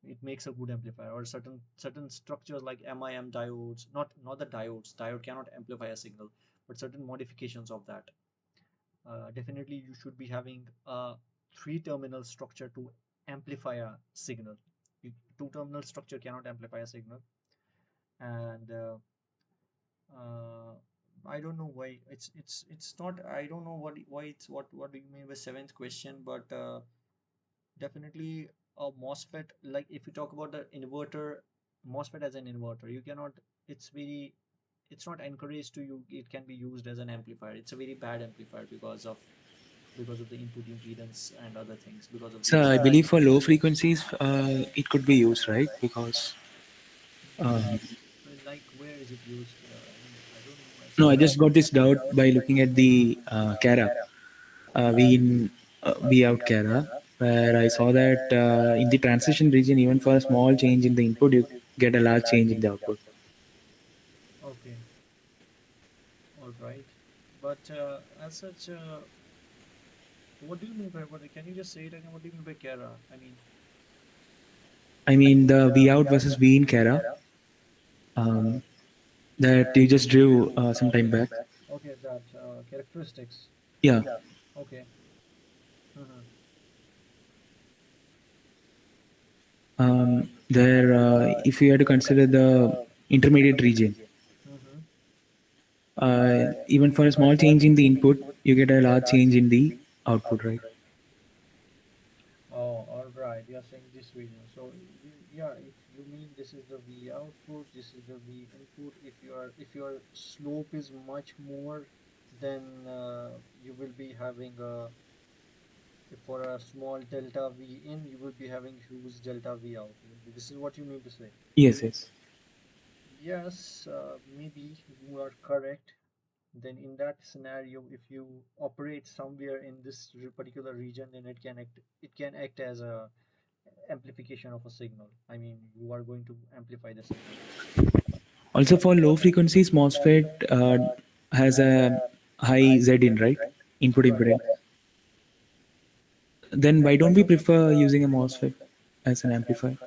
It makes a good amplifier, or certain structures like MIM diodes, not the diodes. Diode cannot amplify a signal, but certain modifications of that. Definitely, you should be having a three-terminal structure to amplify a signal. Two-terminal structure cannot amplify a signal, and uh, I don't know why it's not. I don't know why it's what do you mean by seventh question, but definitely a MOSFET. Like if you talk about the inverter, MOSFET as an inverter, you cannot. It's very. It's not encouraged to you. It can be used as an amplifier. It's a very bad amplifier because of the input impedance and other things because of So these I things. believe for low frequencies, it could be used, right? Because Mm, well, like where is it used? I mean, I don't know as no, I such. just got this doubt by looking at the Cara, V in V out Cara, where I saw that in the transition region, even for a small change in the input, you get a large change in the output. Okay, all right. But as such, what do you mean by what? Can you just say it again? What do you mean by Kara? I mean, I mean the V out versus V in Cara um, that you just drew some time back. okay, that characteristics. Yeah. Okay. Mm-hmm. There, if you had to consider the intermediate region, Mm-hmm. even for a small change in the input, you get a large change in the output, right? Oh, all right. You're saying this region. So, yeah, if you mean this is the V output, this is the V input. If your slope is much more, then you will be having a if for a small delta V in, you will be having huge delta V out. This is what you mean to say. Yes, yes. Yes, maybe you are correct. Then in that scenario, if you operate somewhere in this particular region, then it can act as a amplification of a signal. I mean, you are going to amplify the signal. Also, for low frequencies, MOSFET has a high Z in, right? Input Right. impedance. Then why don't we prefer using a MOSFET as an amplifier?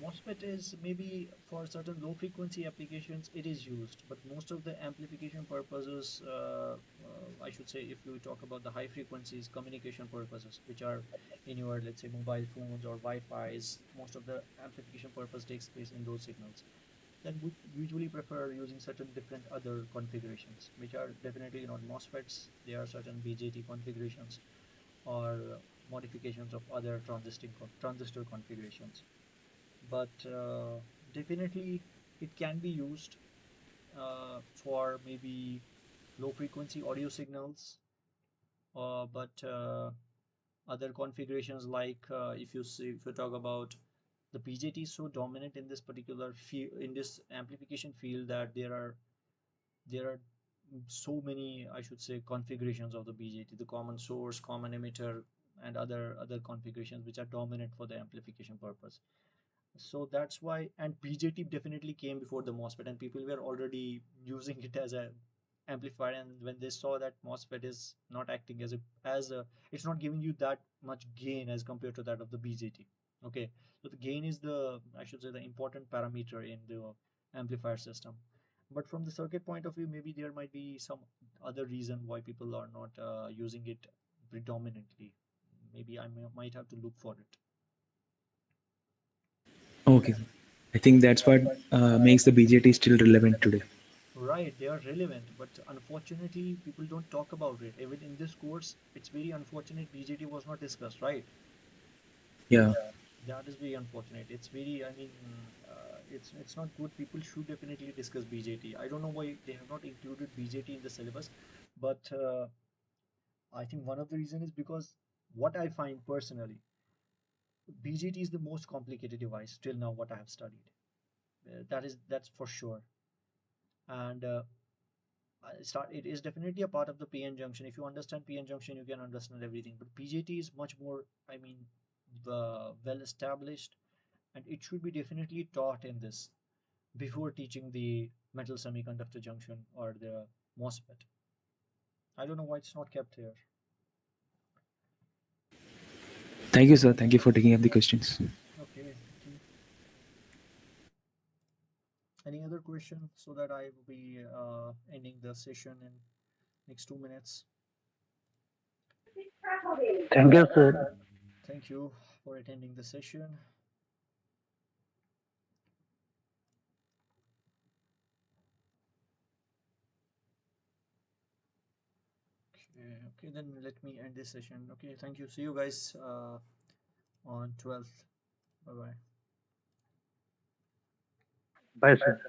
MOSFET is maybe for certain low frequency applications it is used, but most of the amplification purposes, I should say, if you talk about the high frequencies, communication purposes, which are in your, let's say, mobile phones or Wi-Fi's, most of the amplification purpose takes place in those signals. Then we usually prefer using certain different other configurations, which are definitely not MOSFETs. There are certain BJT configurations or modifications of other transistor configurations. But definitely it can be used for maybe low frequency audio signals, but other configurations like if you talk about the BJT is so dominant in this particular field, in this amplification field, that there are so many, I should say, configurations of the BJT, the common source, common emitter, and other configurations which are dominant for the amplification purpose. So that's why, and BJT definitely came before the MOSFET, and people were already using it as a amplifier. And when they saw that MOSFET is not acting as a, it's not giving you that much gain as compared to that of the BJT. Okay, so the gain is the, I should say, the important parameter in the amplifier system. But from the circuit point of view, maybe there might be some other reason why people are not using it predominantly. Maybe might have to look for it. Okay. I think that's what makes the BJT still relevant today. Right, they are relevant, but unfortunately, people don't talk about it. Even in this course, it's very unfortunate BJT was not discussed, right? Yeah. That is very unfortunate. It's very, I mean, it's not good. People should definitely discuss BJT. I don't know why they have not included BJT in the syllabus, but I think one of the reasons is because what I find personally, BJT is the most complicated device till now what I have studied. That's for sure. And it is definitely a part of the PN junction. If you understand PN junction, you can understand everything. But BJT is much more, I mean, well established, and it should be definitely taught in this before teaching the metal semiconductor junction or the MOSFET. I don't know why it's not kept here. Thank you, sir. Thank you for taking up the questions. Okay, thank you. Any other question so that I will be ending the session in next 2 minutes? Thank you, sir. Thank you for attending the session. Okay, okay, then let me end this session. Okay, thank you. See you guys on 12th. Bye bye. Bye, sir.